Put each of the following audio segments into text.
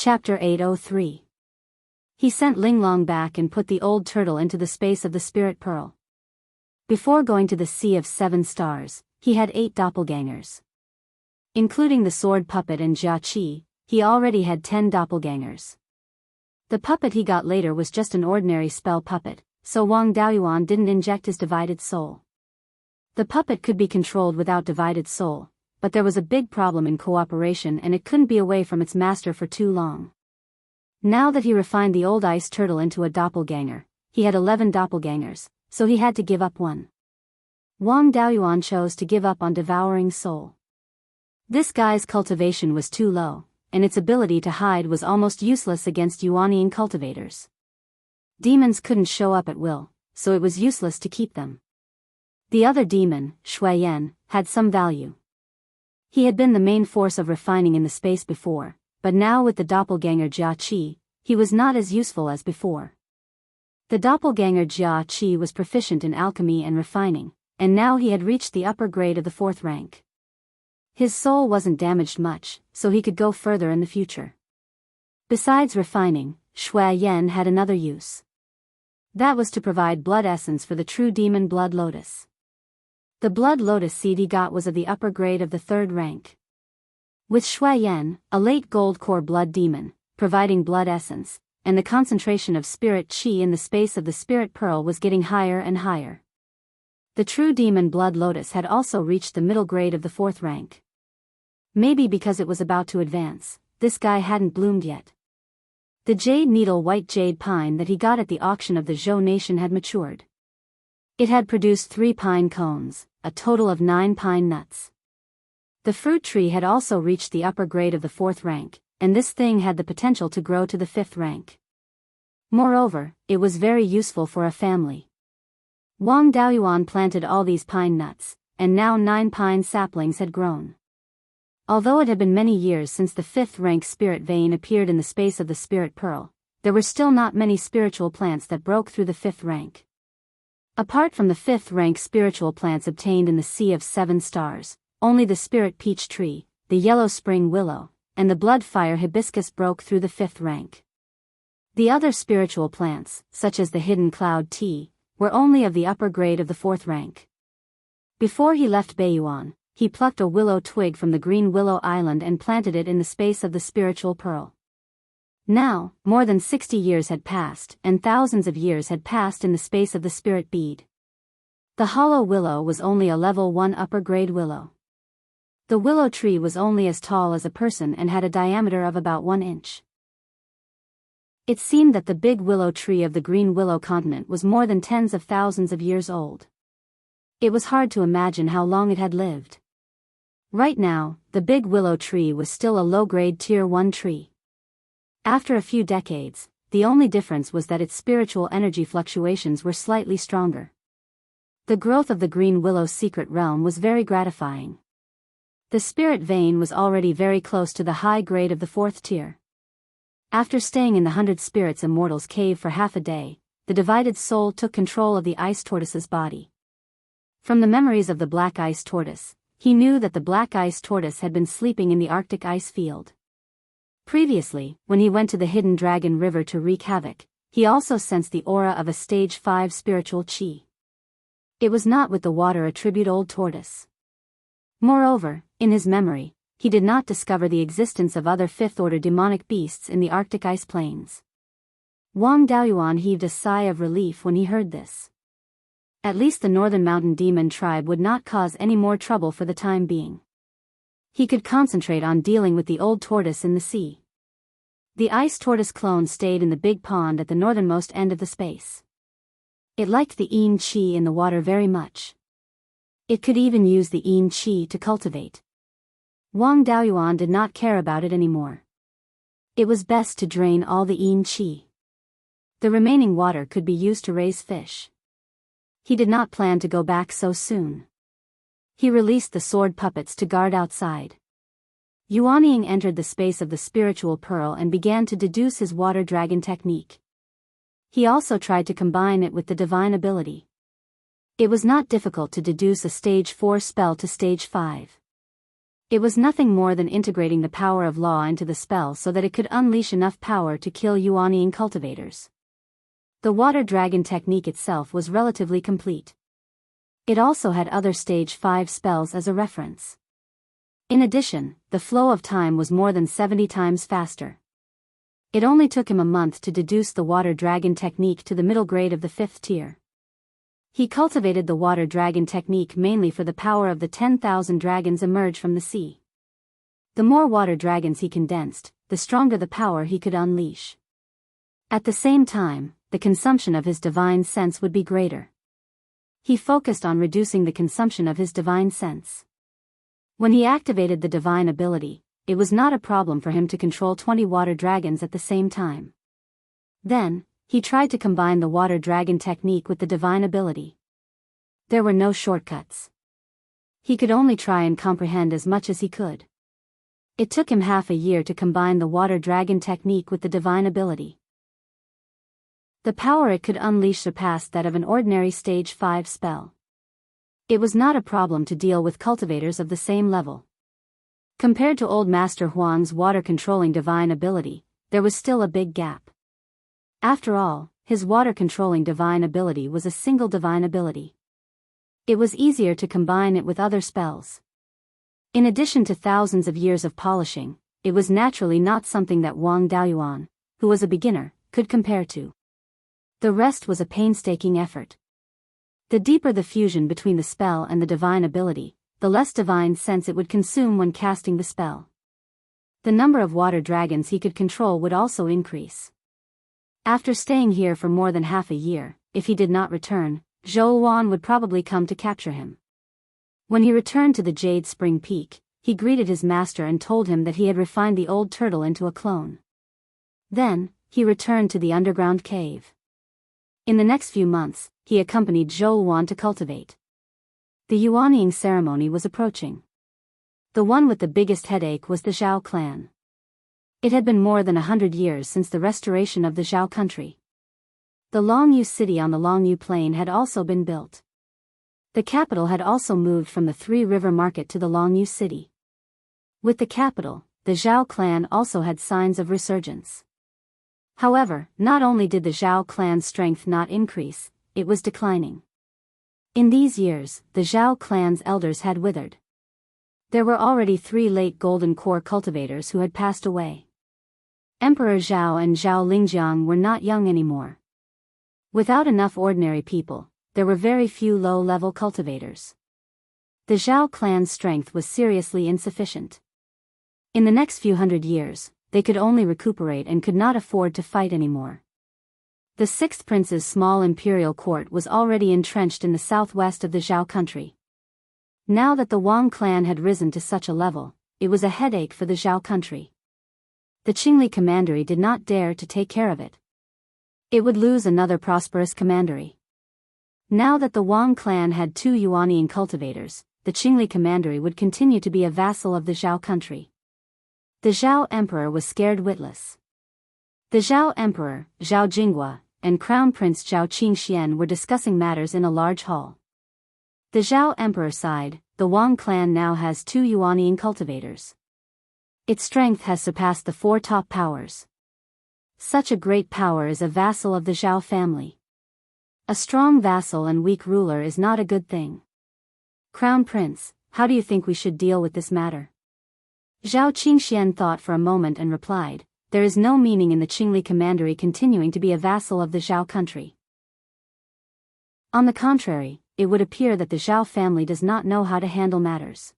Chapter 803. He sent Linglong back and put the old turtle into the space of the spirit pearl. Before going to the Sea of 7 Stars, he had 8 doppelgangers. Including the sword puppet and Jia Qi, he already had 10 doppelgangers. The puppet he got later was just an ordinary spell puppet, so Wang Daoyuan didn't inject his divided soul. The puppet could be controlled without divided soul, but there was a big problem in cooperation and it couldn't be away from its master for too long. Now that he refined the old ice turtle into a doppelganger, he had 11 doppelgangers, so he had to give up one. Wang Daoyuan chose to give up on devouring soul. This guy's cultivation was too low, and its ability to hide was almost useless against Yuanian cultivators. Demons couldn't show up at will, so it was useless to keep them. The other demon, Shuiyan, had some value. He had been the main force of refining in the space before, but now with the doppelganger Jia Qi, he was not as useful as before. The doppelganger Jia Qi was proficient in alchemy and refining, and now he had reached the upper grade of the 4th rank. His soul wasn't damaged much, so he could go further in the future. Besides refining, Shuiyan had another use. That was to provide blood essence for the true demon Blood Lotus. The Blood Lotus seed he got was of the upper grade of the 3rd rank. With Shuiyan, a late gold core blood demon, providing blood essence, and the concentration of spirit qi in the space of the spirit pearl was getting higher and higher. The true demon Blood Lotus had also reached the middle grade of the 4th rank. Maybe because it was about to advance, this guy hadn't bloomed yet. The jade needle white jade pine that he got at the auction of the Zhou nation had matured. It had produced 3 pine cones, a total of 9 pine nuts. The fruit tree had also reached the upper grade of the 4th rank, and this thing had the potential to grow to the 5th rank. Moreover, it was very useful for a family. Wang Daoyuan planted all these pine nuts, and now 9 pine saplings had grown. Although it had been many years since the 5th rank spirit vein appeared in the space of the spirit pearl, there were still not many spiritual plants that broke through the 5th rank. Apart from the 5th rank spiritual plants obtained in the Sea of 7 Stars, only the spirit peach tree, the yellow spring willow, and the blood fire hibiscus broke through the 5th rank. The other spiritual plants, such as the hidden cloud tea, were only of the upper grade of the 4th rank. Before he left Beiyuan, he plucked a willow twig from the green willow island and planted it in the space of the spiritual pearl. Now, more than 60 years had passed and thousands of years had passed in the space of the spirit bead. The hollow willow was only a level 1 upper grade willow. The willow tree was only as tall as a person and had a diameter of about 1 inch. It seemed that the big willow tree of the green willow continent was more than tens of thousands of years old. It was hard to imagine how long it had lived. Right now, the big willow tree was still a low-grade tier 1 tree. After a few decades, the only difference was that its spiritual energy fluctuations were slightly stronger. The growth of the green willow's secret realm was very gratifying. The spirit vein was already very close to the high grade of the 4th tier. After staying in the 100 Spirits Immortals cave for half a day, the divided soul took control of the ice tortoise's body. From the memories of the black ice tortoise, he knew that the black ice tortoise had been sleeping in the Arctic ice field. Previously, when he went to the hidden dragon river to wreak havoc, he also sensed the aura of a stage 5 spiritual qi. It was not with the water attribute old tortoise. Moreover, in his memory, he did not discover the existence of other 5th-order demonic beasts in the Arctic ice plains. Wang Daoyuan heaved a sigh of relief when he heard this. At least the northern mountain demon tribe would not cause any more trouble for the time being. He could concentrate on dealing with the old tortoise in the sea. The ice tortoise clone stayed in the big pond at the northernmost end of the space. It liked the yin qi in the water very much. It could even use the yin qi to cultivate. Wang Daoyuan did not care about it anymore. It was best to drain all the yin qi. The remaining water could be used to raise fish. He did not plan to go back so soon. He released the sword puppets to guard outside. Yuanying entered the space of the spiritual pearl and began to deduce his water dragon technique. He also tried to combine it with the divine ability. It was not difficult to deduce a stage 4 spell to stage 5. It was nothing more than integrating the power of law into the spell so that it could unleash enough power to kill Yuaniing cultivators. The water dragon technique itself was relatively complete. It also had other stage 5 spells as a reference. In addition, the flow of time was more than 70 times faster. It only took him a month to deduce the water dragon technique to the middle grade of the 5th tier. He cultivated the water dragon technique mainly for the power of the 10,000 dragons emerge from the sea. The more water dragons he condensed, the stronger the power he could unleash. At the same time, the consumption of his divine sense would be greater. He focused on reducing the consumption of his divine sense. When he activated the divine ability, it was not a problem for him to control 20 water dragons at the same time. Then, he tried to combine the water dragon technique with the divine ability. There were no shortcuts. He could only try and comprehend as much as he could. It took him half a year to combine the water dragon technique with the divine ability. The power it could unleash surpassed that of an ordinary stage 5 spell. It was not a problem to deal with cultivators of the same level. Compared to Old Master Huang's water-controlling divine ability, there was still a big gap. After all, his water-controlling divine ability was a single divine ability. It was easier to combine it with other spells. In addition to thousands of years of polishing, it was naturally not something that Wang Daoyuan, who was a beginner, could compare to. The rest was a painstaking effort. The deeper the fusion between the spell and the divine ability, the less divine sense it would consume when casting the spell. The number of water dragons he could control would also increase. After staying here for more than half a year, if he did not return, Zhou Wan would probably come to capture him. When he returned to the Jade Spring Peak, he greeted his master and told him that he had refined the old turtle into a clone. Then, he returned to the underground cave. In the next few months, he accompanied Zhou Wan to cultivate. The Yuaniing ceremony was approaching. The one with the biggest headache was the Zhao clan. It had been more than 100 years since the restoration of the Zhao country. The Longyu city on the Longyu plain had also been built. The capital had also moved from the Three River Market to the Longyu city. With the capital, the Zhao clan also had signs of resurgence. However, not only did the Zhao clan's strength not increase, it was declining. In these years, the Zhao clan's elders had withered. There were already 3 late golden core cultivators who had passed away. Emperor Zhao and Zhao Lingjiang were not young anymore. Without enough ordinary people, there were very few low-level cultivators. The Zhao clan's strength was seriously insufficient. In the next few hundred years, they could only recuperate and could not afford to fight anymore. The 6th prince's small imperial court was already entrenched in the southwest of the Zhao country. Now that the Wang clan had risen to such a level, it was a headache for the Zhao country. The Qingli commandery did not dare to take care of it. It would lose another prosperous commandery. Now that the Wang clan had 2 Yuaniing cultivators, the Qingli commandery would continue to be a vassal of the Zhao country. The Zhao emperor was scared witless. The Zhao emperor, Zhao Jinghua, and Crown Prince Zhao Qingxian were discussing matters in a large hall. The Zhao emperor sighed, the Wang clan now has 2 Yuaniing cultivators. Its strength has surpassed the 4 top powers. Such a great power is a vassal of the Zhao family. A strong vassal and weak ruler is not a good thing. Crown Prince, how do you think we should deal with this matter? Zhao Qingxian thought for a moment and replied, there is no meaning in the Qingli commandery continuing to be a vassal of the Zhao country. On the contrary, it would appear that the Zhao family does not know how to handle matters.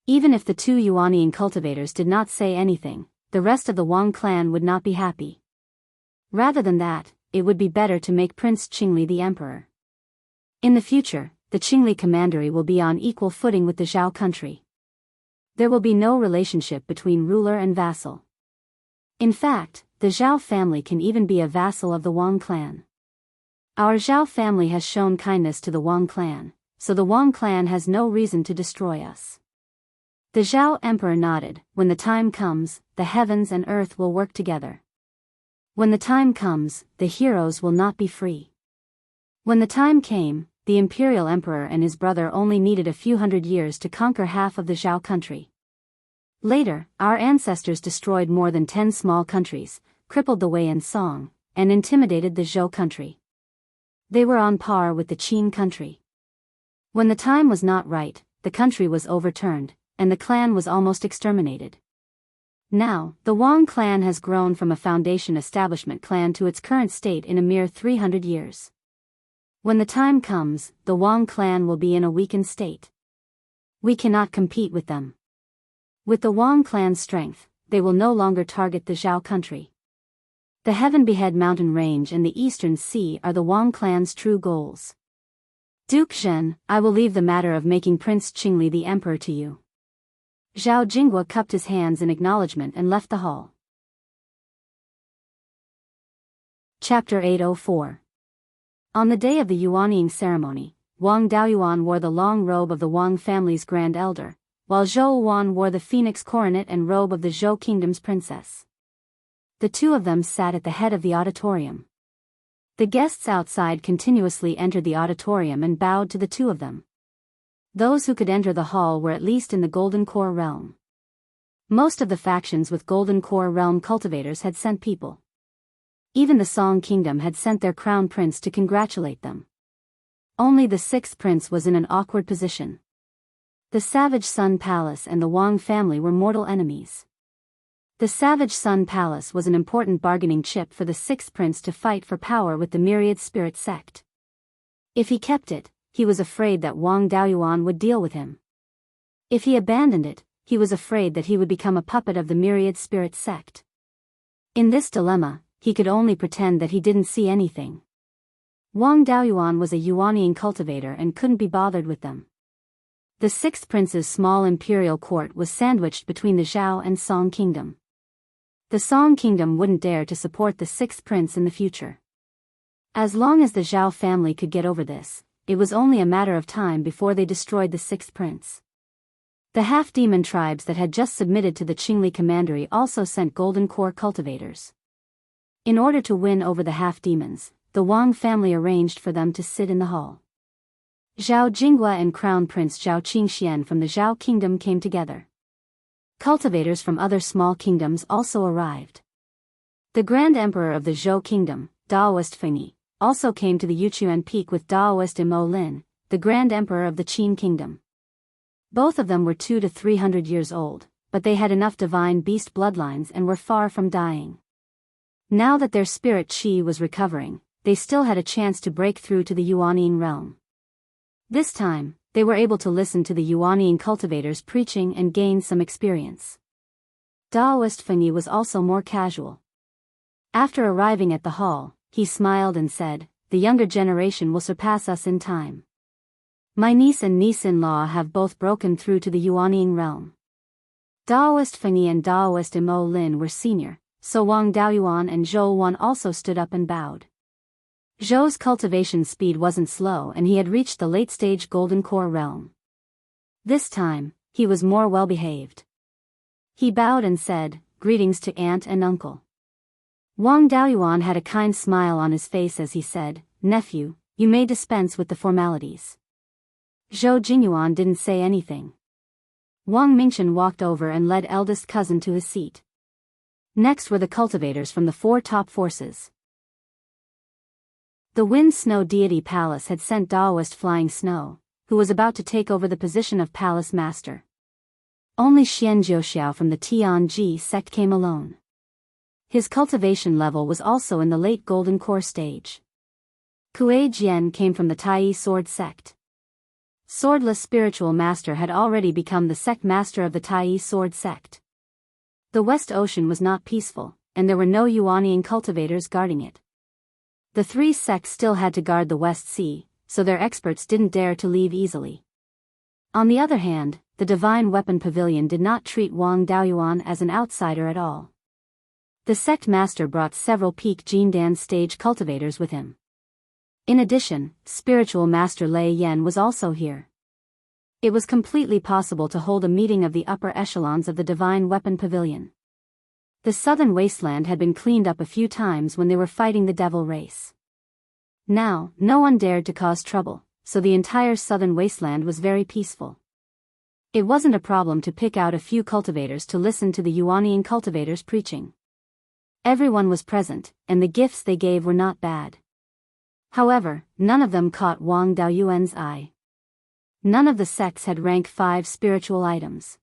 Even if the 2 Yuaniing cultivators did not say anything, the rest of the Wang clan would not be happy. Rather than that, it would be better to make Prince Qingli the emperor. In the future, the Qingli commandery will be on equal footing with the Zhao country. There will be no relationship between ruler and vassal. In fact, the Zhao family can even be a vassal of the Wang clan. Our Zhao family has shown kindness to the Wang clan, so the Wang clan has no reason to destroy us. The Zhao emperor nodded, when the time comes, the heavens and earth will work together. When the time comes, the heroes will not be free. When the time came, the imperial emperor and his brother only needed a few hundred years to conquer half of the Zhao country. Later, our ancestors destroyed more than 10 small countries, crippled the Wei and Song, and intimidated the Zhou country. They were on par with the Qin country. When the time was not right, the country was overturned, and the clan was almost exterminated. Now, the Wang clan has grown from a foundation establishment clan to its current state in a mere 300 years. When the time comes, the Wang clan will be in a weakened state. We cannot compete with them. With the Wang clan's strength, they will no longer target the Zhao country. The Heaven Behead Mountain Range and the Eastern Sea are the Wang clan's true goals. Duke Zhen, I will leave the matter of making Prince Qingli the emperor to you. Zhao Jinghua cupped his hands in acknowledgement and left the hall. Chapter 804. On the day of the Yuanying ceremony, Wang Daoyuan wore the long robe of the Wang family's grand elder, while Zhou Wan wore the phoenix coronet and robe of the Zhou kingdom's princess. The two of them sat at the head of the auditorium. The guests outside continuously entered the auditorium and bowed to the two of them. Those who could enter the hall were at least in the Golden Core realm. Most of the factions with Golden Core realm cultivators had sent people. Even the Song kingdom had sent their crown prince to congratulate them. Only the sixth prince was in an awkward position. The Savage Sun Palace and the Wang family were mortal enemies. The Savage Sun Palace was an important bargaining chip for the sixth prince to fight for power with the Myriad Spirit sect. If he kept it, he was afraid that Wang Daoyuan would deal with him. If he abandoned it, he was afraid that he would become a puppet of the Myriad Spirit sect. In this dilemma, he could only pretend that he didn't see anything. Wang Daoyuan was a Yuanying cultivator and couldn't be bothered with them. The sixth prince's small imperial court was sandwiched between the Zhao and Song kingdom. The Song kingdom wouldn't dare to support the sixth prince in the future. As long as the Zhao family could get over this, it was only a matter of time before they destroyed the sixth prince. The half-demon tribes that had just submitted to the Qingli commandery also sent Golden Core cultivators. In order to win over the half-demons, the Wang family arranged for them to sit in the hall. Zhao Jinghua and Crown Prince Zhao Qingxian from the Zhao kingdom came together. Cultivators from other small kingdoms also arrived. The Grand Emperor of the Zhou kingdom, Daoist Fengyi, also came to the Yuchuan Peak with Daoist Imo Lin, the Grand Emperor of the Qin kingdom. Both of them were 200 to 300 years old, but they had enough divine beast bloodlines and were far from dying. Now that their spirit qi was recovering, they still had a chance to break through to the Yuanying realm. This time, they were able to listen to the Yuanying cultivators preaching and gain some experience. Daoist Fengyi was also more casual. After arriving at the hall, he smiled and said, "The younger generation will surpass us in time. My niece and niece-in-law have both broken through to the Yuanying realm." Daoist Fengyi and Daoist Imo Lin were senior, so Wang Daoyuan and Zhou Wan also stood up and bowed. Zhou's cultivation speed wasn't slow and he had reached the late-stage Golden Core realm. This time, he was more well-behaved. He bowed and said, "Greetings to aunt and uncle." Wang Daoyuan had a kind smile on his face as he said, "Nephew, you may dispense with the formalities." Zhou Jingyuan didn't say anything. Wang Mingchen walked over and led eldest cousin to his seat. Next were the cultivators from the four top forces. The Wind Snow Deity Palace had sent Daoist Flying Snow, who was about to take over the position of Palace Master. Only Xian Jiuxiao from the Tianji sect came alone. His cultivation level was also in the late Golden Core stage. Kuei Jian came from the Tai Sword sect. Swordless Spiritual Master had already become the sect master of the Tai Sword sect. The West Ocean was not peaceful, and there were no Yuanying cultivators guarding it. The three sects still had to guard the West Sea, so their experts didn't dare to leave easily. On the other hand, the Divine Weapon Pavilion did not treat Wang Daoyuan as an outsider at all. The sect master brought several peak Jindan stage cultivators with him. In addition, Spiritual Master Lei Yan was also here. It was completely possible to hold a meeting of the upper echelons of the Divine Weapon Pavilion. The southern wasteland had been cleaned up a few times when they were fighting the devil race. Now, no one dared to cause trouble, so the entire southern wasteland was very peaceful. It wasn't a problem to pick out a few cultivators to listen to the Yuanian cultivators preaching. Everyone was present, and the gifts they gave were not bad. However, none of them caught Wang Daoyuan's eye. None of the sects had rank 5 spiritual items.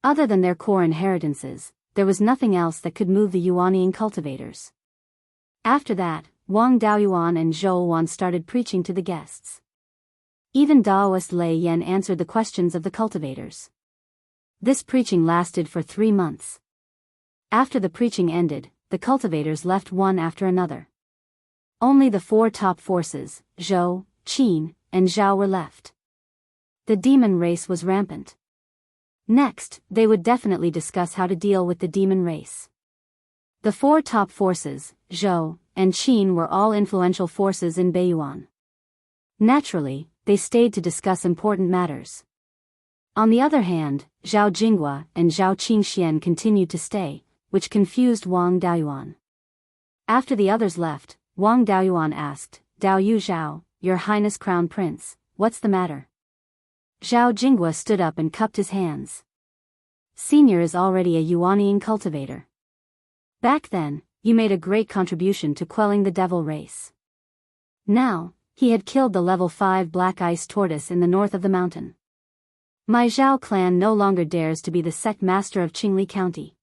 Other than their core inheritances, there was nothing else that could move the Yuanian cultivators. After that, Wang Daoyuan and Zhou Wan started preaching to the guests. Even Daoist Lei Yan answered the questions of the cultivators. This preaching lasted for 3 months. After the preaching ended, the cultivators left one after another. Only the 4 top forces, Zhou, Qin, and Zhao were left. The demon race was rampant. Next, they would definitely discuss how to deal with the demon race. The 4 top forces, Zhou, and Qin were all influential forces in Beiyuan. Naturally, they stayed to discuss important matters. On the other hand, Zhao Jinghua and Zhao Qingxian continued to stay, which confused Wang Daoyuan. After the others left, Wang Daoyuan asked, "Dao Yu Zhao, Your Highness Crown Prince, what's the matter?" Zhao Jinghua stood up and cupped his hands. Senior is already a Yuanian cultivator. Back then, you made a great contribution to quelling the devil race. Now, he had killed the level 5 black ice tortoise in the north of the mountain. My Zhao clan no longer dares to be the sect master of Qingli County.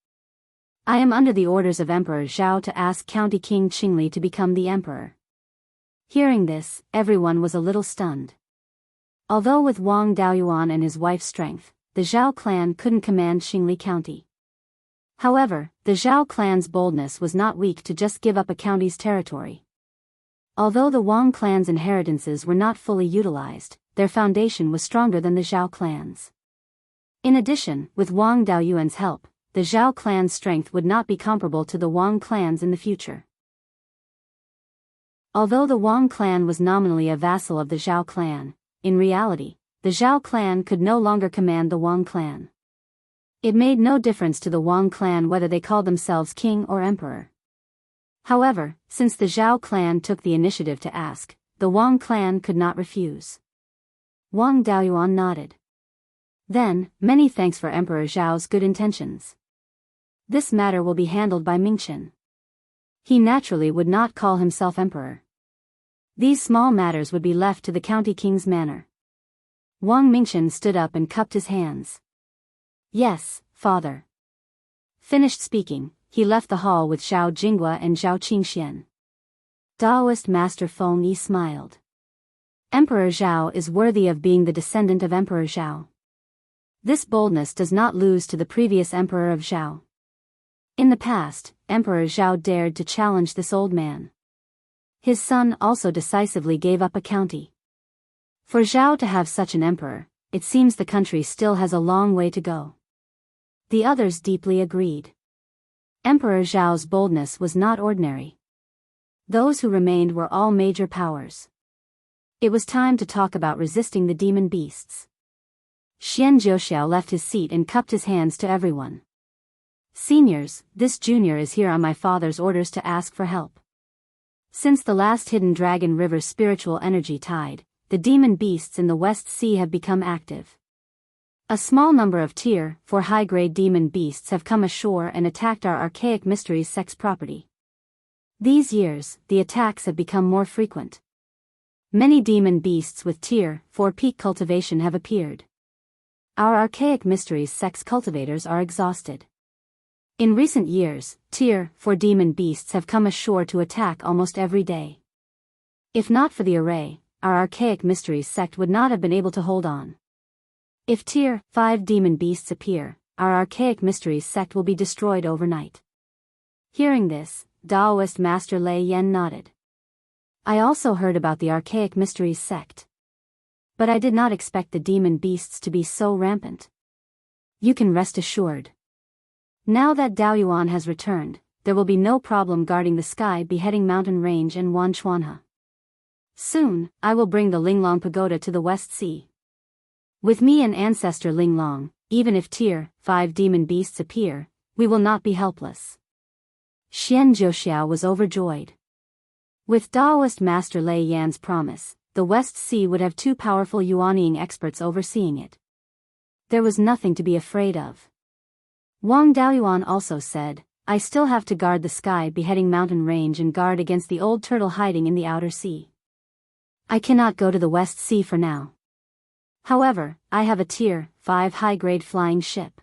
I am under the orders of Emperor Zhao to ask County King Qingli to become the emperor. Hearing this, everyone was a little stunned. Although with Wang Daoyuan and his wife's strength, the Zhao clan couldn't command Qingli County. However, the Zhao clan's boldness was not weak to just give up a county's territory. Although the Wang clan's inheritances were not fully utilized, their foundation was stronger than the Zhao clan's. In addition, with Wang Daoyuan's help, the Zhao clan's strength would not be comparable to the Wang clan's in the future. Although the Wang clan was nominally a vassal of the Zhao clan, in reality, the Zhao clan could no longer command the Wang clan. It made no difference to the Wang clan whether they called themselves king or emperor. However, since the Zhao clan took the initiative to ask, the Wang clan could not refuse. Wang Daoyuan nodded. Then, many thanks for Emperor Zhao's good intentions. This matter will be handled by Mingchen. He naturally would not call himself emperor. These small matters would be left to the county king's manor. Wang Mingchen stood up and cupped his hands. Yes, father. Finished speaking, he left the hall with Zhao Jinghua and Zhao Qingxian. Daoist Master Feng Yi smiled. Emperor Zhao is worthy of being the descendant of Emperor Zhao. This boldness does not lose to the previous emperor of Zhao. In the past, Emperor Zhao dared to challenge this old man. His son also decisively gave up a county. For Zhao to have such an emperor, it seems the country still has a long way to go. The others deeply agreed. Emperor Zhao's boldness was not ordinary. Those who remained were all major powers. It was time to talk about resisting the demon beasts. Xian Jiuxiao left his seat and cupped his hands to everyone. Seniors, this junior is here on my father's orders to ask for help. Since the last hidden Dragon River's spiritual energy tide, the demon beasts in the West Sea have become active. A small number of Tier 4 high-grade demon beasts have come ashore and attacked our Archaic Mysteries sex property. These years, the attacks have become more frequent. Many demon beasts with Tier 4 peak cultivation have appeared. Our Archaic Mysteries sex cultivators are exhausted. In recent years, Tier 4 demon beasts have come ashore to attack almost every day. If not for the array, our Archaic Mysteries sect would not have been able to hold on. If Tier 5 demon beasts appear, our Archaic Mysteries sect will be destroyed overnight. Hearing this, Daoist Master Lei Yan nodded. I also heard about the Archaic Mysteries sect. But I did not expect the demon beasts to be so rampant. You can rest assured. Now that Daoyuan has returned, there will be no problem guarding the Sky Beheading Mountain Range and Wanchuanhe. Soon, I will bring the Linglong Pagoda to the West Sea. With me and ancestor Linglong, even if Tier 5 demon beasts appear, we will not be helpless. Xian Jiuxiao was overjoyed. With Daoist Master Lei Yan's promise, the West Sea would have 2 powerful Yuanian experts overseeing it. There was nothing to be afraid of. Wang Daoyuan also said, I still have to guard the sky beheading mountain range and guard against the old turtle hiding in the outer sea. I cannot go to the West Sea for now. However, I have a Tier 5 high-grade flying ship.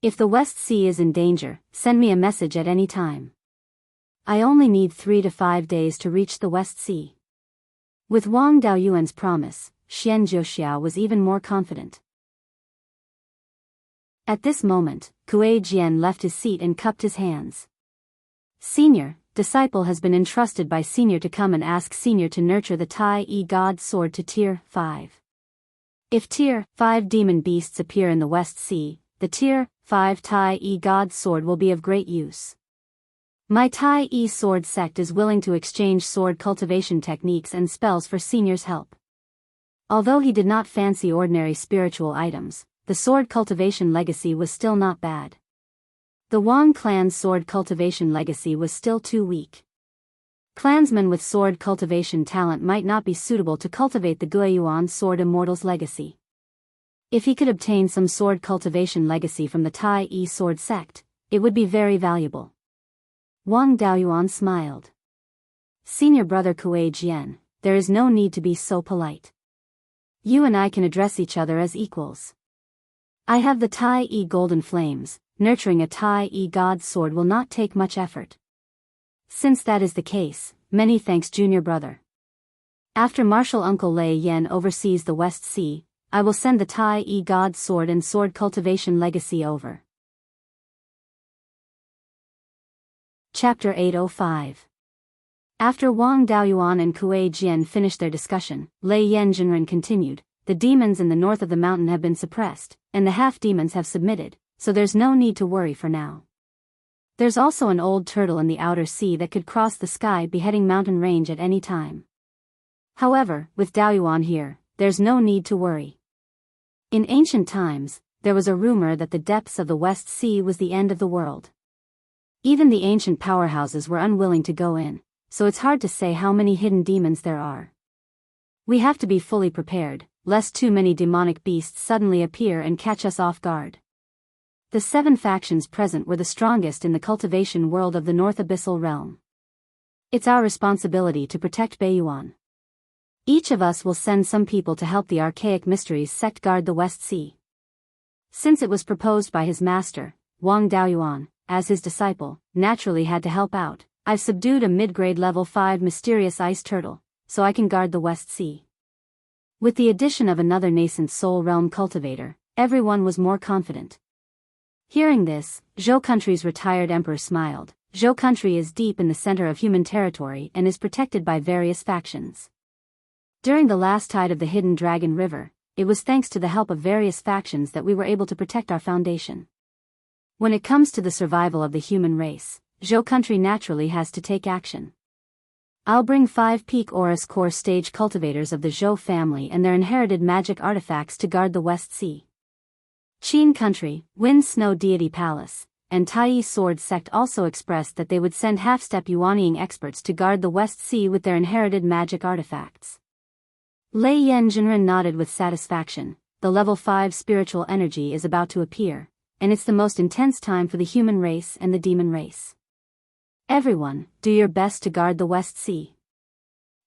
If the West Sea is in danger, send me a message at any time. I only need 3 to 5 days to reach the West Sea. With Wang Daoyuan's promise, Xian Zhouxiao was even more confident. At this moment, Kuei Jian left his seat and cupped his hands. Senior, disciple has been entrusted by Senior to come and ask Senior to nurture the Tai Yi God Sword to Tier 5. If Tier 5 demon beasts appear in the West Sea, the Tier 5 Tai Yi God Sword will be of great use. My Tai Yi Sword sect is willing to exchange sword cultivation techniques and spells for Senior's help. Although he did not fancy ordinary spiritual items, the sword cultivation legacy was still not bad. The Wang clan's sword cultivation legacy was still too weak. Clansmen with sword cultivation talent might not be suitable to cultivate the Beiyuan sword Immortals legacy. If he could obtain some sword cultivation legacy from the Tai Yi sword sect, it would be very valuable. Wang Daoyuan smiled. Senior brother Kuei Jian, there is no need to be so polite. You and I can address each other as equals. I have the Tai Yi Golden Flames, nurturing a Tai Yi God Sword will not take much effort. Since that is the case, many thanks junior brother. After Marshal Uncle Lei Yan oversees the West Sea, I will send the Tai Yi God Sword and sword cultivation legacy over. Chapter 805. After Wang Daoyuan and Kuei Jian finished their discussion, Lei Yan Jinren continued, the demons in the north of the mountain have been suppressed, and the half-demons have submitted, so there's no need to worry for now. There's also an old turtle in the outer sea that could cross the sky beheading mountain range at any time. However, with Daoyuan here, there's no need to worry. In ancient times, there was a rumor that the depths of the West Sea was the end of the world. Even the ancient powerhouses were unwilling to go in, so it's hard to say how many hidden demons there are. We have to be fully prepared, lest too many demonic beasts suddenly appear and catch us off guard. The 7 factions present were the strongest in the cultivation world of the North Abyssal Realm. It's our responsibility to protect Beiyuan. Each of us will send some people to help the Archaic Mysteries sect guard the West Sea. Since it was proposed by his master, Wang Daoyuan, as his disciple, naturally had to help out. I've subdued a mid-grade level 5 mysterious ice turtle, so I can guard the West Sea. With the addition of another nascent soul realm cultivator, everyone was more confident. Hearing this, Zhou Country's retired emperor smiled. Zhou Country is deep in the center of human territory and is protected by various factions. During the last tide of the Hidden Dragon River, it was thanks to the help of various factions that we were able to protect our foundation. When it comes to the survival of the human race, Zhou Country naturally has to take action. I'll bring 5 peak Aurus core stage cultivators of the Zhou family and their inherited magic artifacts to guard the West Sea. Qin Country, Wind Snow Deity Palace, and Tai Yi Sword Sect also expressed that they would send half-step Yuanying experts to guard the West Sea with their inherited magic artifacts. Lei Yan Jinren nodded with satisfaction. The level 5 spiritual energy is about to appear, and it's the most intense time for the human race and the demon race. Everyone, do your best to guard the West Sea.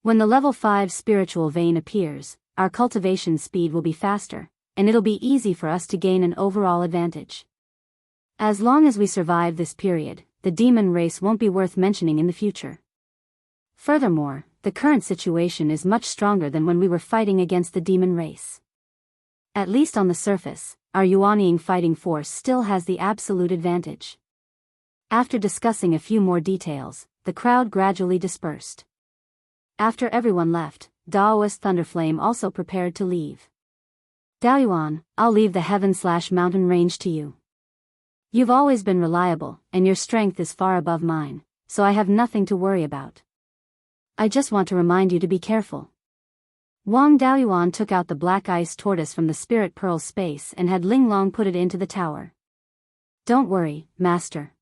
When the level 5 spiritual vein appears, our cultivation speed will be faster, and it'll be easy for us to gain an overall advantage. As long as we survive this period, the demon race won't be worth mentioning in the future. Furthermore, the current situation is much stronger than when we were fighting against the demon race. At least on the surface, our Yuanying fighting force still has the absolute advantage. After discussing a few more details, the crowd gradually dispersed. After everyone left, Daoist Thunderflame also prepared to leave. Daoyuan, I'll leave the heaven/mountain range to you. You've always been reliable, and your strength is far above mine, so I have nothing to worry about. I just want to remind you to be careful. Wang Daoyuan took out the black ice tortoise from the spirit pearl space and had Linglong put it into the tower. Don't worry, master.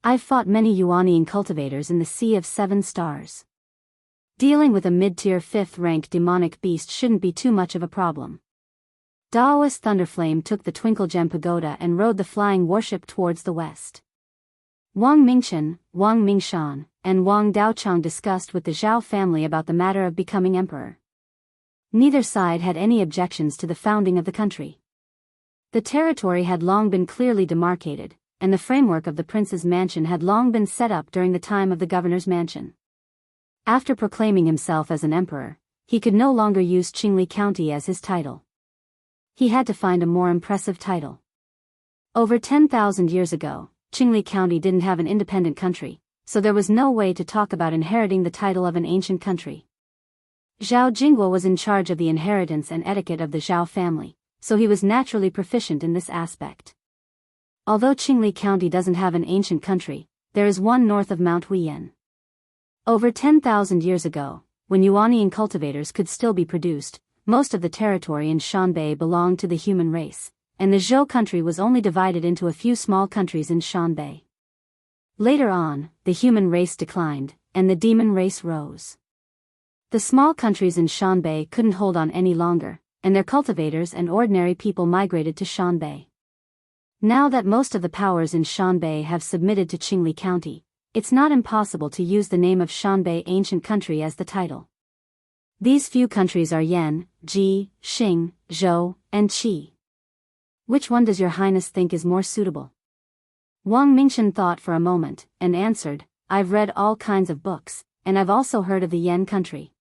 I've fought many Yuanying cultivators in the Sea of 7 Stars. Dealing with a mid-tier 5th-rank demonic beast shouldn't be too much of a problem. Daoist Thunderflame took the Twinkle Gem Pagoda and rode the flying warship towards the west. Wang Mingchen, Wang Mingshan, and Wang Daochang discussed with the Zhao family about the matter of becoming emperor. Neither side had any objections to the founding of the country. The territory had long been clearly demarcated, and the framework of the prince's mansion had long been set up during the time of the governor's mansion. After proclaiming himself as an emperor, he could no longer use Qingli County as his title. He had to find a more impressive title. Over 10,000 years ago, Qingli County didn't have an independent country, so there was no way to talk about inheriting the title of an ancient country. Zhao Jingguo was in charge of the inheritance and etiquette of the Zhao family, so he was naturally proficient in this aspect. Although Qingli County doesn't have an ancient country, there is one north of Mount Huiyan. Over 10,000 years ago, when Yuanian cultivators could still be produced, most of the territory in Shanbei belonged to the human race, and the Zhou country was only divided into a few small countries in Shanbei. Later on, the human race declined, and the demon race rose. The small countries in Shanbei couldn't hold on any longer, and their cultivators and ordinary people migrated to Shanbei. Now that most of the powers in Shanbei have submitted to Qingli County, it's not impossible to use the name of Shanbei Ancient Country as the title. These few countries are Yan, Ji, Xing, Zhou, and Qi. Which one does Your Highness think is more suitable? Wang Mingshan thought for a moment, and answered, I've read all kinds of books, and I've also heard of the Yan country.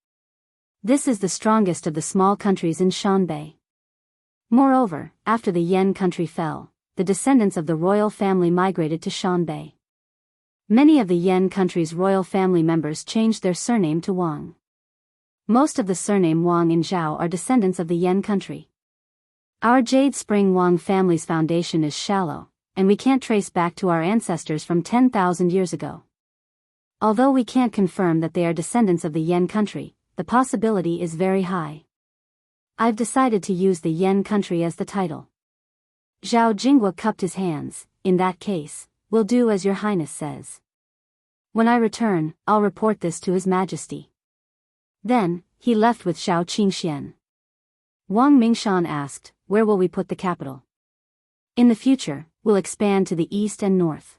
This is the strongest of the small countries in Shanbei. Moreover, after the Yan country fell, the descendants of the royal family migrated to Shanbei. Many of the Yan country's royal family members changed their surname to Wang. Most of the surname Wang in Zhao are descendants of the Yan country. Our Jade Spring Wang family's foundation is shallow, and we can't trace back to our ancestors from 10,000 years ago. Although we can't confirm that they are descendants of the Yan country, the possibility is very high. I've decided to use the Yan country as the title. Zhao Jinghua cupped his hands. In that case, we'll do as Your Highness says. When I return, I'll report this to His Majesty. Then, he left with Zhao Qingxian. Wang Mingshan asked, where will we put the capital? In the future, we'll expand to the east and north.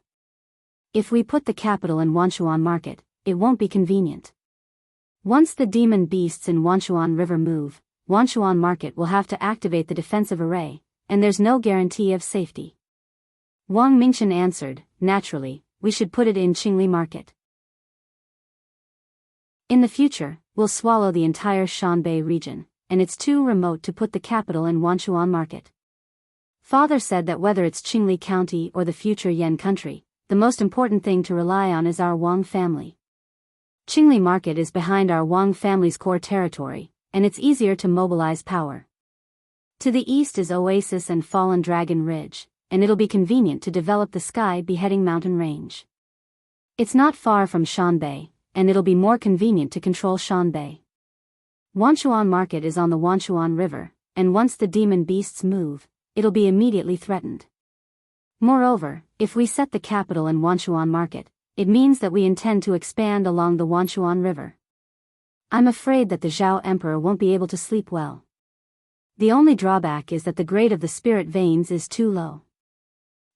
If we put the capital in Wanchuan Market, it won't be convenient. Once the demon beasts in Wanchuan River move, Wanchuan Market will have to activate the defensive array, and there's no guarantee of safety. Wang Mingshan answered, naturally, we should put it in Qingli Market. In the future, we'll swallow the entire Shanbei region, and it's too remote to put the capital in Wanchuan Market. Father said that whether it's Qingli County or the future Yan country, the most important thing to rely on is our Wang family. Qingli Market is behind our Wang family's core territory, and it's easier to mobilize power. To the east is Oasis and Fallen Dragon Ridge, and it'll be convenient to develop the Sky Beheading Mountain Range. It's not far from Shanbei, and it'll be more convenient to control Shanbei. Wanchuan Market is on the Wanchuan River, and once the demon beasts move, it'll be immediately threatened. Moreover, if we set the capital in Wanchuan Market, it means that we intend to expand along the Wanchuan River. I'm afraid that the Zhao Emperor won't be able to sleep well. The only drawback is that the grade of the spirit veins is too low.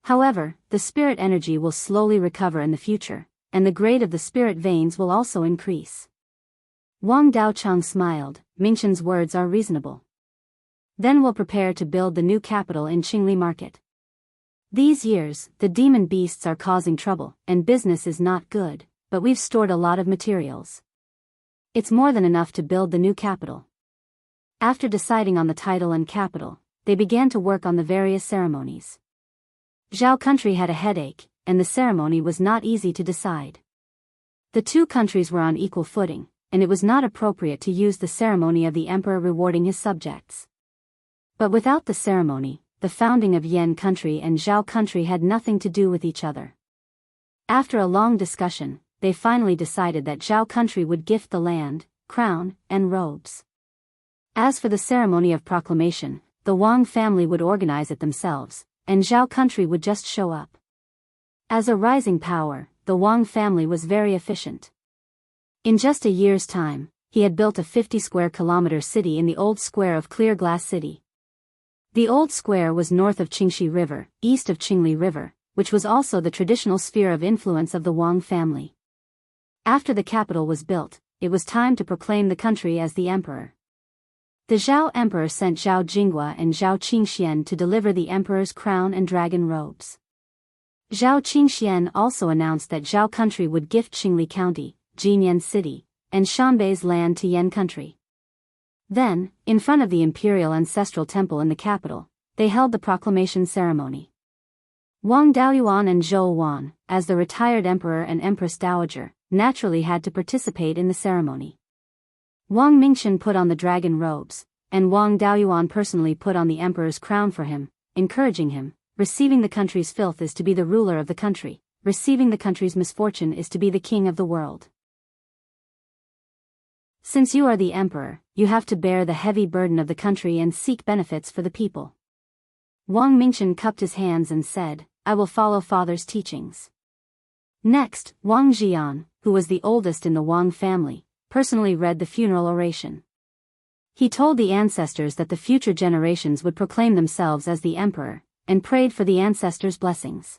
However, the spirit energy will slowly recover in the future, and the grade of the spirit veins will also increase. Wang Daochang smiled. Mingshan's words are reasonable. Then we'll prepare to build the new capital in Qingli Market. These years, the demon beasts are causing trouble, and business is not good, but we've stored a lot of materials. It's more than enough to build the new capital. After deciding on the title and capital, they began to work on the various ceremonies. Zhao country had a headache, and the ceremony was not easy to decide. The two countries were on equal footing, and it was not appropriate to use the ceremony of the emperor rewarding his subjects. But without the ceremony, the founding of Yan country and Zhao country had nothing to do with each other. After a long discussion, they finally decided that Zhao country would gift the land, crown, and robes. As for the ceremony of proclamation, the Wang family would organize it themselves, and Zhao country would just show up. As a rising power, the Wang family was very efficient. In just a year's time, he had built a 50 square kilometer city in the old square of Clear Glass City. The old square was north of Qingxi River, east of Qingli River, which was also the traditional sphere of influence of the Wang family. After the capital was built, it was time to proclaim the country as the emperor. The Zhao emperor sent Zhao Jinghua and Zhao Qingxian to deliver the emperor's crown and dragon robes. Zhao Qingxian also announced that Zhao country would gift Qingli County, Jinyan City, and Shanbei's land to Yan country. Then, in front of the imperial ancestral temple in the capital, they held the proclamation ceremony. Wang Daoyuan and Zhou Wan, as the retired emperor and empress dowager, naturally had to participate in the ceremony. Wang Mingchen put on the dragon robes, and Wang Daoyuan personally put on the emperor's crown for him, encouraging him, receiving the country's filth is to be the ruler of the country, receiving the country's misfortune is to be the king of the world. Since you are the emperor, you have to bear the heavy burden of the country and seek benefits for the people. Wang Mingchen cupped his hands and said, I will follow father's teachings. Next, Wang Jian, who was the oldest in the Wang family, personally read the funeral oration. He told the ancestors that the future generations would proclaim themselves as the emperor, and prayed for the ancestors' blessings.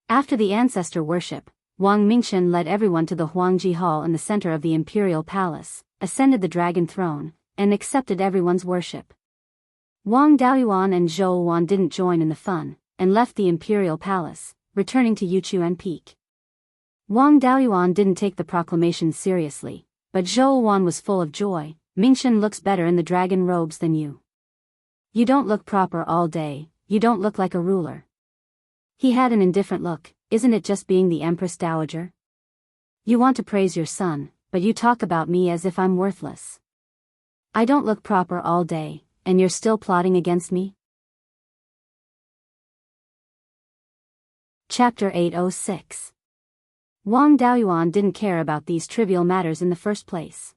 After the ancestor worship, Wang Mingchen led everyone to the Huangji Hall in the center of the imperial palace, ascended the dragon throne, and accepted everyone's worship. Wang Daoyuan and Zhou Wan didn't join in the fun, and left the imperial palace, returning to Yuchuan Peak. Wang Daoyuan didn't take the proclamation seriously, but Zhou Wan was full of joy. Mingchen looks better in the dragon robes than you. You don't look proper all day, you don't look like a ruler. He had an indifferent look. Isn't it just being the Empress Dowager? You want to praise your son, but you talk about me as if I'm worthless. I don't look proper all day, and you're still plotting against me? Chapter 806. Wang Daoyuan didn't care about these trivial matters in the first place.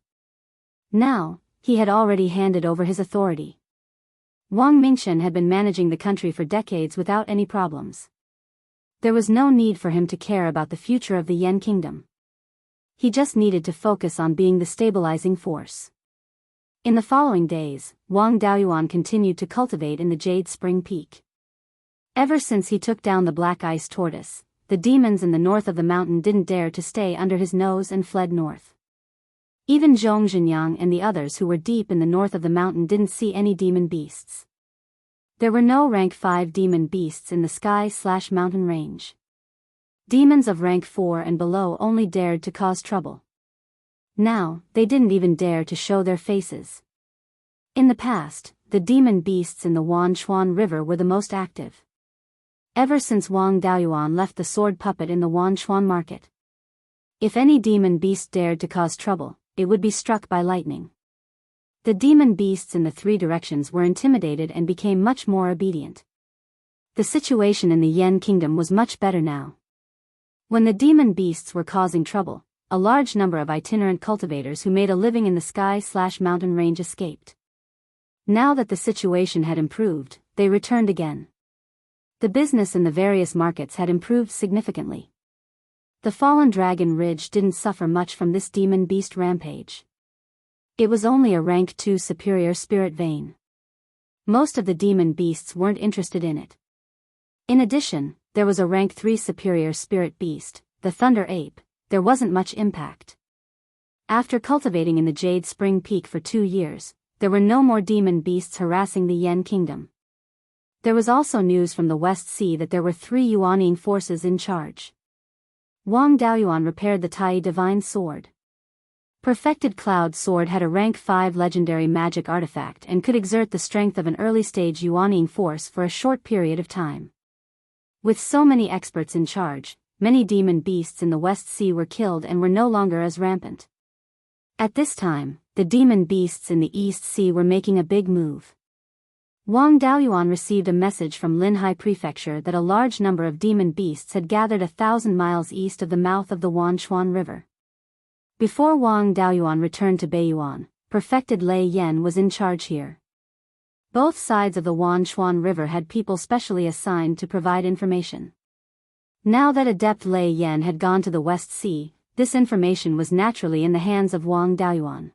Now, he had already handed over his authority. Wang Mingchen had been managing the country for decades without any problems. There was no need for him to care about the future of the Yan kingdom. He just needed to focus on being the stabilizing force. In the following days, Wang Daoyuan continued to cultivate in the Jade Spring Peak. Ever since he took down the black ice tortoise, the demons in the north of the mountain didn't dare to stay under his nose and fled north. Even Zhong Zhenyang and the others who were deep in the north of the mountain didn't see any demon beasts. There were no rank 5 demon beasts in the sky/mountain range. Demons of rank 4 and below only dared to cause trouble. Now, they didn't even dare to show their faces. In the past, the demon beasts in the Wanchuan River were the most active. Ever since Wang Daoyuan left the sword puppet in the Wanchuan market. If any demon beast dared to cause trouble, it would be struck by lightning. The demon beasts in the 3 directions were intimidated and became much more obedient. The situation in the Yan kingdom was much better now. When the demon beasts were causing trouble, a large number of itinerant cultivators who made a living in the sky/mountain range escaped. Now that the situation had improved, they returned again. The business in the various markets had improved significantly. The Fallen Dragon Ridge didn't suffer much from this demon beast rampage. It was only a rank 2 superior spirit vein. Most of the demon beasts weren't interested in it. In addition, there was a rank 3 superior spirit beast, the Thunder Ape. There wasn't much impact. After cultivating in the Jade Spring Peak for 2 years, there were no more demon beasts harassing the Yan kingdom. There was also news from the West Sea that there were 3 Yuanning forces in charge. Wang Daoyuan repaired the Tai Divine Sword. Perfected Cloud Sword had a rank 5 legendary magic artifact and could exert the strength of an early-stage Yuanning force for a short period of time. With so many experts in charge, many demon beasts in the West Sea were killed and were no longer as rampant. At this time, the demon beasts in the East Sea were making a big move. Wang Daoyuan received a message from Linhai Prefecture that a large number of demon beasts had gathered 1,000 miles east of the mouth of the Wanchuan River. Before Wang Daoyuan returned to Beiyuan, Perfected Lei Yen was in charge here. Both sides of the Wanchuan River had people specially assigned to provide information. Now that Adept Lei Yen had gone to the West Sea, this information was naturally in the hands of Wang Daoyuan.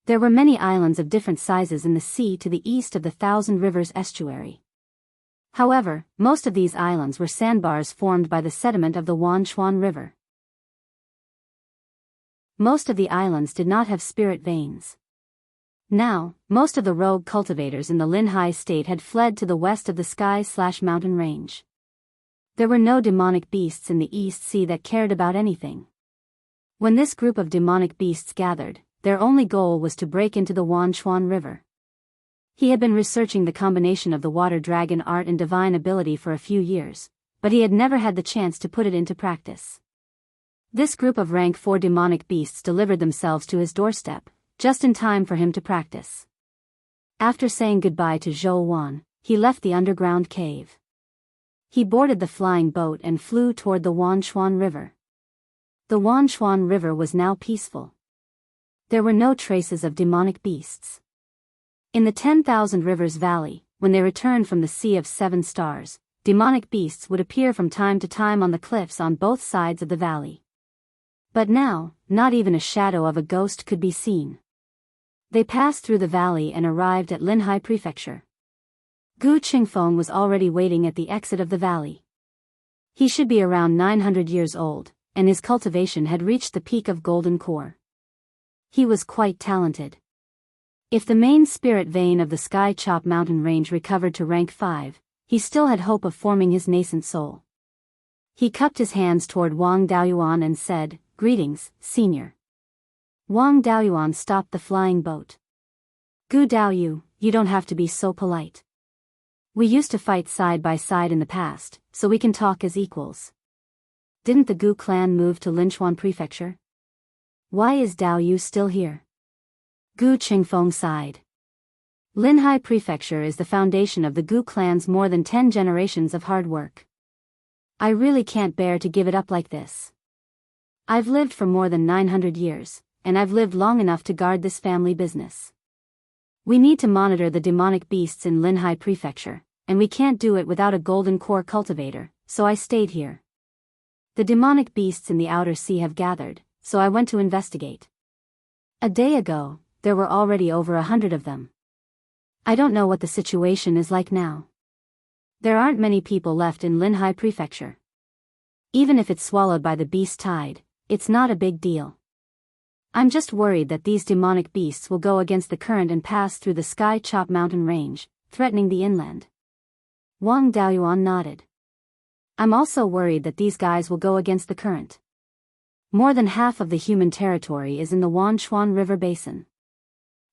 There were many islands of different sizes in the sea to the east of the Thousand Rivers estuary. However, most of these islands were sandbars formed by the sediment of the Wanchuan River. Most of the islands did not have spirit veins. Now, most of the rogue cultivators in the Linhai state had fled to the west of the sky/mountain range. There were no demonic beasts in the East Sea that cared about anything. When this group of demonic beasts gathered, their only goal was to break into the Wanchuan River. He had been researching the combination of the water dragon art and divine ability for a few years, but he had never had the chance to put it into practice. This group of rank 4 demonic beasts delivered themselves to his doorstep, just in time for him to practice. After saying goodbye to Zhou Wan, he left the underground cave. He boarded the flying boat and flew toward the Wanchuan River. The Wanchuan River was now peaceful. There were no traces of demonic beasts. In the 10,000 Rivers Valley, when they returned from the Sea of Seven Stars, demonic beasts would appear from time to time on the cliffs on both sides of the valley. But now, not even a shadow of a ghost could be seen. They passed through the valley and arrived at Linhai Prefecture. Gu Qingfeng was already waiting at the exit of the valley. He should be around 900 years old, and his cultivation had reached the peak of golden core. He was quite talented. If the main spirit vein of the Sky Chop mountain range recovered to rank 5, he still had hope of forming his nascent soul. He cupped his hands toward Wang Daoyuan and said, "Greetings, senior." Wang Daoyuan stopped the flying boat. "Gu Daoyu, you don't have to be so polite. We used to fight side by side in the past, so we can talk as equals. Didn't the Gu clan move to Linchuan Prefecture? Why is Daoyu still here?" Gu Qingfeng sighed. Linhai Prefecture is the foundation of the Gu clan's more than 10 generations of hard work. I really can't bear to give it up like this. I've lived for more than 900 years, and I've lived long enough to guard this family business. We need to monitor the demonic beasts in Linhai Prefecture, and we can't do it without a golden core cultivator, so I stayed here. The demonic beasts in the outer sea have gathered, so I went to investigate. A day ago, there were already over 100 of them. I don't know what the situation is like now. There aren't many people left in Linhai Prefecture. Even if it's swallowed by the beast tide, it's not a big deal. I'm just worried that these demonic beasts will go against the current and pass through the Sky Chop mountain range, threatening the inland. Wang Daoyuan nodded. I'm also worried that these guys will go against the current. More than half of the human territory is in the Wanchuan River basin.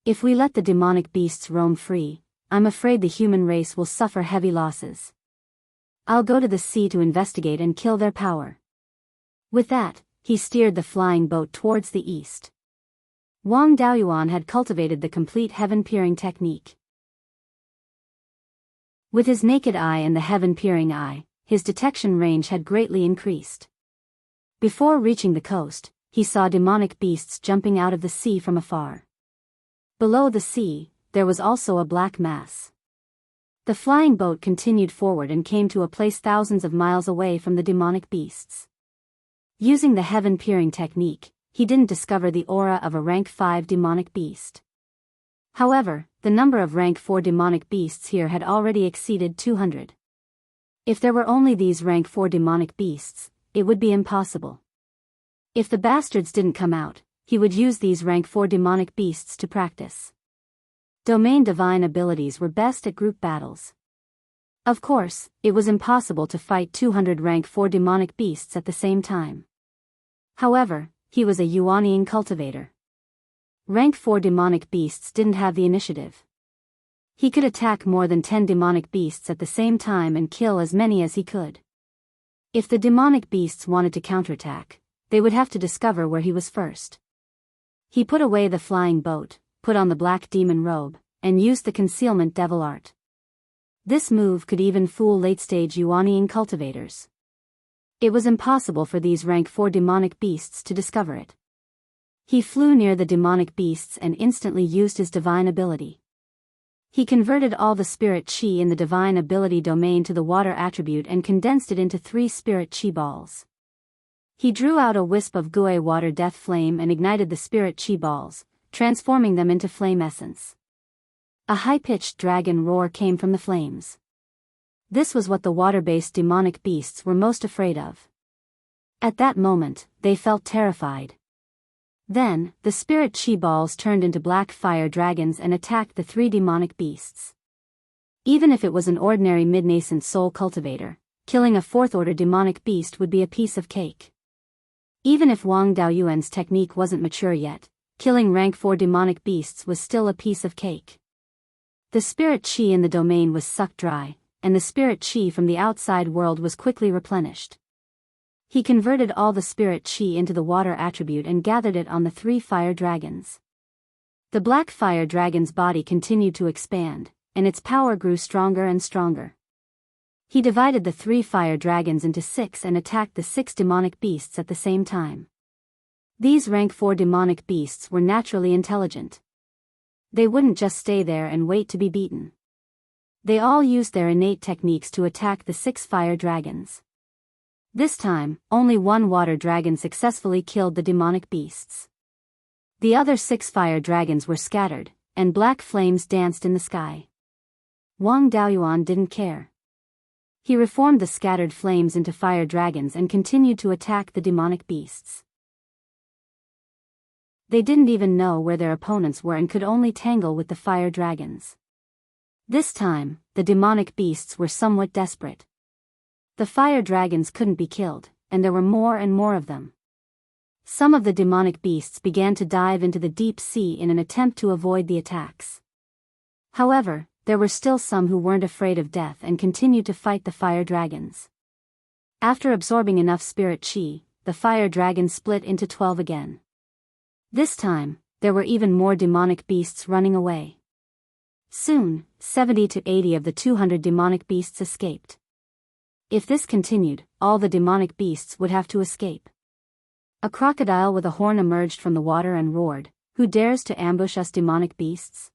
If we let the demonic beasts roam free, I'm afraid the human race will suffer heavy losses. I'll go to the sea to investigate and kill their power. With that, he steered the flying boat towards the east. Wang Daoyuan had cultivated the complete heaven-peering technique. With his naked eye and the heaven-peering eye, his detection range had greatly increased. Before reaching the coast, he saw demonic beasts jumping out of the sea from afar. Below the sea, there was also a black mass. The flying boat continued forward and came to a place thousands of miles away from the demonic beasts. Using the heaven-peering technique, he didn't discover the aura of a rank 5 demonic beast. However, the number of rank 4 demonic beasts here had already exceeded 200. If there were only these rank 4 demonic beasts, it would be impossible. If the bastards didn't come out, he would use these rank 4 demonic beasts to practice. Domain divine abilities were best at group battles. Of course, it was impossible to fight 200 rank 4 demonic beasts at the same time. However, he was a Yuanian cultivator. Rank 4 demonic beasts didn't have the initiative. He could attack more than 10 demonic beasts at the same time and kill as many as he could. If the demonic beasts wanted to counterattack, they would have to discover where he was first. He put away the flying boat, put on the black demon robe, and used the concealment devil art. This move could even fool late-stage Yuanian cultivators. It was impossible for these rank 4 demonic beasts to discover it. He flew near the demonic beasts and instantly used his divine ability. He converted all the spirit chi in the divine ability domain to the water attribute and condensed it into 3 spirit chi balls. He drew out a wisp of Gui water death flame and ignited the spirit chi balls, transforming them into flame essence. A high-pitched dragon roar came from the flames. This was what the water-based demonic beasts were most afraid of. At that moment, they felt terrified. Then, the spirit chi balls turned into black fire dragons and attacked the three demonic beasts. Even if it was an ordinary mid-nascent soul cultivator, killing a fourth-order demonic beast would be a piece of cake. Even if Wang Daoyuan's technique wasn't mature yet, killing rank 4 demonic beasts was still a piece of cake. The spirit chi in the domain was sucked dry, and the spirit chi from the outside world was quickly replenished. He converted all the spirit chi into the water attribute and gathered it on the 3 fire dragons. The black fire dragon's body continued to expand, and its power grew stronger and stronger. He divided the 3 fire dragons into 6 and attacked the 6 demonic beasts at the same time. These rank 4 demonic beasts were naturally intelligent. They wouldn't just stay there and wait to be beaten. They all used their innate techniques to attack the 6 fire dragons. This time, only 1 water dragon successfully killed the demonic beasts. The other 6 fire dragons were scattered, and black flames danced in the sky. Wang Daoyuan didn't care. He reformed the scattered flames into fire dragons and continued to attack the demonic beasts. They didn't even know where their opponents were and could only tangle with the fire dragons. This time, the demonic beasts were somewhat desperate. The fire dragons couldn't be killed, and there were more and more of them. Some of the demonic beasts began to dive into the deep sea in an attempt to avoid the attacks. However, there were still some who weren't afraid of death and continued to fight the fire dragons. After absorbing enough spirit chi, the fire dragons split into 12 again. This time, there were even more demonic beasts running away. Soon, 70 to 80 of the 200 demonic beasts escaped. If this continued, all the demonic beasts would have to escape. A crocodile with a horn emerged from the water and roared, "Who dares to ambush us demonic beasts?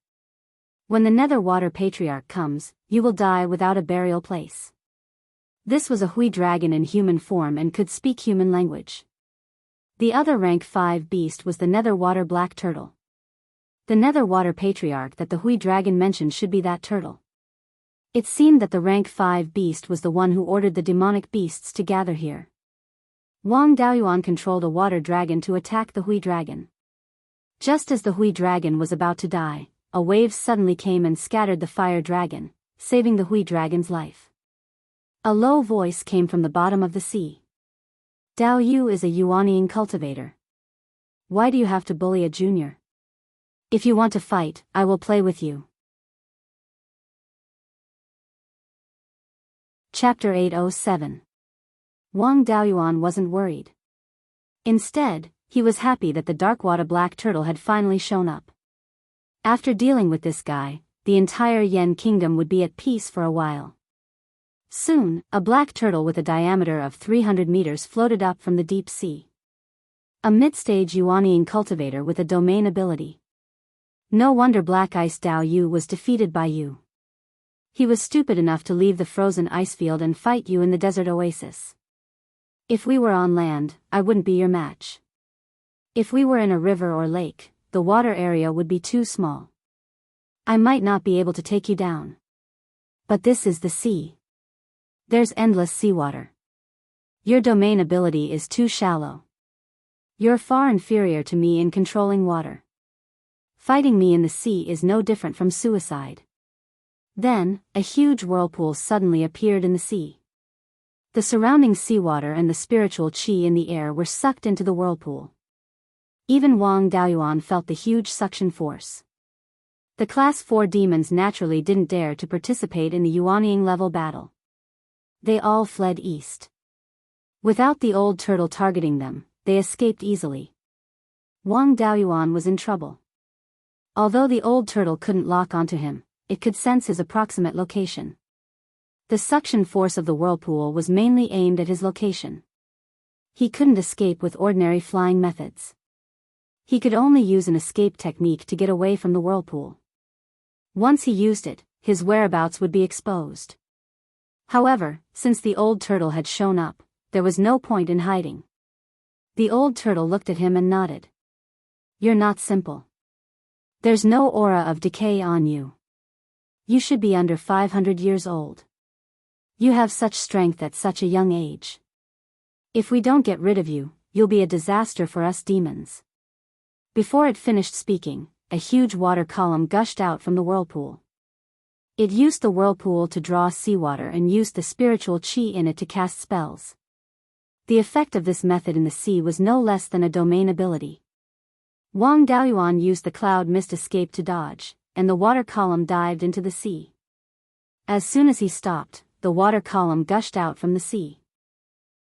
When the Nether Water Patriarch comes, you will die without a burial place." This was a Hui dragon in human form and could speak human language. The other rank 5 beast was the Nether Water Black Turtle. The Nether Water Patriarch that the Hui dragon mentioned should be that turtle. It seemed that the rank 5 beast was the one who ordered the demonic beasts to gather here. Wang Daoyuan controlled a water dragon to attack the Hui dragon. Just as the Hui dragon was about to die, a wave suddenly came and scattered the fire dragon, saving the Hui dragon's life. A low voice came from the bottom of the sea. "Dao Yu is a Yuanying cultivator. Why do you have to bully a junior? If you want to fight, I will play with you." Chapter 807. Wang Daoyuan wasn't worried. Instead, he was happy that the Darkwater Black Turtle had finally shown up. After dealing with this guy, the entire Yen Kingdom would be at peace for a while. Soon, a black turtle with a diameter of 300 meters floated up from the deep sea. A mid-stage Yuanying cultivator with a domain ability. No wonder Black Ice Dao Yu was defeated by you. He was stupid enough to leave the frozen ice field and fight you in the desert oasis. If we were on land, I wouldn't be your match. If we were in a river or lake, the water area would be too small. I might not be able to take you down. But this is the sea. There's endless seawater. Your domain ability is too shallow. You're far inferior to me in controlling water. Fighting me in the sea is no different from suicide." Then, a huge whirlpool suddenly appeared in the sea. The surrounding seawater and the spiritual chi in the air were sucked into the whirlpool. Even Wang Daoyuan felt the huge suction force. The Class 4 demons naturally didn't dare to participate in the Yuanying level battle. They all fled east. Without the old turtle targeting them, they escaped easily. Wang Daoyuan was in trouble. Although the old turtle couldn't lock onto him, it could sense his approximate location. The suction force of the whirlpool was mainly aimed at his location. He couldn't escape with ordinary flying methods. He could only use an escape technique to get away from the whirlpool. Once he used it, his whereabouts would be exposed. However, since the old turtle had shown up, there was no point in hiding. The old turtle looked at him and nodded. "You're not simple. There's no aura of decay on you. You should be under 500 years old. You have such strength at such a young age. If we don't get rid of you, you'll be a disaster for us demons. Before it finished speaking, a huge water column gushed out from the whirlpool. It used the whirlpool to draw seawater and used the spiritual qi in it to cast spells. The effect of this method in the sea was no less than a domain ability. Wang Daoyuan used the cloud mist escape to dodge, and the water column dived into the sea. As soon as he stopped, the water column gushed out from the sea.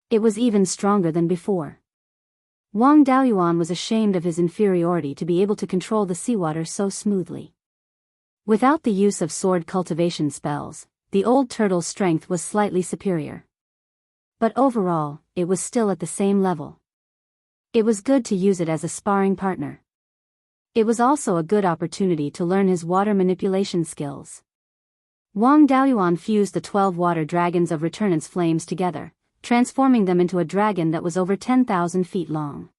It was even stronger than before. Wang Daoyuan was ashamed of his inferiority to be able to control the seawater so smoothly. Without the use of sword cultivation spells, the old turtle's strength was slightly superior. But overall, it was still at the same level. It was good to use it as a sparring partner. It was also a good opportunity to learn his water manipulation skills. Wang Daoyuan fused the 12 water dragons of Returnance flames together, transforming them into a dragon that was over 10,000 feet long.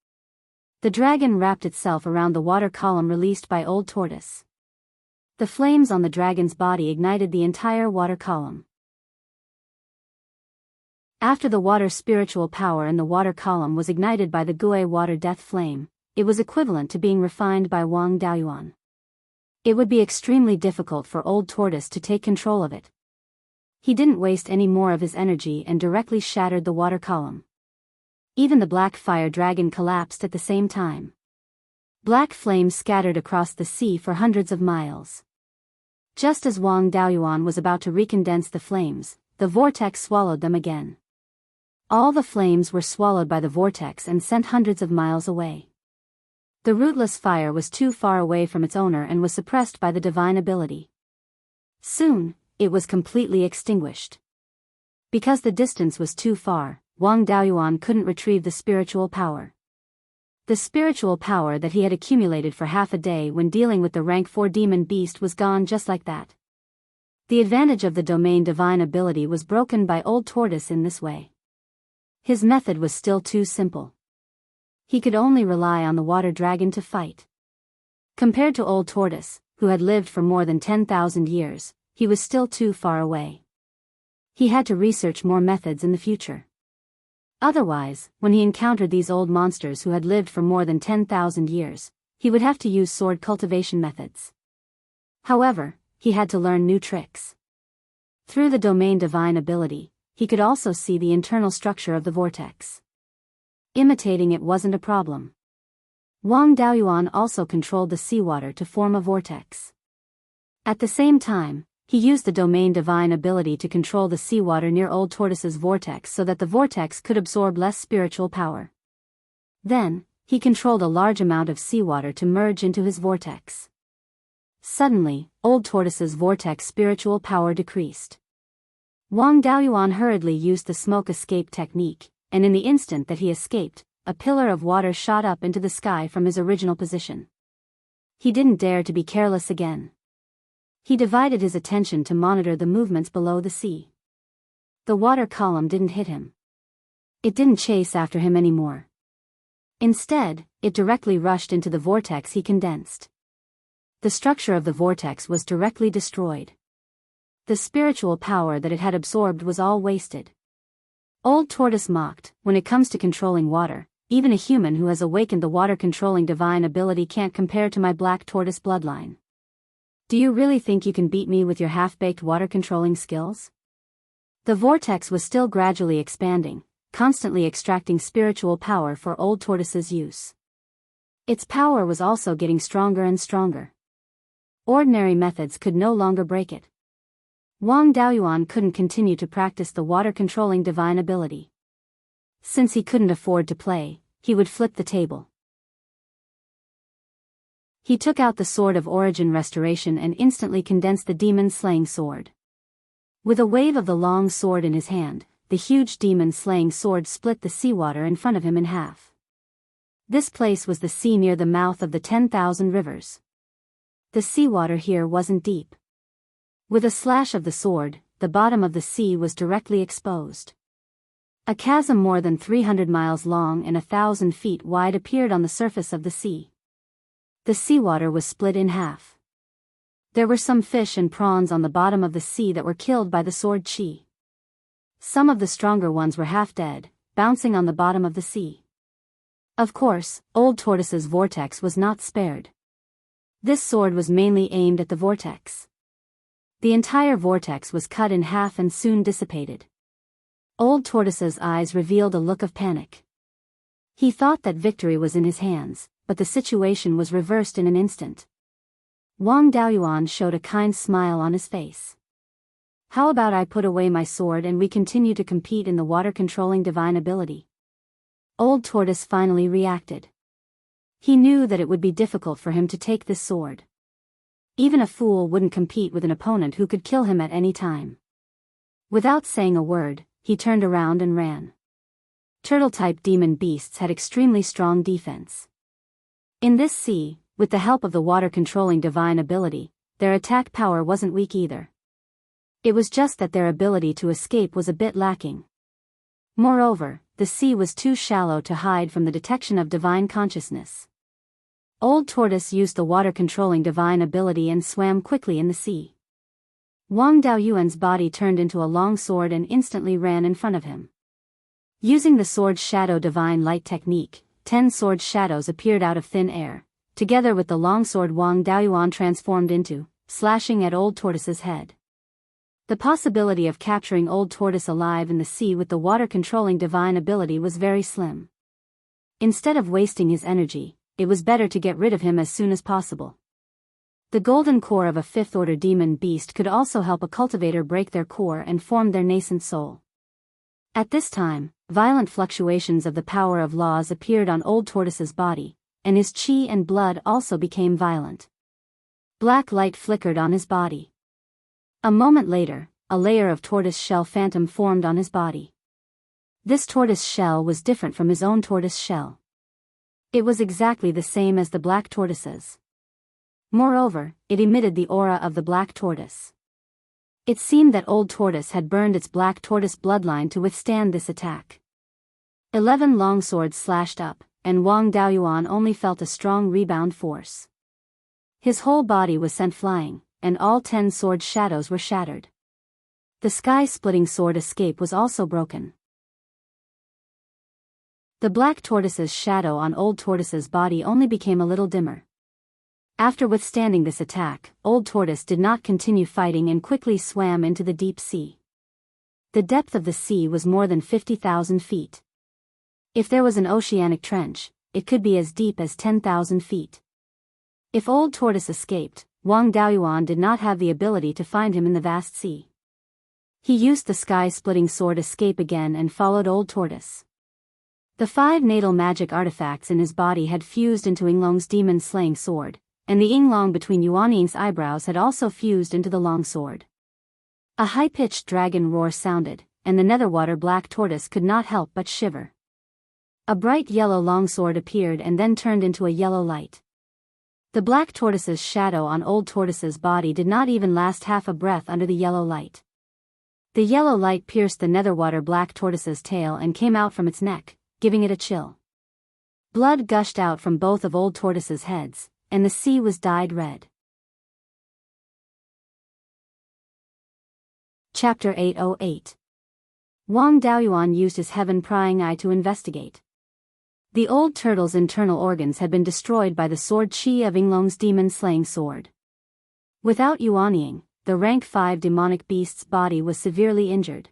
The dragon wrapped itself around the water column released by Old Tortoise. The flames on the dragon's body ignited the entire water column. After the water spiritual power in the water column was ignited by the Gui water death flame, it was equivalent to being refined by Wang Daoyuan. It would be extremely difficult for Old Tortoise to take control of it. He didn't waste any more of his energy and directly shattered the water column. Even the black fire dragon collapsed at the same time. Black flames scattered across the sea for hundreds of miles. Just as Wang Daoyuan was about to recondense the flames, the vortex swallowed them again. All the flames were swallowed by the vortex and sent hundreds of miles away. The rootless fire was too far away from its owner and was suppressed by the divine ability. Soon, it was completely extinguished. Because the distance was too far, Wang Daoyuan couldn't retrieve the spiritual power. The spiritual power that he had accumulated for half a day when dealing with the rank 4 demon beast was gone just like that. The advantage of the domain divine ability was broken by Old Tortoise in this way. His method was still too simple. He could only rely on the water dragon to fight. Compared to Old Tortoise, who had lived for more than 10,000 years, he was still too far away. He had to research more methods in the future. Otherwise, when he encountered these old monsters who had lived for more than 10,000 years, he would have to use sword cultivation methods. However, he had to learn new tricks. Through the domain divine ability, he could also see the internal structure of the vortex. Imitating it wasn't a problem. Wang Daoyuan also controlled the seawater to form a vortex. At the same time, he used the domain divine ability to control the seawater near Old Tortoise's vortex so that the vortex could absorb less spiritual power. Then, he controlled a large amount of seawater to merge into his vortex. Suddenly, Old Tortoise's vortex spiritual power decreased. Wang Daoyuan hurriedly used the smoke escape technique, and in the instant that he escaped, a pillar of water shot up into the sky from his original position. He didn't dare to be careless again. He divided his attention to monitor the movements below the sea. The water column didn't hit him. It didn't chase after him anymore. Instead, it directly rushed into the vortex he condensed. The structure of the vortex was directly destroyed. The spiritual power that it had absorbed was all wasted. Old Tortoise mocked, "When it comes to controlling water, even a human who has awakened the water-controlling divine ability can't compare to my black tortoise bloodline. Do you really think you can beat me with your half-baked water-controlling skills?" The vortex was still gradually expanding, constantly extracting spiritual power for Old Tortoise's use. Its power was also getting stronger and stronger. Ordinary methods could no longer break it. Wang Daoyuan couldn't continue to practice the water-controlling divine ability. Since he couldn't afford to play, he would flip the table. He took out the Sword of Origin Restoration and instantly condensed the demon-slaying sword. With a wave of the long sword in his hand, the huge demon-slaying sword split the seawater in front of him in half. This place was the sea near the mouth of the 10,000 rivers. The seawater here wasn't deep. With a slash of the sword, the bottom of the sea was directly exposed. A chasm more than 300 miles long and 1,000 feet wide appeared on the surface of the sea. The seawater was split in half. There were some fish and prawns on the bottom of the sea that were killed by the sword chi. Some of the stronger ones were half dead, bouncing on the bottom of the sea. Of course, Old Tortoise's vortex was not spared. This sword was mainly aimed at the vortex. The entire vortex was cut in half and soon dissipated. Old Tortoise's eyes revealed a look of panic. He thought that victory was in his hands, but the situation was reversed in an instant. Wang Daoyuan showed a kind smile on his face. How about I put away my sword and we continue to compete in the water-controlling divine ability? Old Tortoise finally reacted. He knew that it would be difficult for him to take this sword. Even a fool wouldn't compete with an opponent who could kill him at any time. Without saying a word, he turned around and ran. Turtle-type demon beasts had extremely strong defense. In this sea, with the help of the water-controlling divine ability, their attack power wasn't weak either. It was just that their ability to escape was a bit lacking. Moreover, the sea was too shallow to hide from the detection of divine consciousness. Old Tortoise used the water-controlling divine ability and swam quickly in the sea. Wang Daoyuan's body turned into a long sword and instantly ran in front of him. Using the sword's shadow divine light technique, 10 sword shadows appeared out of thin air, together with the longsword Wang Daoyuan transformed into, slashing at Old Tortoise's head. The possibility of capturing Old Tortoise alive in the sea with the water-controlling divine ability was very slim. Instead of wasting his energy, it was better to get rid of him as soon as possible. The golden core of a fifth-order demon beast could also help a cultivator break their core and form their nascent soul. At this time, violent fluctuations of the power of laws appeared on Old Tortoise's body, and his chi and blood also became violent. Black light flickered on his body. A moment later, a layer of tortoise shell phantom formed on his body. This tortoise shell was different from his own tortoise shell. It was exactly the same as the black tortoise's. Moreover, it emitted the aura of the black tortoise. It seemed that Old Tortoise had burned its black tortoise bloodline to withstand this attack. 11 long swords slashed up, and Wang Daoyuan only felt a strong rebound force. His whole body was sent flying, and all 10 sword shadows were shattered. The sky-splitting sword escape was also broken. The black tortoise's shadow on Old Tortoise's body only became a little dimmer. After withstanding this attack, Old Tortoise did not continue fighting and quickly swam into the deep sea. The depth of the sea was more than 50,000 feet. If there was an oceanic trench, it could be as deep as 10,000 feet. If Old Tortoise escaped, Wang Daoyuan did not have the ability to find him in the vast sea. He used the sky-splitting sword escape again and followed Old Tortoise. The 5 natal magic artifacts in his body had fused into Yinglong's demon-slaying sword, and the Yinglong between Yuanying's eyebrows had also fused into the long sword. A high-pitched dragon roar sounded, and the netherwater black tortoise could not help but shiver. A bright yellow longsword appeared and then turned into a yellow light. The black tortoise's shadow on Old Tortoise's body did not even last half a breath under the yellow light. The yellow light pierced the netherwater black tortoise's tail and came out from its neck, giving it a chill. Blood gushed out from both of Old Tortoise's heads, and the sea was dyed red. Chapter 808. Wang Daoyuan used his heaven-prying eye to investigate. The old turtle's internal organs had been destroyed by the sword chi of Yinglong's demon-slaying sword. Without Yuanying, the rank 5 demonic beast's body was severely injured.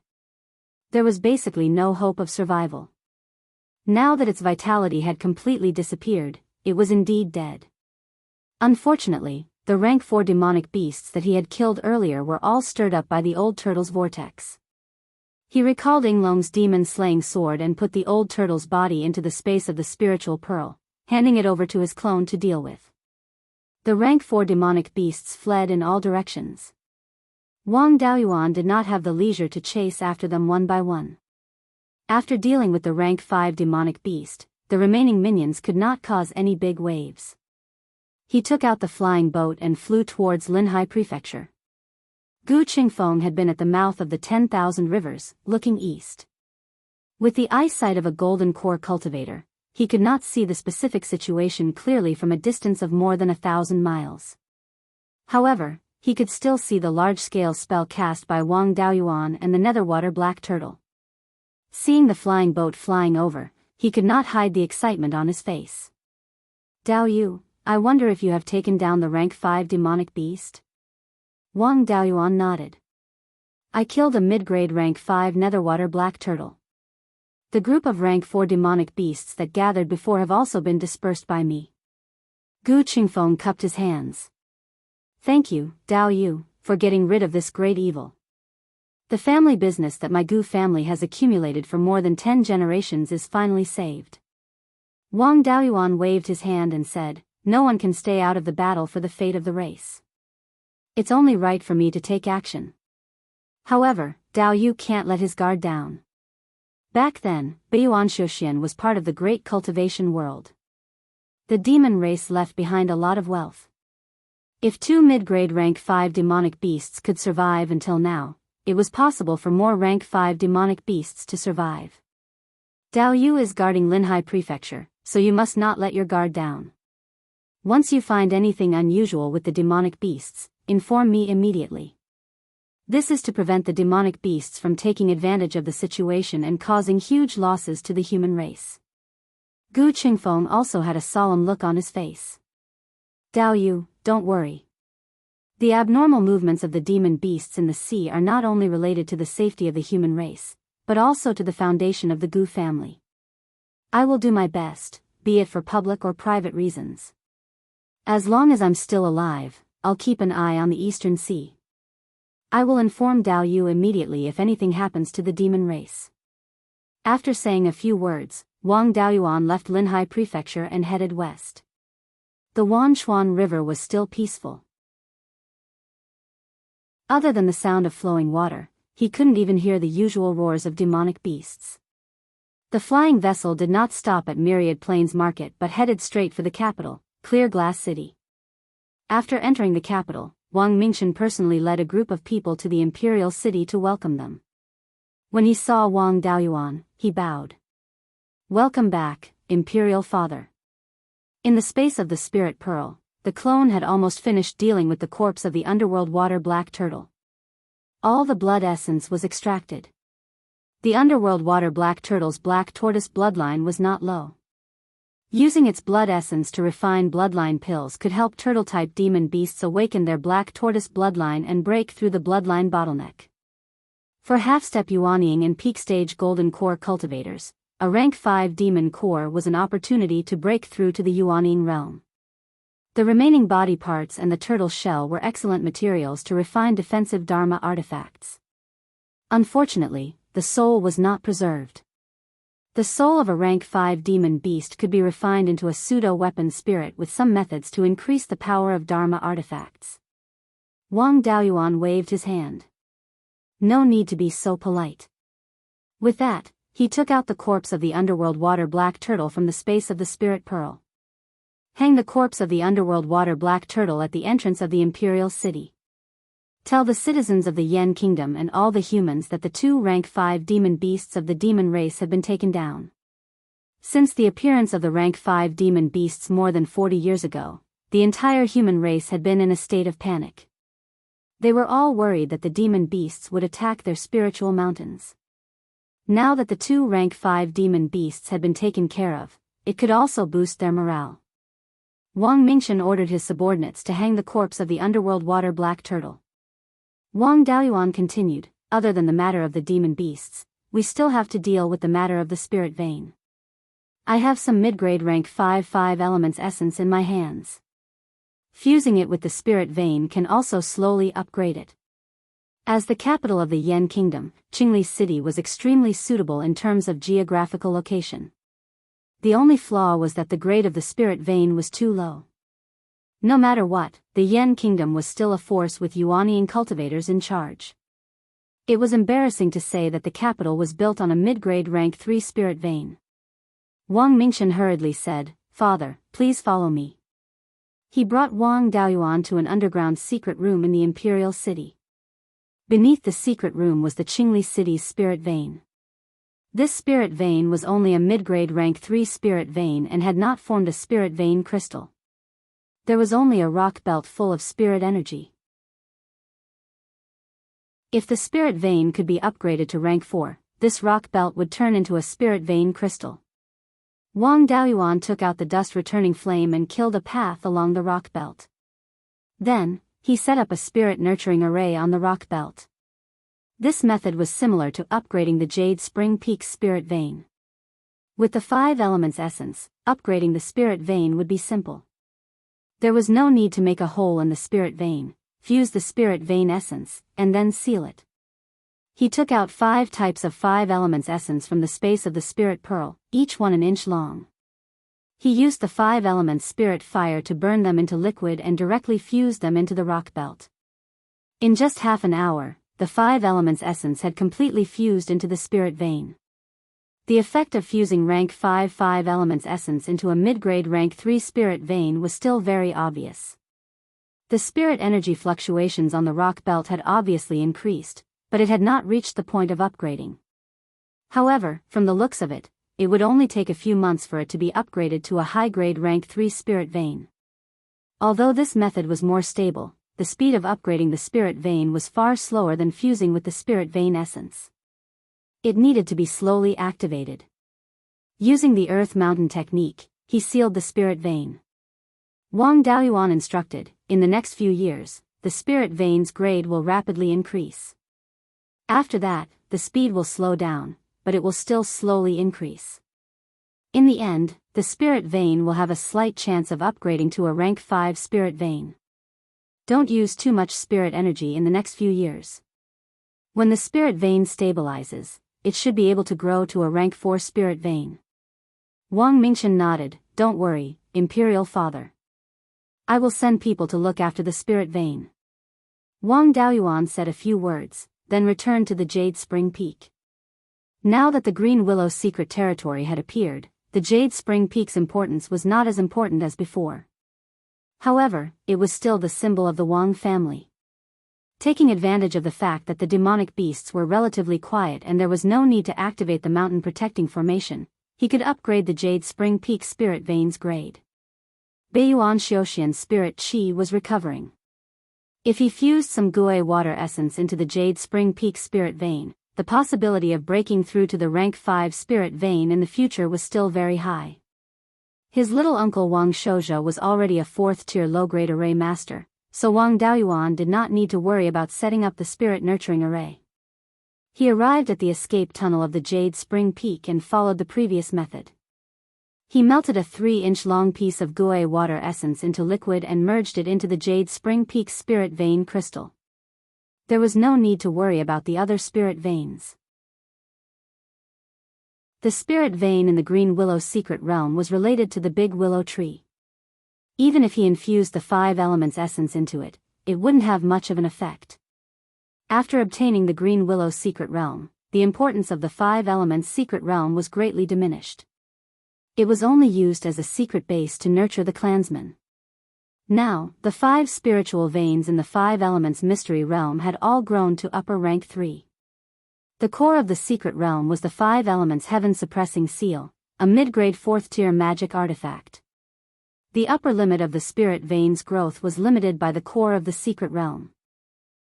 There was basically no hope of survival. Now that its vitality had completely disappeared, it was indeed dead. Unfortunately, the rank 4 demonic beasts that he had killed earlier were all stirred up by the old turtle's vortex. He recalled Yinglong's demon-slaying sword and put the old turtle's body into the space of the spiritual pearl, handing it over to his clone to deal with. The rank 4 demonic beasts fled in all directions. Wang Daoyuan did not have the leisure to chase after them one by one. After dealing with the rank 5 demonic beast, the remaining minions could not cause any big waves. He took out the flying boat and flew towards Linhai Prefecture. Gu Qingfeng had been at the mouth of the 10,000 rivers, looking east. With the eyesight of a golden core cultivator, he could not see the specific situation clearly from a distance of more than 1,000 miles. However, he could still see the large-scale spell cast by Wang Daoyuan and the netherwater black turtle. Seeing the flying boat flying over, he could not hide the excitement on his face. "Dao Yu, I wonder if you have taken down the rank 5 demonic beast?" Wang Daoyuan nodded. "I killed a mid-grade rank 5 netherwater black turtle. The group of rank 4 demonic beasts that gathered before have also been dispersed by me." Gu Qingfeng cupped his hands. "Thank you, Dao Yu, for getting rid of this great evil. The family business that my Gu family has accumulated for more than 10 generations is finally saved." Wang Daoyuan waved his hand and said, "No one can stay out of the battle for the fate of the race. It's only right for me to take action." However, Dao Yu can't let his guard down. Back then, Beiyuan Shouxian was part of the great cultivation world. The demon race left behind a lot of wealth. If 2 mid-grade rank 5 demonic beasts could survive until now, it was possible for more rank 5 demonic beasts to survive. Dao Yu is guarding Linhai Prefecture, so you must not let your guard down. Once you find anything unusual with the demonic beasts, inform me immediately. This is to prevent the demonic beasts from taking advantage of the situation and causing huge losses to the human race. Gu Qingfeng also had a solemn look on his face. "Dao Yu, don't worry. The abnormal movements of the demon beasts in the sea are not only related to the safety of the human race, but also to the foundation of the Gu family. I will do my best, be it for public or private reasons. As long as I'm still alive, I'll keep an eye on the Eastern Sea. I will inform Dao Yu immediately if anything happens to the demon race." After saying a few words, Wang Daoyuan left Linhai Prefecture and headed west. The Wanchuan River was still peaceful. Other than the sound of flowing water, he couldn't even hear the usual roars of demonic beasts. The flying vessel did not stop at Myriad Plains Market but headed straight for the capital, Clear Glass City. After entering the capital, Wang Mingshan personally led a group of people to the imperial city to welcome them. When he saw Wang Daoyuan, he bowed. "Welcome back, Imperial Father." In the space of the Spirit Pearl, the clone had almost finished dealing with the corpse of the underworld water black turtle. All the blood essence was extracted. The underworld water black turtle's black tortoise bloodline was not low. Using its blood essence to refine bloodline pills could help turtle-type demon beasts awaken their black tortoise bloodline and break through the bloodline bottleneck. For half-step Yuanying and peak-stage golden core cultivators, a rank 5 demon core was an opportunity to break through to the Yuanying realm. The remaining body parts and the turtle shell were excellent materials to refine defensive Dharma artifacts. Unfortunately, the soul was not preserved. The soul of a rank 5 demon beast could be refined into a pseudo-weapon spirit with some methods to increase the power of Dharma artifacts. Wang Daoyuan waved his hand. "No need to be so polite." With that, he took out the corpse of the underworld water black turtle from the space of the Spirit Pearl. "Hang the corpse of the underworld water black turtle at the entrance of the imperial city. Tell the citizens of the Yen Kingdom and all the humans that the 2 rank 5 demon beasts of the demon race have been taken down." Since the appearance of the rank 5 demon beasts more than 40 years ago, the entire human race had been in a state of panic. They were all worried that the demon beasts would attack their spiritual mountains. Now that the 2 rank 5 demon beasts had been taken care of, it could also boost their morale. Wang Mingshan ordered his subordinates to hang the corpse of the underworld water black turtle. Wang Daoyuan continued, "Other than the matter of the demon beasts, we still have to deal with the matter of the spirit vein. I have some mid-grade rank 5 elements essence in my hands. Fusing it with the spirit vein can also slowly upgrade it." As the capital of the Yen Kingdom, Qingli City was extremely suitable in terms of geographical location. The only flaw was that the grade of the spirit vein was too low. No matter what, the Yen Kingdom was still a force with Yuanying cultivators in charge. It was embarrassing to say that the capital was built on a mid-grade rank 3 spirit vein. Wang Mingshan hurriedly said, "Father, please follow me." He brought Wang Daoyuan to an underground secret room in the imperial city. Beneath the secret room was the Qingli City's spirit vein. This spirit vein was only a mid-grade rank 3 spirit vein and had not formed a spirit vein crystal. There was only a rock belt full of spirit energy. If the spirit vein could be upgraded to rank 4, this rock belt would turn into a spirit vein crystal. Wang Daoyuan took out the dust-returning flame and killed a path along the rock belt. Then, he set up a spirit-nurturing array on the rock belt. This method was similar to upgrading the Jade Spring Peak's spirit vein. With the 5 elements essence, upgrading the spirit vein would be simple. There was no need to make a hole in the spirit vein, fuse the spirit vein essence, and then seal it. He took out 5 types of 5 elements essence from the space of the spirit pearl, each one an inch long. He used the 5 elements spirit fire to burn them into liquid and directly fused them into the rock belt. In just half an hour, the 5 elements essence had completely fused into the spirit vein. The effect of fusing rank 5 elements essence into a mid-grade rank 3 spirit vein was still very obvious. The spirit energy fluctuations on the rock belt had obviously increased, but it had not reached the point of upgrading. However, from the looks of it, it would only take a few months for it to be upgraded to a high-grade rank 3 spirit vein. Although this method was more stable, the speed of upgrading the spirit vein was far slower than fusing with the spirit vein essence. It needed to be slowly activated. Using the Earth Mountain technique, he sealed the spirit vein. Wang Daoyuan instructed, in the next few years, the spirit vein's grade will rapidly increase. After that, the speed will slow down, but it will still slowly increase. In the end, the spirit vein will have a slight chance of upgrading to a rank 5 spirit vein. Don't use too much spirit energy in the next few years. When the spirit vein stabilizes, it should be able to grow to a rank 4 spirit vein. Wang Mingchen nodded, "Don't worry, Imperial Father. I will send people to look after the spirit vein." Wang Daoyuan said a few words, then returned to the Jade Spring Peak. Now that the Green Willow secret territory had appeared, the Jade Spring Peak's importance was not as important as before. However, it was still the symbol of the Wang family. Taking advantage of the fact that the demonic beasts were relatively quiet and there was no need to activate the mountain protecting formation, he could upgrade the Jade Spring Peak spirit vein's grade. Beiyuan Xiuxian's spirit chi was recovering. If he fused some Gui water essence into the Jade Spring Peak spirit vein, the possibility of breaking through to the rank 5 spirit vein in the future was still very high. His little uncle Wang Shouja was already a 4th-tier low-grade array master, so Wang Daoyuan did not need to worry about setting up the spirit-nurturing array. He arrived at the escape tunnel of the Jade Spring Peak and followed the previous method. He melted a 3-inch-long piece of Gui water essence into liquid and merged it into the Jade Spring Peak spirit vein crystal. There was no need to worry about the other spirit veins. The spirit vein in the Green Willow secret realm was related to the Big Willow tree. Even if he infused the 5 elements essence into it, it wouldn't have much of an effect. After obtaining the Green Willow secret realm, the importance of the 5 elements secret realm was greatly diminished. It was only used as a secret base to nurture the clansmen. Now, the 5 spiritual veins in the 5 elements mystery realm had all grown to upper rank 3. The core of the secret realm was the 5 elements heaven-suppressing seal, a mid-grade 4th-tier magic artifact. The upper limit of the spirit vein's growth was limited by the core of the secret realm.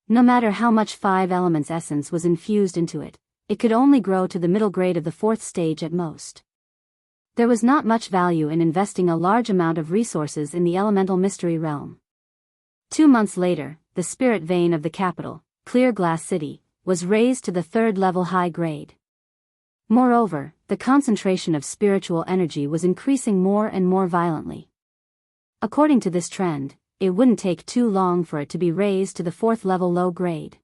No matter how much 5 elements essence was infused into it, it could only grow to the middle grade of the 4th stage at most. There was not much value in investing a large amount of resources in the elemental mystery realm. 2 months later, the spirit vein of the capital, Clear Glass City, was raised to the 3rd level high grade. Moreover, the concentration of spiritual energy was increasing more and more violently. According to this trend, it wouldn't take too long for it to be raised to the 4th level low grade.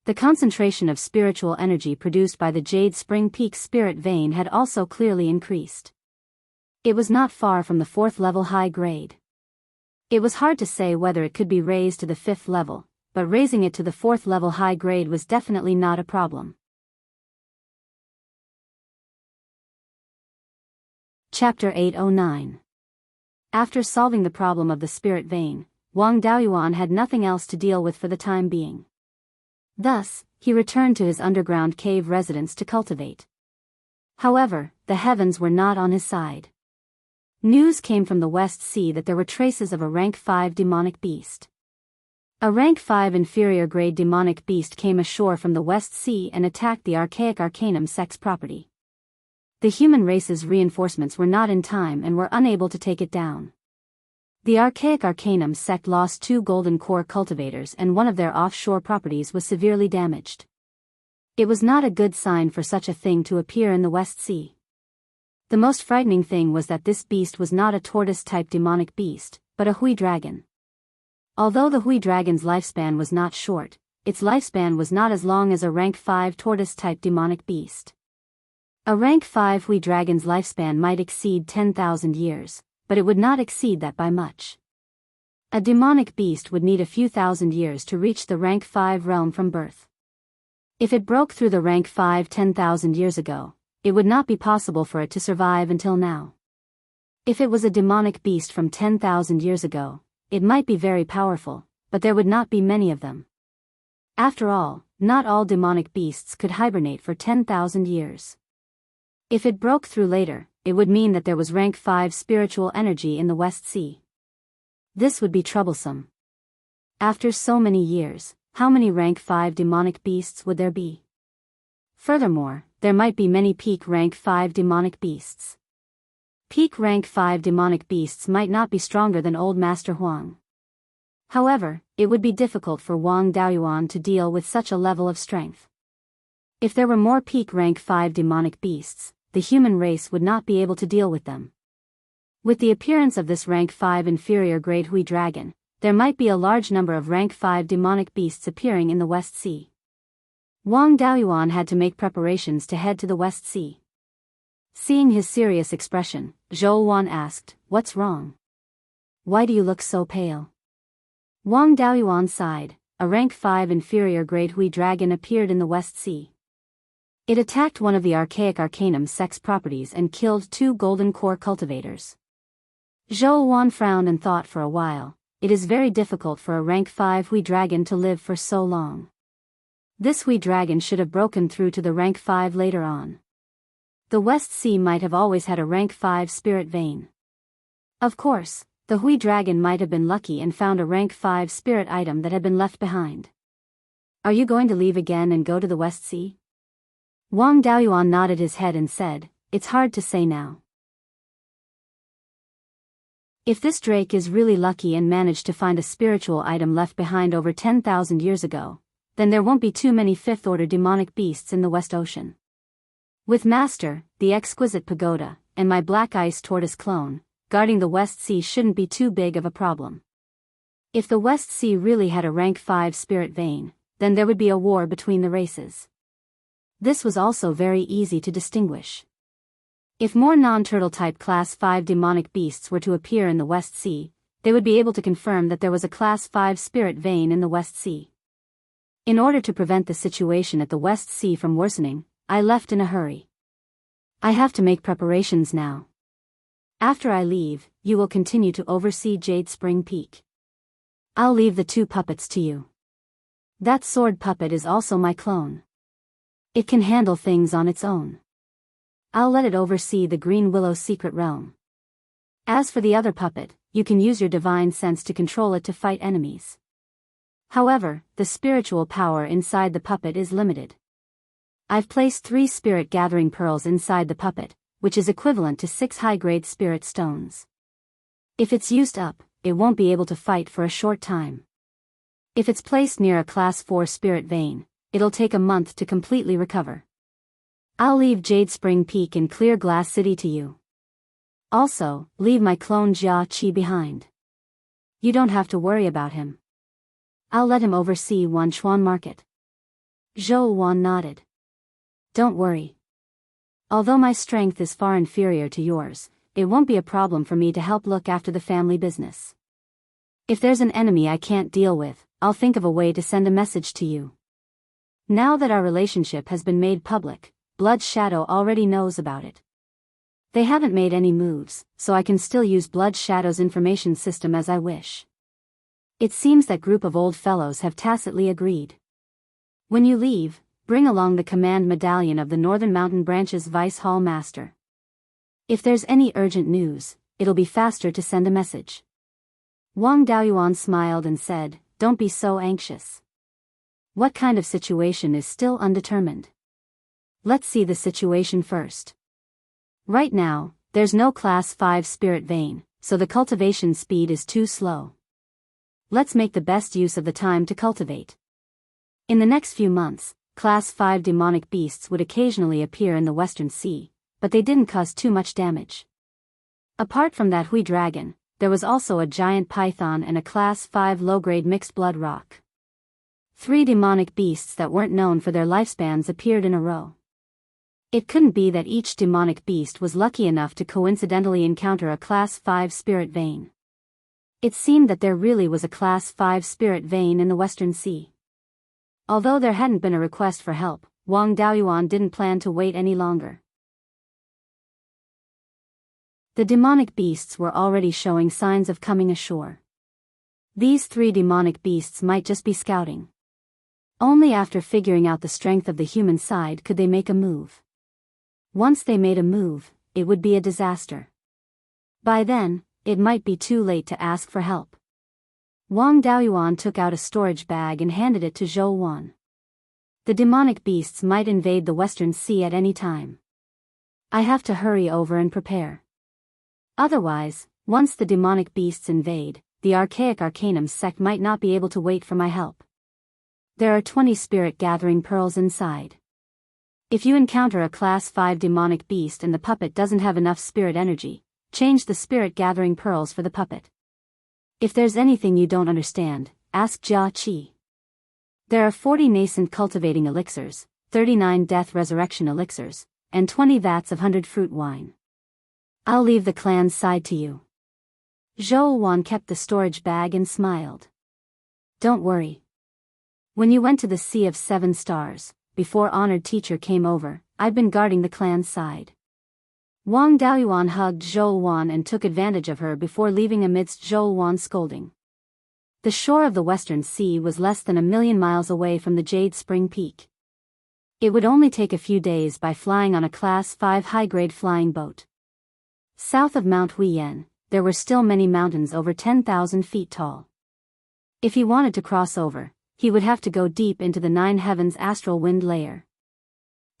The concentration of spiritual energy produced by the Jade Spring Peak spirit vein had also clearly increased. It was not far from the 4th level high grade. It was hard to say whether it could be raised to the 5th level, but raising it to the 4th level high grade was definitely not a problem. Chapter 809. After solving the problem of the spirit vein, Wang Daoyuan had nothing else to deal with for the time being. Thus, he returned to his underground cave residence to cultivate. However, the heavens were not on his side. News came from the West Sea that there were traces of a rank 5 demonic beast. A rank 5 inferior grade demonic beast came ashore from the West Sea and attacked the archaic Arcanum sect's property. The human race's reinforcements were not in time and were unable to take it down. The archaic Arcanum sect lost 2 golden core cultivators and one of their offshore properties was severely damaged. It was not a good sign for such a thing to appear in the West Sea. The most frightening thing was that this beast was not a tortoise-type demonic beast, but a Hui dragon. Although the Hui dragon's lifespan was not short, its lifespan was not as long as a rank 5 tortoise-type demonic beast. A rank 5 Hui dragon's lifespan might exceed 10,000 years, but it would not exceed that by much. A demonic beast would need a few thousand years to reach the rank 5 realm from birth. If it broke through the rank 5 10,000 years ago, it would not be possible for it to survive until now. If it was a demonic beast from 10,000 years ago, it might be very powerful, but there would not be many of them. After all, not all demonic beasts could hibernate for 10,000 years. If it broke through later, it would mean that there was rank 5 spiritual energy in the West Sea. This would be troublesome. After so many years, how many rank 5 demonic beasts would there be? Furthermore, there might be many peak rank 5 demonic beasts. Peak rank 5 demonic beasts might not be stronger than Old Master Huang. However, it would be difficult for Wang Daoyuan to deal with such a level of strength. If there were more peak rank 5 demonic beasts, the human race would not be able to deal with them. With the appearance of this rank 5 inferior grade Hui dragon, there might be a large number of rank 5 demonic beasts appearing in the West Sea. Wang Daoyuan had to make preparations to head to the West Sea. Seeing his serious expression, Zhou Wan asked, "What's wrong? Why do you look so pale?" Wang Daoyuan sighed. A rank 5 inferior grade Hui dragon appeared in the West Sea. It attacked one of the archaic Arcanum sect's properties and killed 2 golden core cultivators. Zhou Wan frowned and thought for a while. It is very difficult for a rank 5 Hui dragon to live for so long. This Hui dragon should have broken through to the rank 5 later on. The West Sea might have always had a rank 5 spirit vein. Of course, the Hui dragon might have been lucky and found a rank 5 spirit item that had been left behind. "Are you going to leave again and go to the West Sea?" Wang Daoyuan nodded his head and said, "It's hard to say now. If this drake is really lucky and managed to find a spiritual item left behind over 10,000 years ago, then there won't be too many 5th-order demonic beasts in the West Ocean. With Master, the exquisite pagoda, and my black ice tortoise clone, guarding the West Sea shouldn't be too big of a problem. If the West Sea really had a rank 5 spirit vein, then there would be a war between the races." This was also very easy to distinguish. If more non-turtle type class 5 demonic beasts were to appear in the West Sea, they would be able to confirm that there was a class 5 spirit vein in the West Sea. In order to prevent the situation at the West Sea from worsening, I left in a hurry. I have to make preparations now. After I leave, you will continue to oversee Jade Spring Peak. I'll leave the 2 puppets to you. That sword puppet is also my clone. It can handle things on its own. I'll let it oversee the Green Willow Secret Realm. As for the other puppet, you can use your divine sense to control it to fight enemies. However, the spiritual power inside the puppet is limited. I've placed 3 spirit gathering pearls inside the puppet, which is equivalent to 6 high-grade spirit stones. If it's used up, it won't be able to fight for a short time. If it's placed near a class 4 spirit vein, it'll take a month to completely recover. I'll leave Jade Spring Peak and Clear Glass City to you. Also, leave my clone Jia Qi behind. You don't have to worry about him. I'll let him oversee Wanchuan Market." Zhou Wan nodded. "Don't worry. Although my strength is far inferior to yours, it won't be a problem for me to help look after the family business. If there's an enemy I can't deal with, I'll think of a way to send a message to you." Now that our relationship has been made public, Blood Shadow already knows about it. They haven't made any moves, so I can still use Blood Shadow's information system as I wish. It seems that group of old fellows have tacitly agreed. When you leave, bring along the command medallion of the Northern Mountain Branch's Vice Hall Master. If there's any urgent news, it'll be faster to send a message. Wang Daoyuan smiled and said, "Don't be so anxious. What kind of situation is still undetermined? Let's see the situation first. Right now, there's no Class 5 spirit vein, so the cultivation speed is too slow. Let's make the best use of the time to cultivate." In the next few months, Class 5 demonic beasts would occasionally appear in the Western Sea, but they didn't cause too much damage. Apart from that Hui dragon, there was also a giant python and a Class 5 low-grade mixed blood rock. 3 demonic beasts that weren't known for their lifespans appeared in a row. It couldn't be that each demonic beast was lucky enough to coincidentally encounter a Class 5 spirit vein. It seemed that there really was a Class 5 spirit vein in the Western Sea. Although there hadn't been a request for help, Wang Daoyuan didn't plan to wait any longer. The demonic beasts were already showing signs of coming ashore. These 3 demonic beasts might just be scouting. Only after figuring out the strength of the human side could they make a move. Once they made a move, it would be a disaster. By then, it might be too late to ask for help. Wang Daoyuan took out a storage bag and handed it to Zhou Wan. The demonic beasts might invade the Western Sea at any time. I have to hurry over and prepare. Otherwise, once the demonic beasts invade, the Archaic Arcanum sect might not be able to wait for my help. There are 20 spirit gathering pearls inside. If you encounter a Class 5 demonic beast and the puppet doesn't have enough spirit energy, change the spirit gathering pearls for the puppet. If there's anything you don't understand, ask Jia Qi. There are 40 nascent cultivating elixirs, 39 death resurrection elixirs, and 20 vats of 100 fruit wine. I'll leave the clan's side to you. Zhou Wan kept the storage bag and smiled. Don't worry. When you went to the Sea of 7 Stars, before honored teacher came over, I've been guarding the clan's side. Wang Daoyuan hugged Zhou Wan and took advantage of her before leaving amidst Zhou Wan's scolding. The shore of the Western Sea was less than 1,000,000 miles away from the Jade Spring Peak. It would only take a few days by flying on a Class 5 high-grade flying boat. South of Mount Huiyan, there were still many mountains over 10,000 feet tall. If he wanted to cross over, he would have to go deep into the 9 heavens astral wind layer.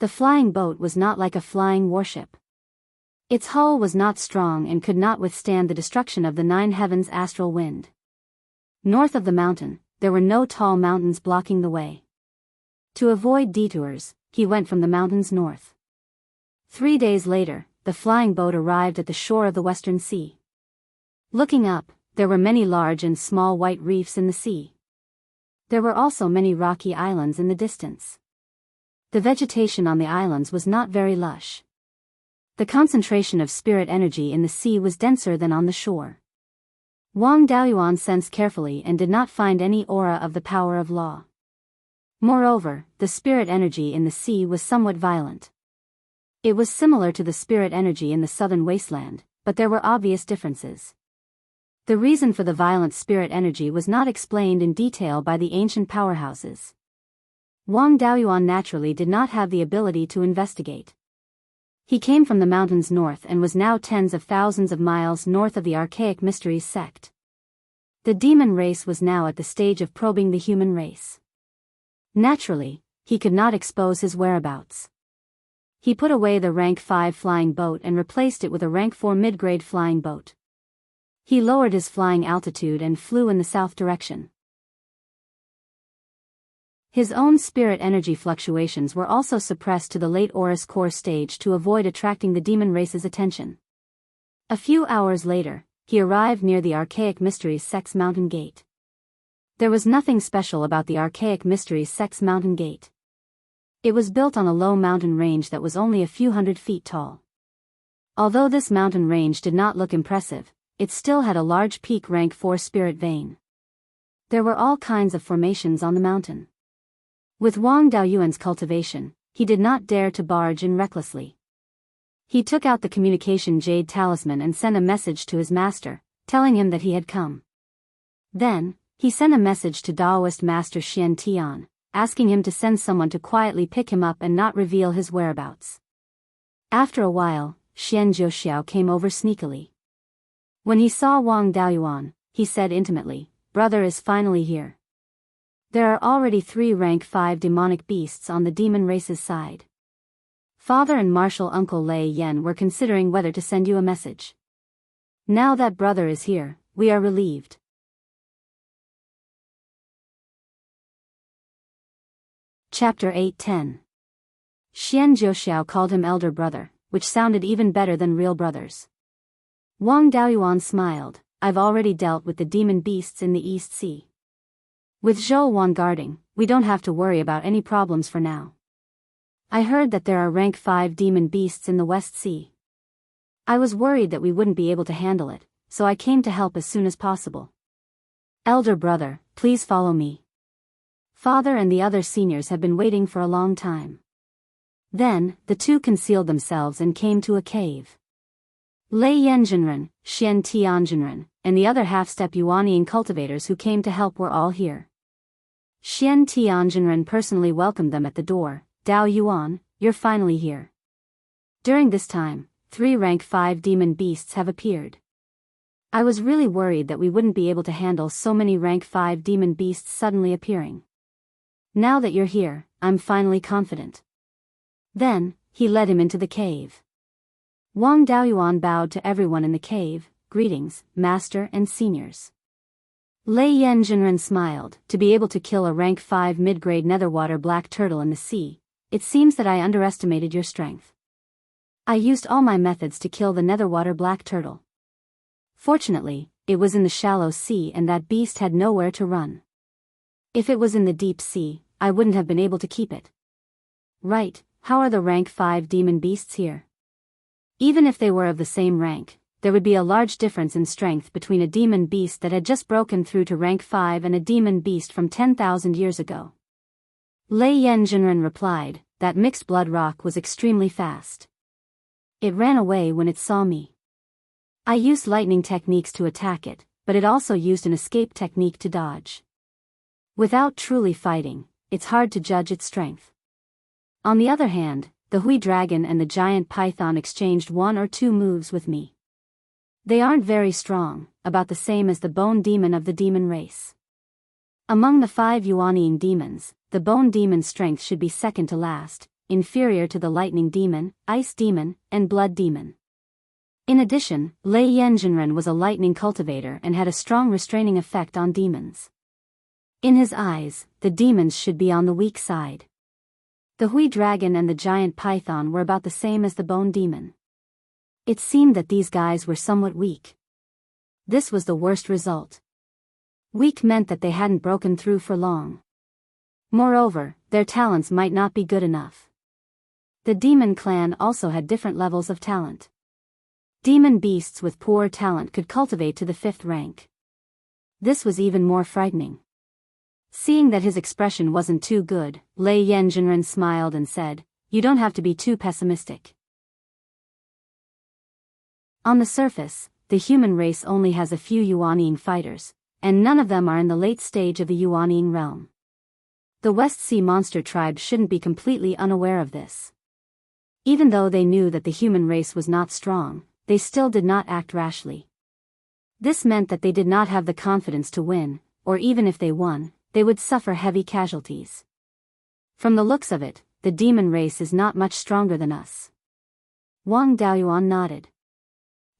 The flying boat was not like a flying warship. Its hull was not strong and could not withstand the destruction of the 9 heavens astral wind. North of the mountain, there were no tall mountains blocking the way. To avoid detours, he went from the mountains north. 3 days later, the flying boat arrived at the shore of the Western Sea. Looking up, there were many large and small white reefs in the sea. There were also many rocky islands in the distance. The vegetation on the islands was not very lush. The concentration of spirit energy in the sea was denser than on the shore. Wang Daoyuan sensed carefully and did not find any aura of the power of law. Moreover, the spirit energy in the sea was somewhat violent. It was similar to the spirit energy in the southern wasteland, but there were obvious differences. The reason for the violent spirit energy was not explained in detail by the ancient powerhouses. Wang Daoyuan naturally did not have the ability to investigate. He came from the mountains north and was now tens of thousands of miles north of the Archaic Mysteries sect. The demon race was now at the stage of probing the human race. Naturally, he could not expose his whereabouts. He put away the rank 5 flying boat and replaced it with a rank 4 mid-grade flying boat. He lowered his flying altitude and flew in the south direction. His own spirit energy fluctuations were also suppressed to the late Aurus core stage to avoid attracting the demon race's attention. A few hours later, he arrived near the Archaic Mysteries sect's mountain gate. There was nothing special about the Archaic Mysteries sect's mountain gate. It was built on a low mountain range that was only a few hundred feet tall. Although this mountain range did not look impressive, it still had a large peak rank 4 spirit vein. There were all kinds of formations on the mountain. With Wang Daoyuan's cultivation, he did not dare to barge in recklessly. He took out the communication jade talisman and sent a message to his master, telling him that he had come. Then, he sent a message to Daoist master Xian Tian, asking him to send someone to quietly pick him up and not reveal his whereabouts. After a while, Xian Zhouxiao came over sneakily. When he saw Wang Daoyuan, he said intimately, "Brother is finally here. There are already 3 rank 5 demonic beasts on the demon race's side. Father and martial uncle Lei Yan were considering whether to send you a message. Now that brother is here, we are relieved." Chapter 8:10. Xian Zhouxiao called him elder brother, which sounded even better than real brothers. Wang Daoyuan smiled, "I've already dealt with the demon beasts in the East Sea. With Zhou Wan guarding, we don't have to worry about any problems for now. I heard that there are rank 5 demon beasts in the West Sea. I was worried that we wouldn't be able to handle it, so I came to help as soon as possible. Elder brother, please follow me. Father and the other seniors have been waiting for a long time." Then, the two concealed themselves and came to a cave. Lei Yanjinren, Xian Tianjinren, and the other half-step Yuanian cultivators who came to help were all here. Xian Tianjinren personally welcomed them at the door. "Dao Yuan, you're finally here. During this time, 3 rank 5 demon beasts have appeared. I was really worried that we wouldn't be able to handle so many rank 5 demon beasts suddenly appearing. Now that you're here, I'm finally confident." Then, he led him into the cave. Wang Daoyuan bowed to everyone in the cave, "Greetings, master and seniors." Lei Yanjinren smiled, "To be able to kill a rank 5 mid-grade netherwater black turtle in the sea, it seems that I underestimated your strength. I used all my methods to kill the netherwater black turtle. Fortunately, it was in the shallow sea and that beast had nowhere to run. If it was in the deep sea, I wouldn't have been able to keep it. Right, how are the rank 5 demon beasts here? Even if they were of the same rank, there would be a large difference in strength between a demon beast that had just broken through to rank 5 and a demon beast from 10,000 years ago." Lei Yanjinren replied, "That mixed blood rock was extremely fast. It ran away when it saw me. I used lightning techniques to attack it, but it also used an escape technique to dodge. Without truly fighting, it's hard to judge its strength. On the other hand, the Hui dragon and the giant python exchanged 1 or 2 moves with me. They aren't very strong, about the same as the bone demon of the demon race. Among the 5 Yuanian demons, the bone demon's strength should be second to last, inferior to the lightning demon, ice demon, and blood demon. In addition, Lei Yanjinren was a lightning cultivator and had a strong restraining effect on demons. In his eyes, the demons should be on the weak side. The Hui dragon and the giant python were about the same as the bone demon. It seemed that these guys were somewhat weak. This was the worst result. Weak meant that they hadn't broken through for long. Moreover, their talents might not be good enough. The demon clan also had different levels of talent. Demon beasts with poor talent could cultivate to the 5th rank. This was even more frightening. Seeing that his expression wasn't too good, Lei Yanjinren smiled and said, "You don't have to be too pessimistic. On the surface, the human race only has a few Yuanian fighters, and none of them are in the late stage of the Yuanian realm. The West Sea monster tribe shouldn't be completely unaware of this. Even though they knew that the human race was not strong, they still did not act rashly. This meant that they did not have the confidence to win, or even if they won, they would suffer heavy casualties. From the looks of it, the demon race is not much stronger than us." Wang Daoyuan nodded.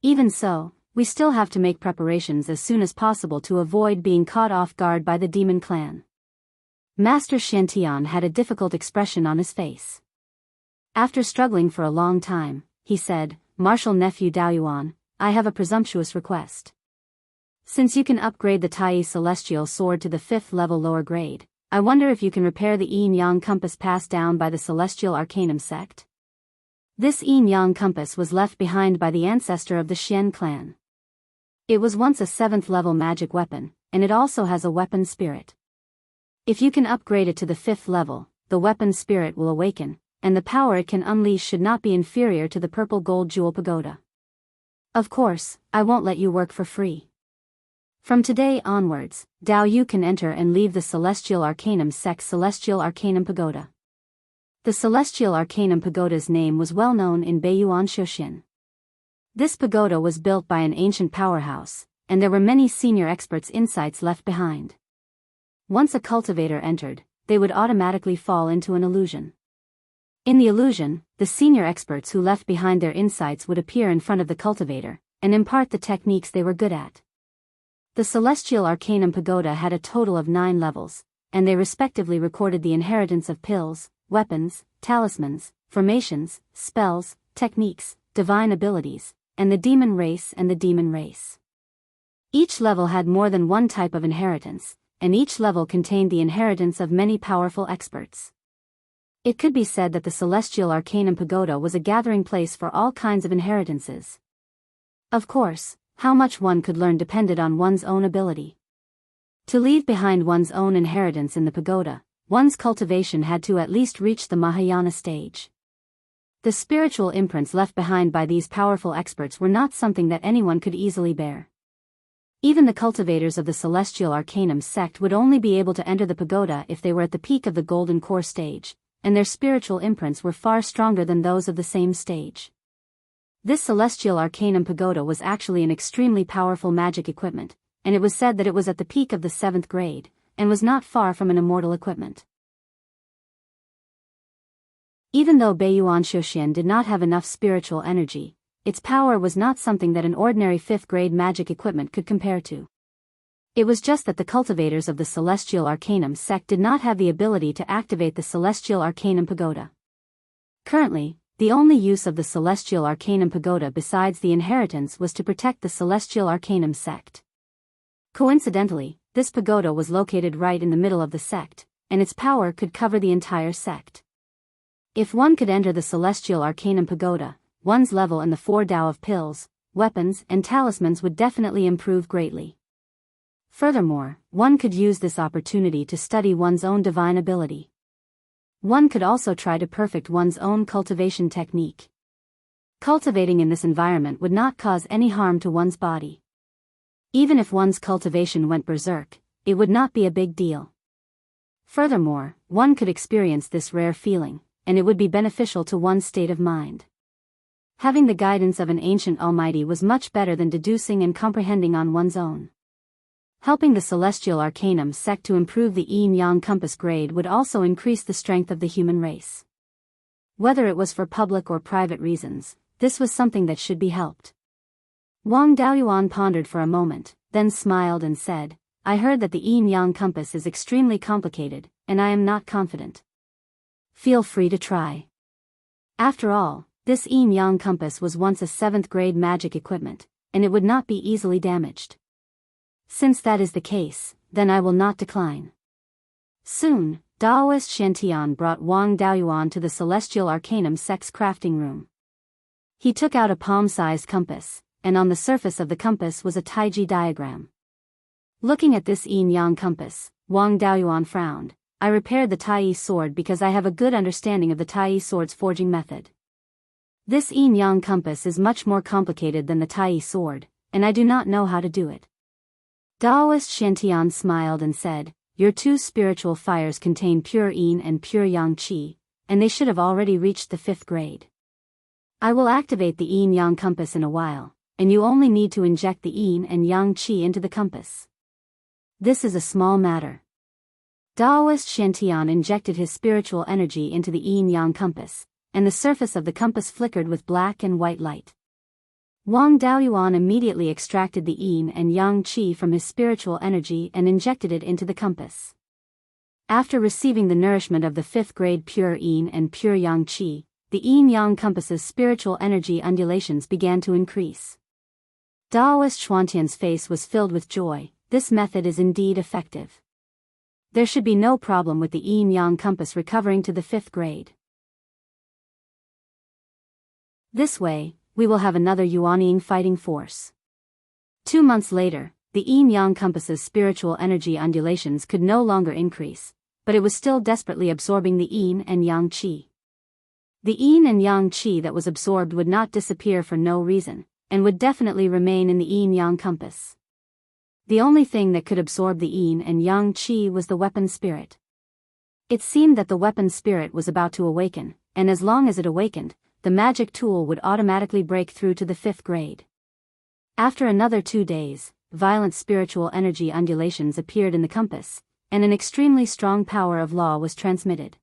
"Even so, we still have to make preparations as soon as possible to avoid being caught off guard by the demon clan." Master Xiantian had a difficult expression on his face. After struggling for a long time, he said, "Martial nephew Daoyuan, I have a presumptuous request. Since you can upgrade the Tai Celestial Sword to the 5th level lower grade, I wonder if you can repair the Yin-Yang compass passed down by the Celestial Arcanum sect. This Yin-Yang compass was left behind by the ancestor of the Xian clan. It was once a 7th level magic weapon, and it also has a weapon spirit. If you can upgrade it to the 5th level, the weapon spirit will awaken, and the power it can unleash should not be inferior to the purple gold jewel pagoda. Of course, I won't let you work for free. From today onwards, Dao Yu can enter and leave the Celestial Arcanum Sect's Celestial Arcanum Pagoda. The Celestial Arcanum Pagoda's name was well known in Beiyuan Shoshin. This pagoda was built by an ancient powerhouse, and there were many senior experts' insights left behind. Once a cultivator entered, they would automatically fall into an illusion. In the illusion, the senior experts who left behind their insights would appear in front of the cultivator, and impart the techniques they were good at. The Celestial Arcanum Pagoda had a total of 9 levels, and they respectively recorded the inheritance of pills, weapons, talismans, formations, spells, techniques, divine abilities, and the demon race and the demon race. Each level had more than one type of inheritance, and each level contained the inheritance of many powerful experts. It could be said that the Celestial Arcanum Pagoda was a gathering place for all kinds of inheritances. Of course, how much one could learn depended on one's own ability. To leave behind one's own inheritance in the pagoda, one's cultivation had to at least reach the Mahayana stage. The spiritual imprints left behind by these powerful experts were not something that anyone could easily bear. Even the cultivators of the Celestial Arcanum sect would only be able to enter the pagoda if they were at the peak of the Golden Core stage, and their spiritual imprints were far stronger than those of the same stage. This Celestial Arcanum Pagoda was actually an extremely powerful magic equipment, and it was said that it was at the peak of the 7th grade, and was not far from an immortal equipment. Even though Beiyuan Shoshin did not have enough spiritual energy, its power was not something that an ordinary 5th grade magic equipment could compare to. It was just that the cultivators of the Celestial Arcanum sect did not have the ability to activate the Celestial Arcanum Pagoda. Currently, the only use of the Celestial Arcanum Pagoda besides the inheritance was to protect the Celestial Arcanum sect. Coincidentally, this pagoda was located right in the middle of the sect, and its power could cover the entire sect. If one could enter the Celestial Arcanum Pagoda, one's level in the 4 Dao of pills, weapons and talismans would definitely improve greatly. Furthermore, one could use this opportunity to study one's own divine ability. One could also try to perfect one's own cultivation technique. Cultivating in this environment would not cause any harm to one's body. Even if one's cultivation went berserk, it would not be a big deal. Furthermore, one could experience this rare feeling, and it would be beneficial to one's state of mind. Having the guidance of an ancient almighty was much better than deducing and comprehending on one's own. Helping the Celestial Arcanum sect to improve the yin-yang compass grade would also increase the strength of the human race. Whether it was for public or private reasons, this was something that should be helped. Wang Daoyuan pondered for a moment, then smiled and said, "I heard that the yin-yang compass is extremely complicated, and I am not confident. Feel free to try." After all, this yin-yang compass was once a 7th grade magic equipment, and it would not be easily damaged. Since that is the case, then I will not decline. Soon, Daoist Shantian brought Wang Daoyuan to the Celestial Arcanum sect's crafting room. He took out a palm-sized compass, and on the surface of the compass was a taiji diagram. Looking at this yin-yang compass, Wang Daoyuan frowned. "I repaired the Tai sword because I have a good understanding of the Tai sword's forging method. This yin-yang compass is much more complicated than the Tai sword, and I do not know how to do it." Daoist Shantian smiled and said, "Your 2 spiritual fires contain pure yin and pure yang qi, and they should have already reached the 5th grade. I will activate the yin-yang compass in a while, and you only need to inject the yin and yang qi into the compass. This is a small matter." Daoist Shantian injected his spiritual energy into the yin-yang compass, and the surface of the compass flickered with black and white light. Wang Daoyuan immediately extracted the yin and yang qi from his spiritual energy and injected it into the compass. After receiving the nourishment of the 5th grade pure yin and pure yang qi, the yin-yang compass's spiritual energy undulations began to increase. Daoist Xuantian's face was filled with joy. This method is indeed effective. There should be no problem with the yin-yang compass recovering to the 5th grade. This way, we will have another Yuanying fighting force. 2 months later, the yin-yang compass's spiritual energy undulations could no longer increase, but it was still desperately absorbing the yin and yang qi. The yin and yang qi that was absorbed would not disappear for no reason, and would definitely remain in the yin-yang compass. The only thing that could absorb the yin and yang qi was the weapon spirit. It seemed that the weapon spirit was about to awaken, and as long as it awakened, the magic tool would automatically break through to the 5th grade. After another 2 days, violent spiritual energy undulations appeared in the compass, and an extremely strong power of law was transmitted.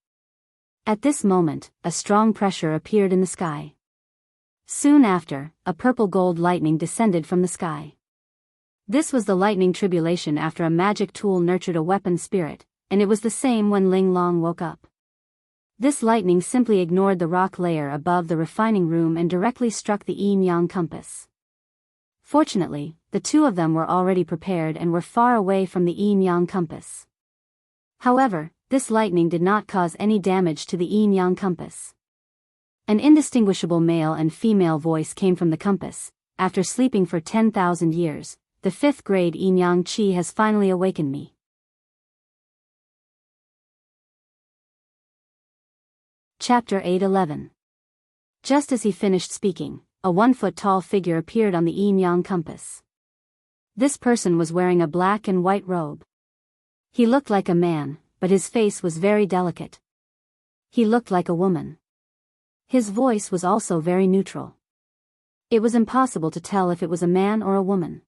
At this moment, a strong pressure appeared in the sky. Soon after, a purple gold lightning descended from the sky. This was the lightning tribulation after a magic tool nurtured a weapon spirit, and it was the same when Ling Long woke up. This lightning simply ignored the rock layer above the refining room and directly struck the yin-yang compass. Fortunately, the two of them were already prepared and were far away from the yin-yang compass. However, this lightning did not cause any damage to the yin-yang compass. An indistinguishable male and female voice came from the compass. After sleeping for 10,000 years, the 5th grade yin-yang qi has finally awakened me. Chapter 8:11. Just as he finished speaking, a 1-foot-tall figure appeared on the yin-yang compass. This person was wearing a black and white robe. He looked like a man, but his face was very delicate. He looked like a woman. His voice was also very neutral. It was impossible to tell if it was a man or a woman.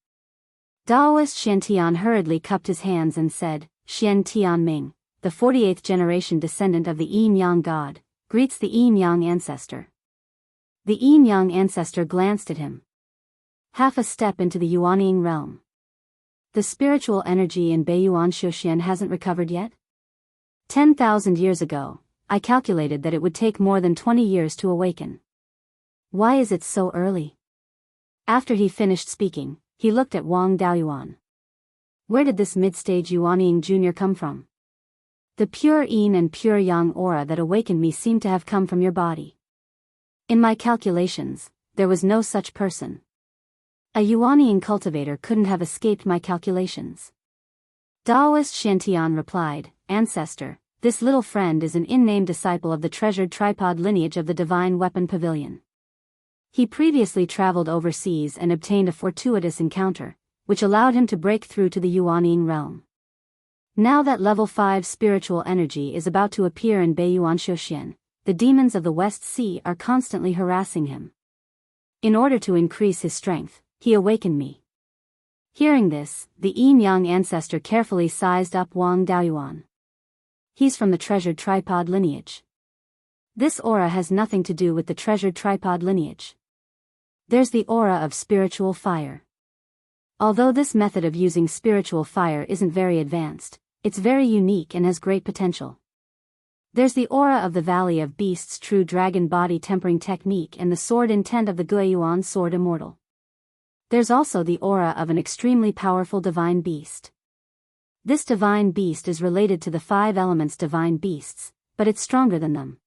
Daoist Xiantian hurriedly cupped his hands and said, "Xian Tianming, the 48th generation descendant of the yin-yang god, greets the yin-yang ancestor." The yin-yang ancestor glanced at him. Half a step into the Yuanying realm. The spiritual energy in Beiyuan Shouxian hasn't recovered yet? 10,000 years ago, I calculated that it would take more than 20 years to awaken. Why is it so early? After he finished speaking, he looked at Wang Daoyuan. Where did this mid-stage Yuanying Jr. come from? The pure yin and pure yang aura that awakened me seemed to have come from your body. In my calculations, there was no such person. A Yuanying cultivator couldn't have escaped my calculations. Daoist Xiantian replied, "Ancestor, this little friend is an in-name disciple of the treasured tripod lineage of the Divine Weapon Pavilion. He previously traveled overseas and obtained a fortuitous encounter, which allowed him to break through to the Yuanying realm. Now that level 5 spiritual energy is about to appear in Beiyuan Shouxian, the demons of the West Sea are constantly harassing him. In order to increase his strength, he awakened me." Hearing this, the yin-yang ancestor carefully sized up Wang Daoyuan. He's from the treasured tripod lineage. This aura has nothing to do with the treasured tripod lineage. There's the aura of spiritual fire. Although this method of using spiritual fire isn't very advanced, it's very unique and has great potential. There's the aura of the Valley of Beasts true dragon body tempering technique and the sword intent of the Guiyuan sword immortal. There's also the aura of an extremely powerful divine beast. This divine beast is related to the 5 elements divine beasts, but it's stronger than them.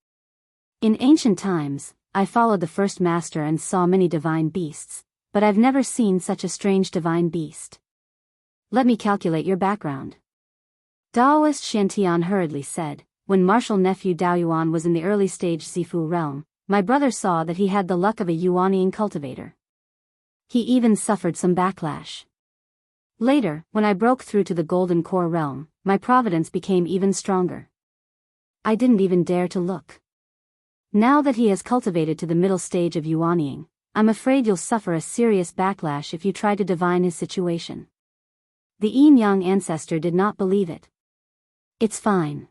In ancient times, I followed the first master and saw many divine beasts, but I've never seen such a strange divine beast. Let me calculate your background. Daoist Xiantian hurriedly said, "When martial nephew Daoyuan was in the early stage Zifu realm, my brother saw that he had the luck of a Yuanying cultivator. He even suffered some backlash. Later, when I broke through to the Golden Core realm, my providence became even stronger. I didn't even dare to look. Now that he has cultivated to the middle stage of Yuanying, I'm afraid you'll suffer a serious backlash if you try to divine his situation." The yin-yang ancestor did not believe it. "It's fine.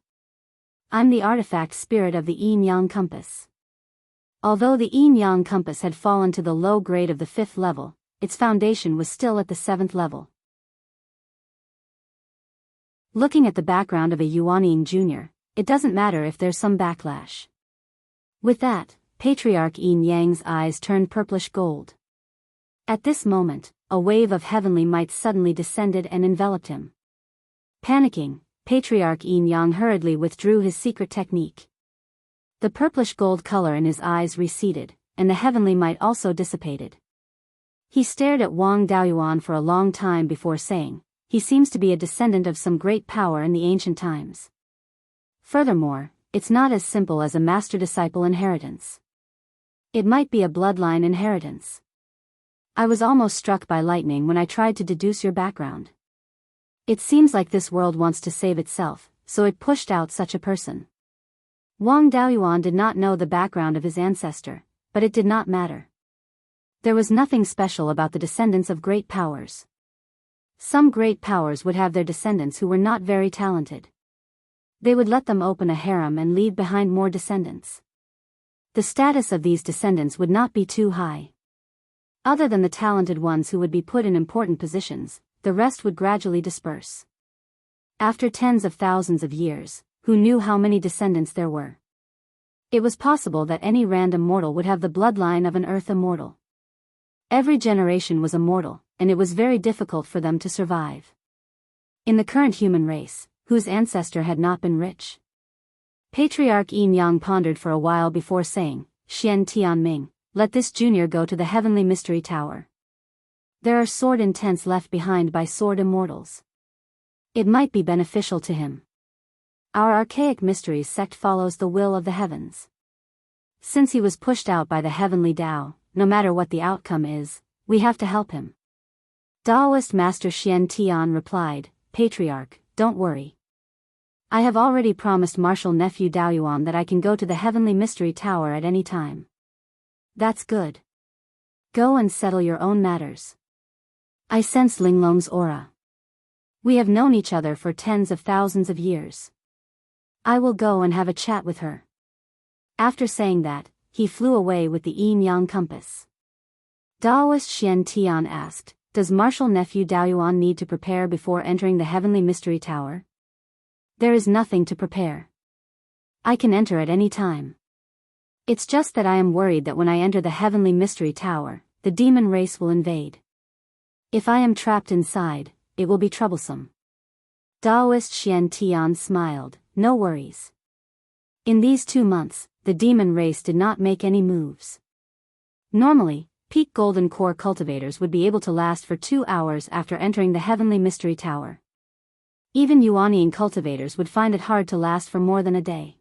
I'm the artifact spirit of the yin-yang compass." Although the yin-yang compass had fallen to the low grade of the 5th level, its foundation was still at the 7th level. Looking at the background of a Yuanying Jr., it doesn't matter if there's some backlash. With that, Patriarch Yin Yang's eyes turned purplish gold. At this moment, a wave of heavenly might suddenly descended and enveloped him. Panicking, Patriarch Yin Yang hurriedly withdrew his secret technique. The purplish gold color in his eyes receded, and the heavenly might also dissipated. He stared at Wang Daoyuan for a long time before saying, "He seems to be a descendant of some great power in the ancient times. Furthermore, it's not as simple as a master-disciple inheritance. It might be a bloodline inheritance. I was almost struck by lightning when I tried to deduce your background. It seems like this world wants to save itself, so it pushed out such a person. Wang Daoyuan did not know the background of his ancestor, but it did not matter. There was nothing special about the descendants of great powers. Some great powers would have their descendants who were not very talented. They would let them open a harem and leave behind more descendants. The status of these descendants would not be too high. Other than the talented ones who would be put in important positions, the rest would gradually disperse. After tens of thousands of years, who knew how many descendants there were? It was possible that any random mortal would have the bloodline of an earth immortal. Every generation was immortal, and it was very difficult for them to survive. In the current human race, whose ancestor had not been rich? Patriarch Yin Yang pondered for a while before saying, Xian Tianming, let this junior go to the heavenly mystery tower. There are sword intents left behind by sword immortals. It might be beneficial to him. Our archaic mysteries sect follows the will of the heavens. Since he was pushed out by the heavenly Tao, no matter what the outcome is, we have to help him. Taoist Master Xian Tian replied, Patriarch, don't worry. I have already promised Martial Nephew Daoyuan that I can go to the heavenly mystery tower at any time. That's good. Go and settle your own matters. I sense Linglong's aura. We have known each other for tens of thousands of years. I will go and have a chat with her. After saying that, he flew away with the yin-yang compass. Taoist Xian Tian asked, does Martial Nephew Daoyuan need to prepare before entering the heavenly mystery tower? There is nothing to prepare. I can enter at any time. It's just that I am worried that when I enter the heavenly mystery tower, the demon race will invade. If I am trapped inside, it will be troublesome. Taoist Xian Tian smiled, no worries. In these 2 months, the demon race did not make any moves. Normally, peak golden core cultivators would be able to last for 2 hours after entering the heavenly mystery tower. Even Yuanian cultivators would find it hard to last for more than a day.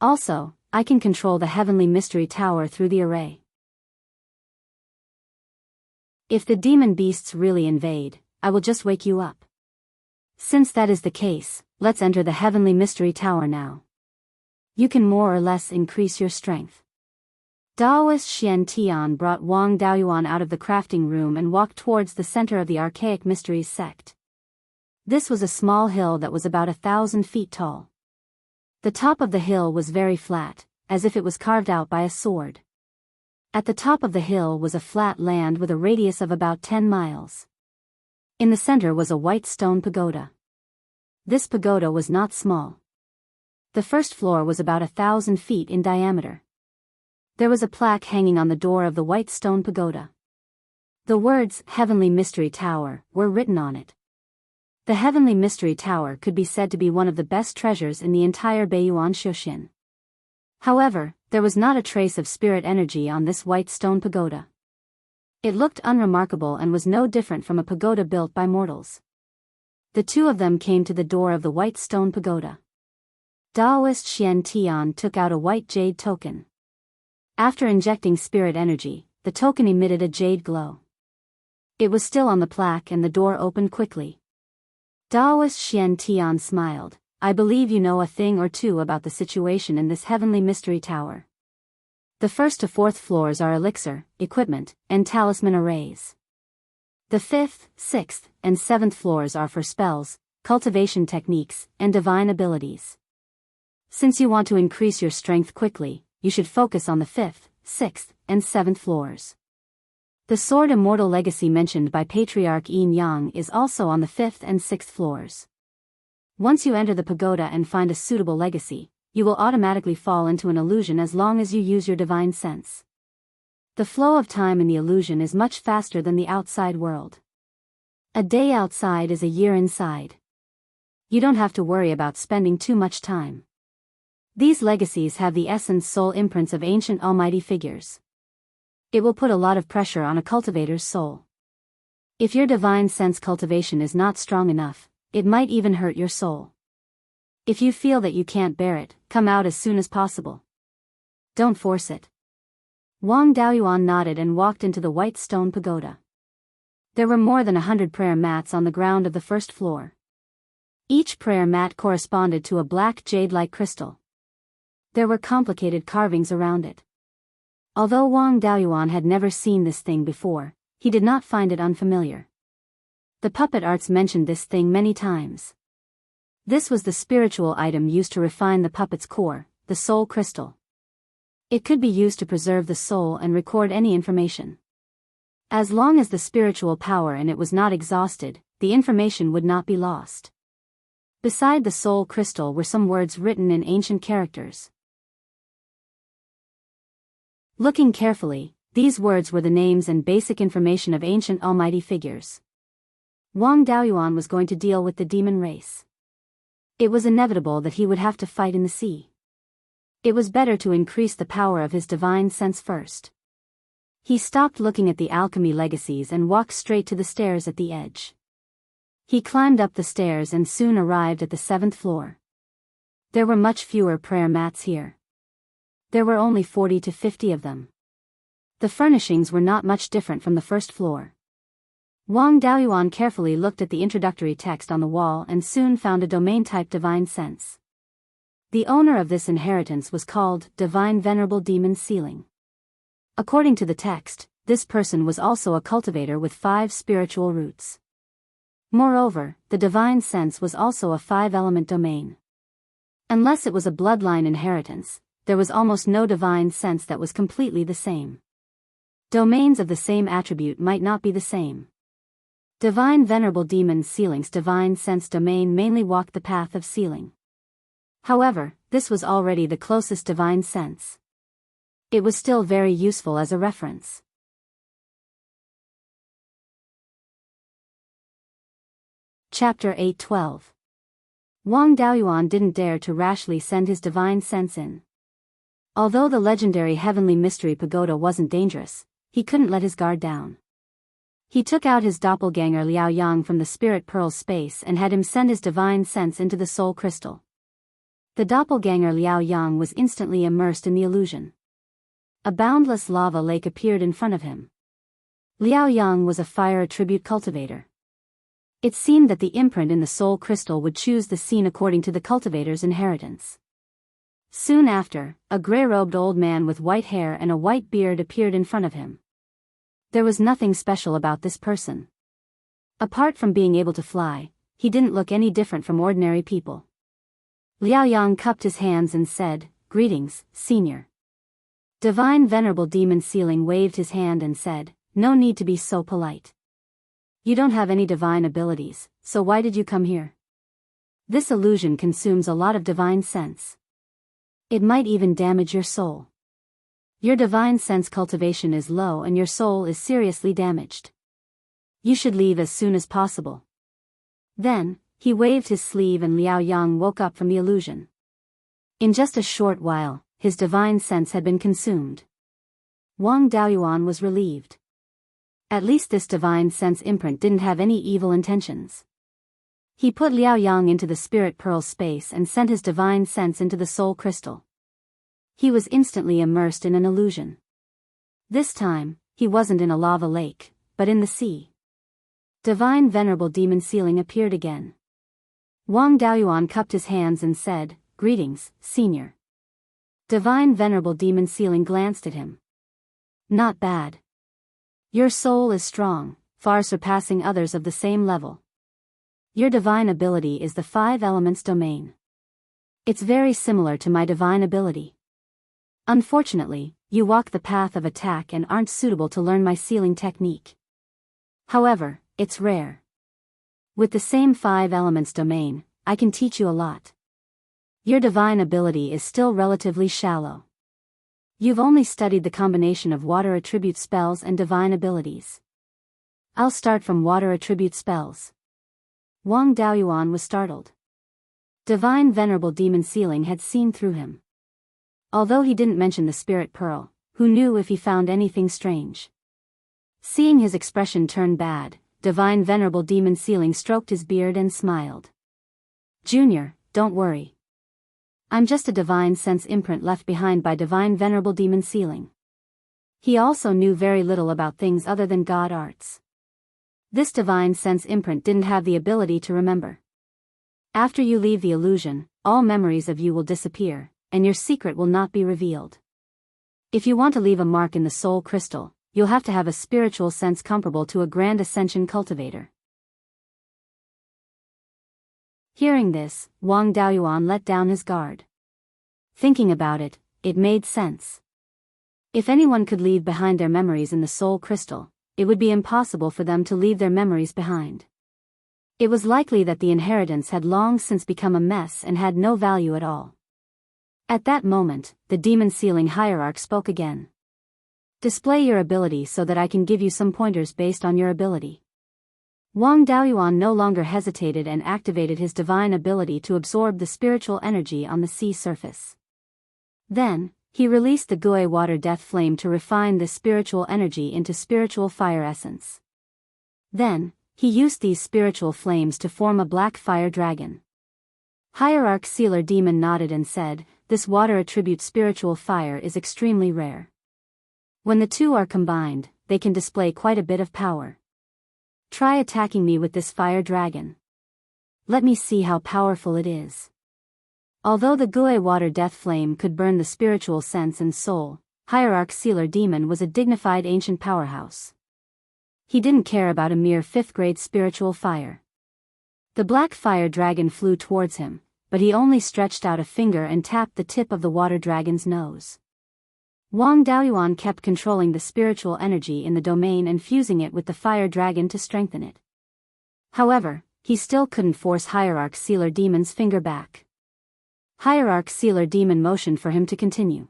Also, I can control the heavenly mystery tower through the array. If the demon beasts really invade, I will just wake you up. Since that is the case, let's enter the heavenly mystery tower now. You can more or less increase your strength. Taoist Xian Tian brought Wang Daoyuan out of the crafting room and walked towards the center of the archaic mysteries sect. This was a small hill that was about 1,000 feet tall. The top of the hill was very flat, as if it was carved out by a sword. At the top of the hill was a flat land with a radius of about 10 miles. In the center was a white stone pagoda. This pagoda was not small. The first floor was about 1,000 feet in diameter. There was a plaque hanging on the door of the white stone pagoda. The words, Heavenly Mystery Tower, were written on it. The Heavenly Mystery Tower could be said to be one of the best treasures in the entire Beiyuan Shoshin. However, there was not a trace of spirit energy on this white stone pagoda. It looked unremarkable and was no different from a pagoda built by mortals. The two of them came to the door of the white stone pagoda. Taoist Xian Tian took out a white jade token. After injecting spirit energy, the token emitted a jade glow. It was still on the plaque and the door opened quickly. Taoist Xian Tian smiled, I believe you know a thing or two about the situation in this heavenly mystery tower. The 1st to 4th floors are elixir, equipment, and talisman arrays. The 5th, 6th, and 7th floors are for spells, cultivation techniques, and divine abilities. Since you want to increase your strength quickly, you should focus on the 5th, 6th, and 7th floors. The sword immortal legacy mentioned by Patriarch Yin Yang is also on the 5th and 6th floors. Once you enter the pagoda and find a suitable legacy, you will automatically fall into an illusion as long as you use your divine sense. The flow of time in the illusion is much faster than the outside world. A day outside is a year inside. You don't have to worry about spending too much time. These legacies have the essence soul imprints of ancient almighty figures. It will put a lot of pressure on a cultivator's soul. If your divine sense cultivation is not strong enough, it might even hurt your soul. If you feel that you can't bear it, come out as soon as possible. Don't force it. Wang Daoyuan nodded and walked into the white stone pagoda. There were more than 100 prayer mats on the ground of the first floor. Each prayer mat corresponded to a black jade-like crystal. There were complicated carvings around it. Although Wang Daoyuan had never seen this thing before, he did not find it unfamiliar. The puppet arts mentioned this thing many times. This was the spiritual item used to refine the puppet's core, the soul crystal. It could be used to preserve the soul and record any information. As long as the spiritual power in it was not exhausted, the information would not be lost. Beside the soul crystal were some words written in ancient characters. Looking carefully, these words were the names and basic information of ancient almighty figures. Wang Daoyuan was going to deal with the demon race. It was inevitable that he would have to fight in the sea. It was better to increase the power of his divine sense first. He stopped looking at the alchemy legacies and walked straight to the stairs at the edge. He climbed up the stairs and soon arrived at the 7th floor. There were much fewer prayer mats here. There were only 40 to 50 of them. The furnishings were not much different from the first floor. Wang Daoyuan carefully looked at the introductory text on the wall and soon found a domain-type divine sense. The owner of this inheritance was called Divine Venerable Demon Sealing. According to the text, this person was also a cultivator with 5 spiritual roots. Moreover, the divine sense was also a 5-element domain. Unless it was a bloodline inheritance, there was almost no divine sense that was completely the same. Domains of the same attribute might not be the same. Divine Venerable Demon Sealing's divine sense domain mainly walked the path of sealing. However, this was already the closest divine sense. It was still very useful as a reference. Chapter 8:12. Wang Daoyuan didn't dare to rashly send his divine sense in. Although the legendary Heavenly Mystery Pagoda wasn't dangerous, he couldn't let his guard down. He took out his doppelganger Liao Yang from the Spirit Pearl space and had him send his divine sense into the soul crystal. The doppelganger Liao Yang was instantly immersed in the illusion. A boundless lava lake appeared in front of him. Liao Yang was a fire attribute cultivator. It seemed that the imprint in the soul crystal would choose the scene according to the cultivator's inheritance. Soon after, a gray-robed old man with white hair and a white beard appeared in front of him. There was nothing special about this person. Apart from being able to fly, he didn't look any different from ordinary people. Liao Yang cupped his hands and said, "Greetings, Senior." Divine Venerable Demon Sealing waved his hand and said, "No need to be so polite. You don't have any divine abilities, so why did you come here? This illusion consumes a lot of divine sense. It might even damage your soul. Your divine sense cultivation is low and your soul is seriously damaged. You should leave as soon as possible." Then, he waved his sleeve and Liao Yang woke up from the illusion. In just a short while, his divine sense had been consumed. Wang Daoyuan was relieved. At least this divine sense imprint didn't have any evil intentions. He put Liao Yang into the Spirit Pearl space and sent his divine sense into the soul crystal. He was instantly immersed in an illusion. This time, he wasn't in a lava lake, but in the sea. Divine Venerable Demon Sealing appeared again. Wang Daoyuan cupped his hands and said, "Greetings, Senior." Divine Venerable Demon Sealing glanced at him. "Not bad. Your soul is strong, far surpassing others of the same level. Your divine ability is the 5 elements domain. It's very similar to my divine ability. Unfortunately, you walk the path of attack and aren't suitable to learn my sealing technique. However, it's rare. With the same 5 elements domain, I can teach you a lot. Your divine ability is still relatively shallow. You've only studied the combination of water attribute spells and divine abilities. I'll start from water attribute spells." Wang Daoyuan was startled. Divine Venerable Demon Sealing had seen through him. Although he didn't mention the Spirit Pearl, who knew if he found anything strange? Seeing his expression turn bad, Divine Venerable Demon Sealing stroked his beard and smiled. "Junior, don't worry. I'm just a divine sense imprint left behind by Divine Venerable Demon Sealing." He also knew very little about things other than God arts. This divine sense imprint didn't have the ability to remember. After you leave the illusion, all memories of you will disappear, and your secret will not be revealed. If you want to leave a mark in the soul crystal, you'll have to have a spiritual sense comparable to a grand ascension cultivator. Hearing this, Wang Daoyuan let down his guard. Thinking about it, it made sense. If anyone could leave behind their memories in the soul crystal, it would be impossible for them to leave their memories behind. It was likely that the inheritance had long since become a mess and had no value at all. At that moment, the demon ceiling hierarch spoke again. Display your ability so that I can give you some pointers based on your ability. Wang Daoyuan no longer hesitated and activated his divine ability to absorb the spiritual energy on the sea surface. Then, he released the Gui water death flame to refine this spiritual energy into spiritual fire essence. Then, he used these spiritual flames to form a black fire dragon. Hierarch Sealer Demon nodded and said, "This water attribute spiritual fire is extremely rare. When the two are combined, they can display quite a bit of power. Try attacking me with this fire dragon. Let me see how powerful it is." Although the Gui water death flame could burn the spiritual sense and soul, Hierarch Sealer Demon was a dignified ancient powerhouse. He didn't care about a mere 5th grade spiritual fire. The black fire dragon flew towards him, but he only stretched out a finger and tapped the tip of the water dragon's nose. Wang Daoyuan kept controlling the spiritual energy in the domain and fusing it with the fire dragon to strengthen it. However, he still couldn't force Hierarch Sealer Demon's finger back. Hierarch Sealer Demon motioned for him to continue.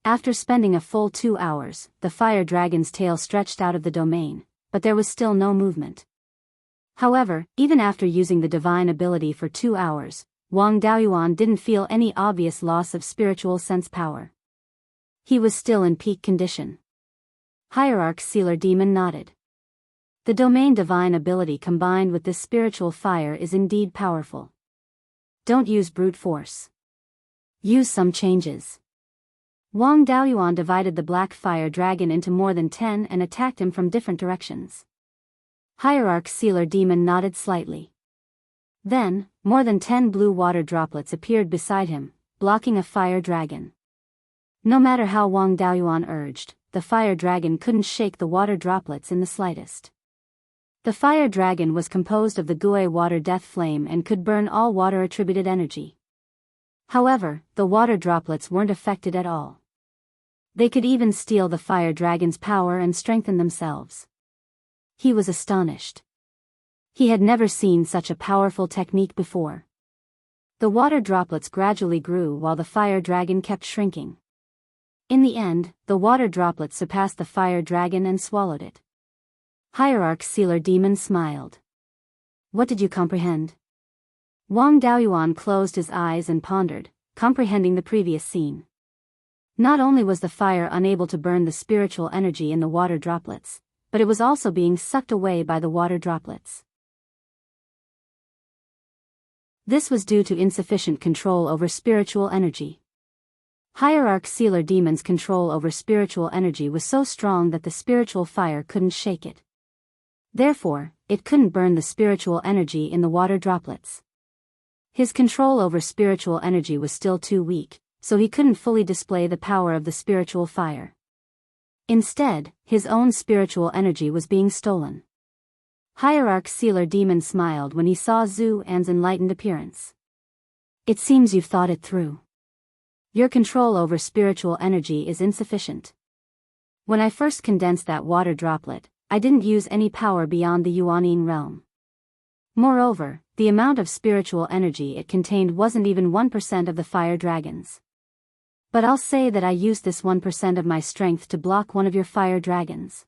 After spending a full 2 hours, the fire dragon's tail stretched out of the domain, but there was still no movement. However, even after using the divine ability for 2 hours, Wang Daoyuan didn't feel any obvious loss of spiritual sense power. He was still in peak condition. Hierarch Sealer Demon nodded. The domain divine ability combined with this spiritual fire is indeed powerful. Don't use brute force. Use some changes. Wang Daoyuan divided the black fire dragon into more than 10 and attacked him from different directions. Hierarch Sealer Demon nodded slightly. Then, more than 10 blue water droplets appeared beside him, blocking a fire dragon. No matter how Wang Daoyuan urged, the fire dragon couldn't shake the water droplets in the slightest. The fire dragon was composed of the Gui water death flame and could burn all water-attributed energy. However, the water droplets weren't affected at all. They could even steal the fire dragon's power and strengthen themselves. He was astonished. He had never seen such a powerful technique before. The water droplets gradually grew while the fire dragon kept shrinking. In the end, the water droplets surpassed the fire dragon and swallowed it. Hierarch Sealer Demon smiled. What did you comprehend? Wang Daoyuan closed his eyes and pondered, comprehending the previous scene. Not only was the fire unable to burn the spiritual energy in the water droplets, but it was also being sucked away by the water droplets. This was due to insufficient control over spiritual energy. Hierarch Sealer Demon's control over spiritual energy was so strong that the spiritual fire couldn't shake it. Therefore, it couldn't burn the spiritual energy in the water droplets. His control over spiritual energy was still too weak, so he couldn't fully display the power of the spiritual fire. Instead, his own spiritual energy was being stolen. Hierarch Sealer Demon smiled when he saw Zhu An's enlightened appearance. It seems you've thought it through. Your control over spiritual energy is insufficient. When I first condensed that water droplet, I didn't use any power beyond the Yuanyin realm. Moreover, the amount of spiritual energy it contained wasn't even 1% of the fire dragons. But I'll say that I used this 1% of my strength to block one of your fire dragons.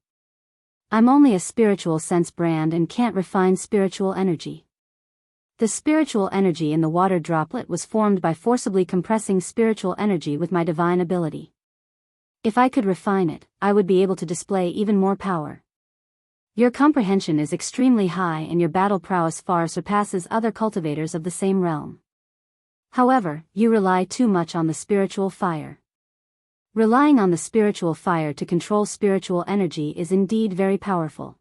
I'm only a spiritual sense brand and can't refine spiritual energy. The spiritual energy in the water droplet was formed by forcibly compressing spiritual energy with my divine ability. If I could refine it, I would be able to display even more power. Your comprehension is extremely high and your battle prowess far surpasses other cultivators of the same realm. However, you rely too much on the spiritual fire. Relying on the spiritual fire to control spiritual energy is indeed very powerful.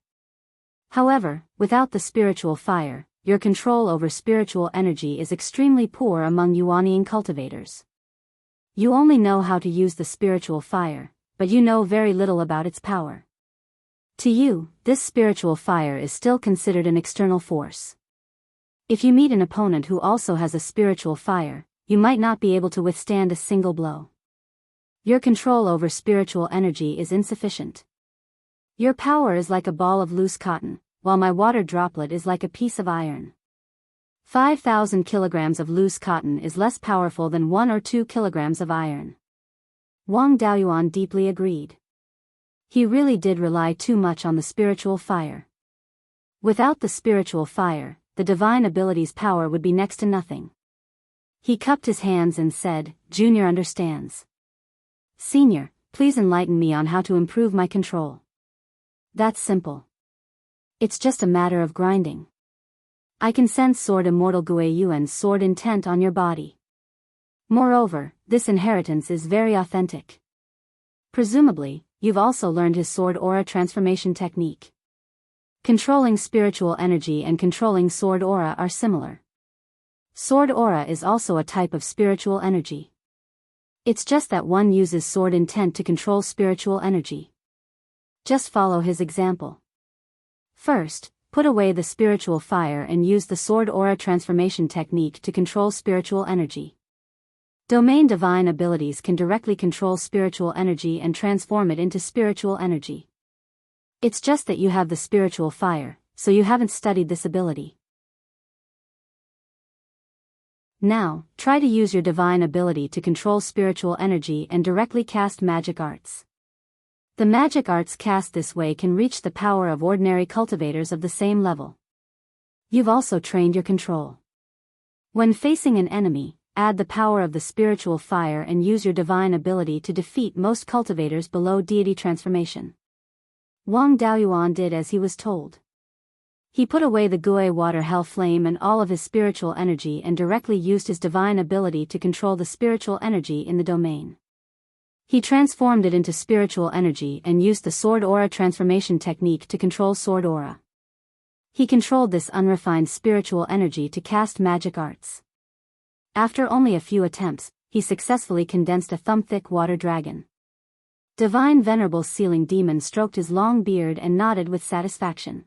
However, without the spiritual fire, your control over spiritual energy is extremely poor among Yuanian cultivators. You only know how to use the spiritual fire, but you know very little about its power. To you, this spiritual fire is still considered an external force. If you meet an opponent who also has a spiritual fire, you might not be able to withstand a single blow. Your control over spiritual energy is insufficient. Your power is like a ball of loose cotton, while my water droplet is like a piece of iron. 5,000 kilograms of loose cotton is less powerful than 1 or 2 kilograms of iron. Wang Daoyuan deeply agreed. He really did rely too much on the spiritual fire. Without the spiritual fire, the divine ability's power would be next to nothing. He cupped his hands and said, "Junior understands. Senior, please enlighten me on how to improve my control." "That's simple. It's just a matter of grinding. I can sense Sword Immortal Beiyuan's sword intent on your body. Moreover, this inheritance is very authentic. Presumably, you've also learned his sword aura transformation technique. Controlling spiritual energy and controlling sword aura are similar. Sword aura is also a type of spiritual energy. It's just that one uses sword intent to control spiritual energy. Just follow his example. First, put away the spiritual fire and use the sword aura transformation technique to control spiritual energy. Domain divine abilities can directly control spiritual energy and transform it into spiritual energy. It's just that you have the spiritual fire, so you haven't studied this ability. Now, try to use your divine ability to control spiritual energy and directly cast magic arts. The magic arts cast this way can reach the power of ordinary cultivators of the same level. You've also trained your control. When facing an enemy, add the power of the spiritual fire and use your divine ability to defeat most cultivators below deity transformation." Wang Daoyuan did as he was told. He put away the Gui water hell flame and all of his spiritual energy and directly used his divine ability to control the spiritual energy in the domain. He transformed it into spiritual energy and used the sword aura transformation technique to control sword aura. He controlled this unrefined spiritual energy to cast magic arts. After only a few attempts, he successfully condensed a thumb-thick water dragon. Divine Venerable Ceiling Demon stroked his long beard and nodded with satisfaction.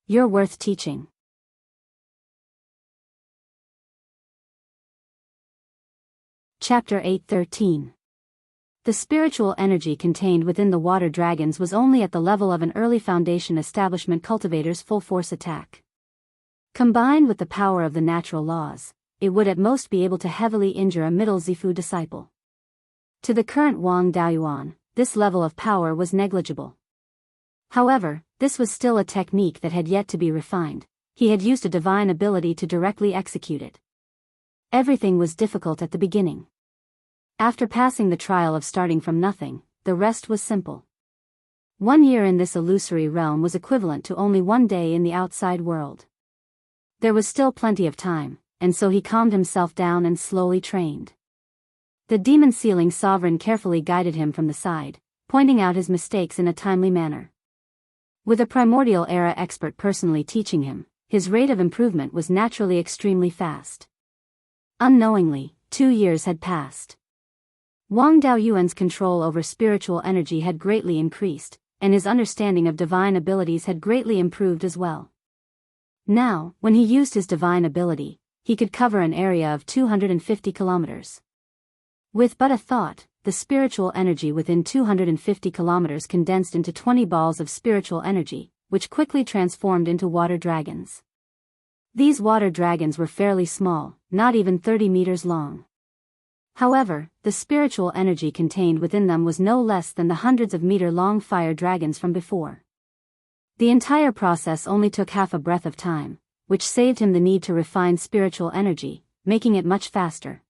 "You're worth teaching." Chapter 8:13. The spiritual energy contained within the water dragons was only at the level of an early Foundation establishment cultivator's full-force attack. Combined with the power of the natural laws, it would at most be able to heavily injure a middle Zifu disciple. To the current Wang Daoyuan, this level of power was negligible. However, this was still a technique that had yet to be refined. He had used a divine ability to directly execute it. Everything was difficult at the beginning. After passing the trial of starting from nothing, the rest was simple. 1 year in this illusory realm was equivalent to only 1 day in the outside world. There was still plenty of time, and so he calmed himself down and slowly trained. The demon ceiling sovereign carefully guided him from the side, pointing out his mistakes in a timely manner. With a primordial era expert personally teaching him, his rate of improvement was naturally extremely fast. Unknowingly, 2 years had passed. Wang Daoyuan's control over spiritual energy had greatly increased, and his understanding of divine abilities had greatly improved as well. Now, when he used his divine ability, he could cover an area of 250 kilometers. With but a thought, the spiritual energy within 250 kilometers condensed into 20 balls of spiritual energy, which quickly transformed into water dragons. These water dragons were fairly small, not even 30 meters long. However, the spiritual energy contained within them was no less than the hundreds of meter-long fire dragons from before. The entire process only took half a breath of time, which saved him the need to refine spiritual energy, making it much faster.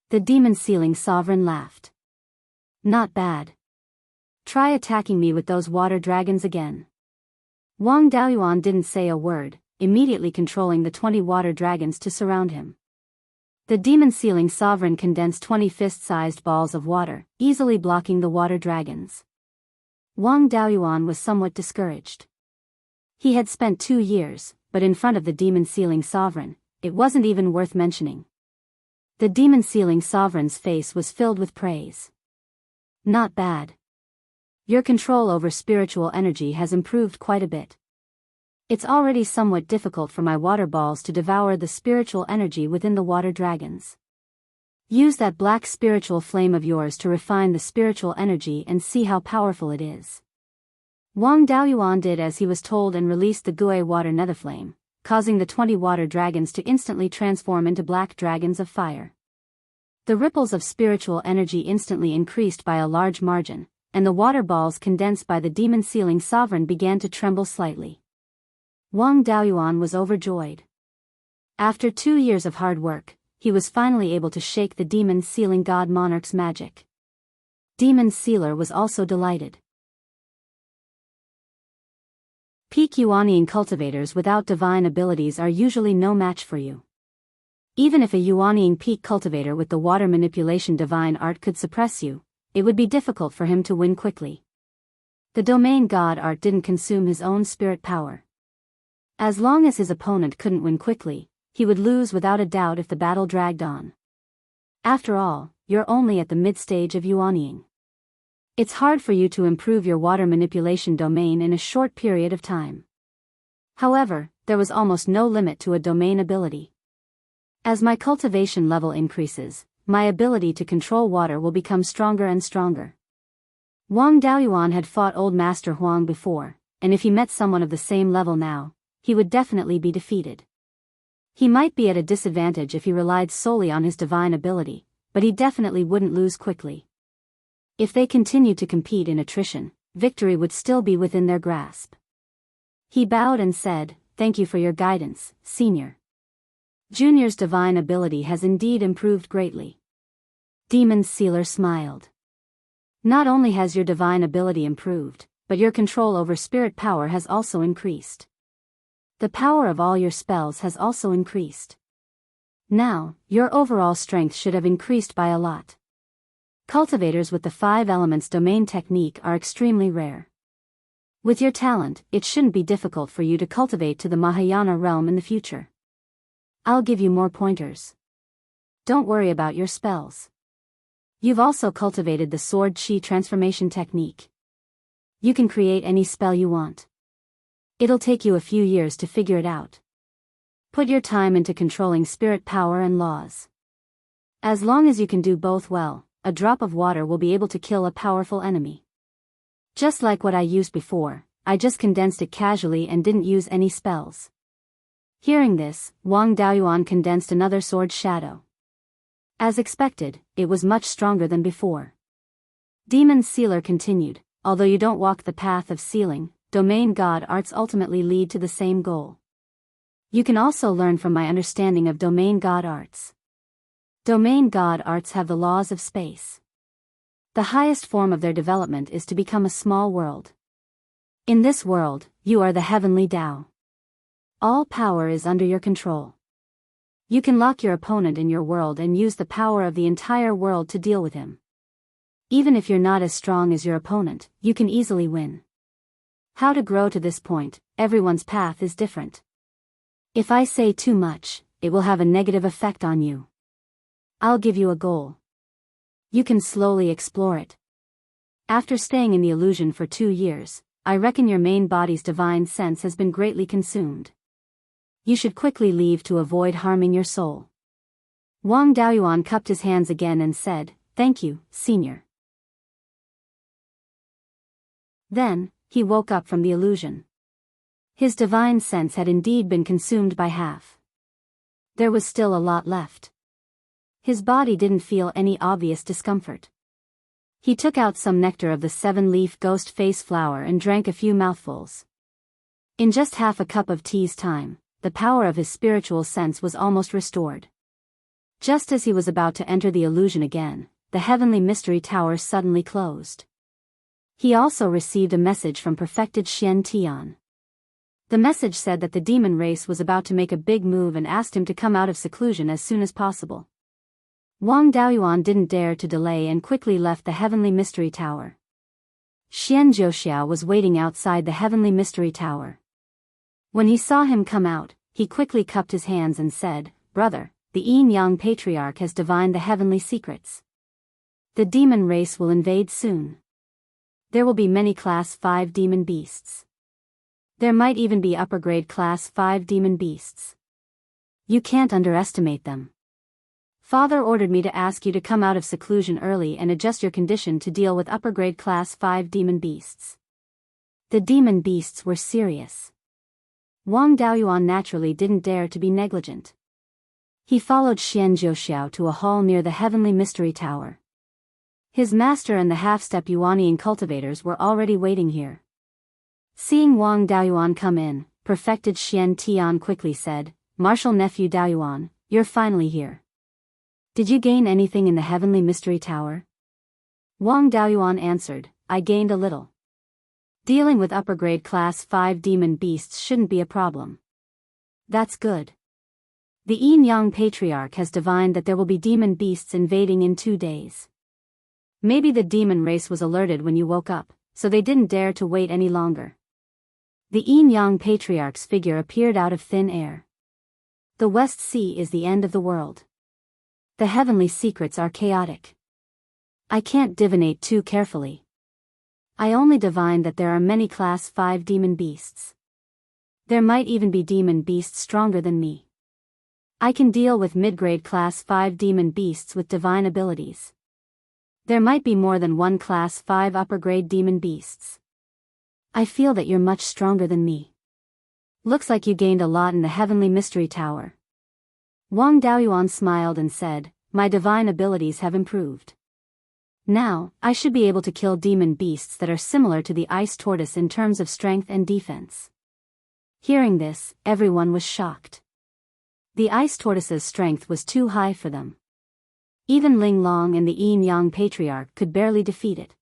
The demon ceiling sovereign laughed. "Not bad. Try attacking me with those water dragons again." Wang Daoyuan didn't say a word, immediately controlling the 20 water dragons to surround him. The demon ceiling sovereign condensed 20 fist-sized balls of water, easily blocking the water dragons. Wang Daoyuan was somewhat discouraged. He had spent 2 years, but in front of the demon-sealing sovereign, it wasn't even worth mentioning. The demon-sealing sovereign's face was filled with praise. Not bad. Your control over spiritual energy has improved quite a bit. It's already somewhat difficult for my water balls to devour the spiritual energy within the water dragons. Use that black spiritual flame of yours to refine the spiritual energy and see how powerful it is. Wang Daoyuan did as he was told and released the Gui water netherflame, causing the 20 water dragons to instantly transform into black dragons of fire. The ripples of spiritual energy instantly increased by a large margin, and the water balls condensed by the demon-sealing sovereign began to tremble slightly. Wang Daoyuan was overjoyed. After 2 years of hard work, he was finally able to shake the demon-sealing god monarch's magic. Demon Sealer was also delighted. Peak Yuaniing cultivators without divine abilities are usually no match for you. Even if a Yuaniing peak cultivator with the water manipulation divine art could suppress you, it would be difficult for him to win quickly. The domain god art didn't consume his own spirit power. As long as his opponent couldn't win quickly, he would lose without a doubt if the battle dragged on. After all, you're only at the mid-stage of Yuaniing. It's hard for you to improve your water manipulation domain in a short period of time. However, there was almost no limit to a domain ability. As my cultivation level increases, my ability to control water will become stronger and stronger. Wang Daoyuan had fought Old Master Huang before, and if he met someone of the same level now, he would definitely be defeated. He might be at a disadvantage if he relied solely on his divine ability, but he definitely wouldn't lose quickly. If they continued to compete in attrition, victory would still be within their grasp. He bowed and said, "Thank you for your guidance, Senior. Junior's divine ability has indeed improved greatly." Demon Sealer smiled. "Not only has your divine ability improved, but your control over spirit power has also increased. The power of all your spells has also increased. Now, your overall strength should have increased by a lot. Cultivators with the 5 elements domain technique are extremely rare. With your talent, it shouldn't be difficult for you to cultivate to the Mahayana realm in the future. I'll give you more pointers. Don't worry about your spells. You've also cultivated the sword chi transformation technique. You can create any spell you want. It'll take you a few years to figure it out. Put your time into controlling spirit power and laws. As long as you can do both well, a drop of water will be able to kill a powerful enemy. Just like what I used before, I just condensed it casually and didn't use any spells." Hearing this, Wang Daoyuan condensed another sword shadow. As expected, it was much stronger than before. Demon Sealer continued, "Although you don't walk the path of sealing, domain god arts ultimately lead to the same goal. You can also learn from my understanding of domain god arts. Domain god arts have the laws of space. The highest form of their development is to become a small world. In this world, you are the heavenly Tao. All power is under your control. You can lock your opponent in your world and use the power of the entire world to deal with him. Even if you're not as strong as your opponent, you can easily win. How to grow to this point, everyone's path is different. If I say too much, it will have a negative effect on you. I'll give you a goal. You can slowly explore it. After staying in the illusion for 2 years, I reckon your main body's divine sense has been greatly consumed. You should quickly leave to avoid harming your soul." Wang Daoyuan cupped his hands again and said, "Thank you, Senior." Then, he woke up from the illusion. His divine sense had indeed been consumed by half. There was still a lot left. His body didn't feel any obvious discomfort. He took out some nectar of the 7-leaf ghost face flower and drank a few mouthfuls. In just half a cup of tea's time, the power of his spiritual sense was almost restored. Just as he was about to enter the illusion again, the heavenly mystery tower suddenly closed. He also received a message from perfected Xian Tian. The message said that the demon race was about to make a big move and asked him to come out of seclusion as soon as possible. Wang Daoyuan didn't dare to delay and quickly left the heavenly mystery tower. Xian Zhouxiao was waiting outside the heavenly mystery tower. When he saw him come out, he quickly cupped his hands and said, "Brother, the Yin-Yang Patriarch has divined the heavenly secrets. The demon race will invade soon. There will be many Class 5 demon beasts. There might even be upper-grade Class 5 demon beasts. You can't underestimate them. Father ordered me to ask you to come out of seclusion early and adjust your condition to deal with upper-grade Class 5 demon beasts." The demon beasts were serious. Wang Daoyuan naturally didn't dare to be negligent. He followed Xian Zhouxiao to a hall near the Heavenly Mystery Tower. His master and the half-step Yuanian cultivators were already waiting here. Seeing Wang Daoyuan come in, perfected Xian Tian quickly said, "Martial nephew Daoyuan, you're finally here. Did you gain anything in the Heavenly Mystery Tower?" Wang Daoyuan answered, "I gained a little. Dealing with upper-grade Class 5 demon beasts shouldn't be a problem." "That's good. The Yin-Yang Patriarch has divined that there will be demon beasts invading in 2 days. Maybe the demon race was alerted when you woke up, so they didn't dare to wait any longer." The Yin-Yang Patriarch's figure appeared out of thin air. "The West Sea is the end of the world. The heavenly secrets are chaotic. I can't divinate too carefully. I only divine that there are many Class 5 demon beasts. There might even be demon beasts stronger than me. I can deal with mid-grade Class 5 demon beasts with divine abilities. There might be more than one Class 5 upper-grade demon beasts. I feel that you're much stronger than me. Looks like you gained a lot in the Heavenly Mystery Tower." Wang Daoyuan smiled and said, "My divine abilities have improved. Now, I should be able to kill demon beasts that are similar to the ice tortoise in terms of strength and defense." Hearing this, everyone was shocked. The ice tortoise's strength was too high for them. Even Ling Long and the Yin-Yang Patriarch could barely defeat it.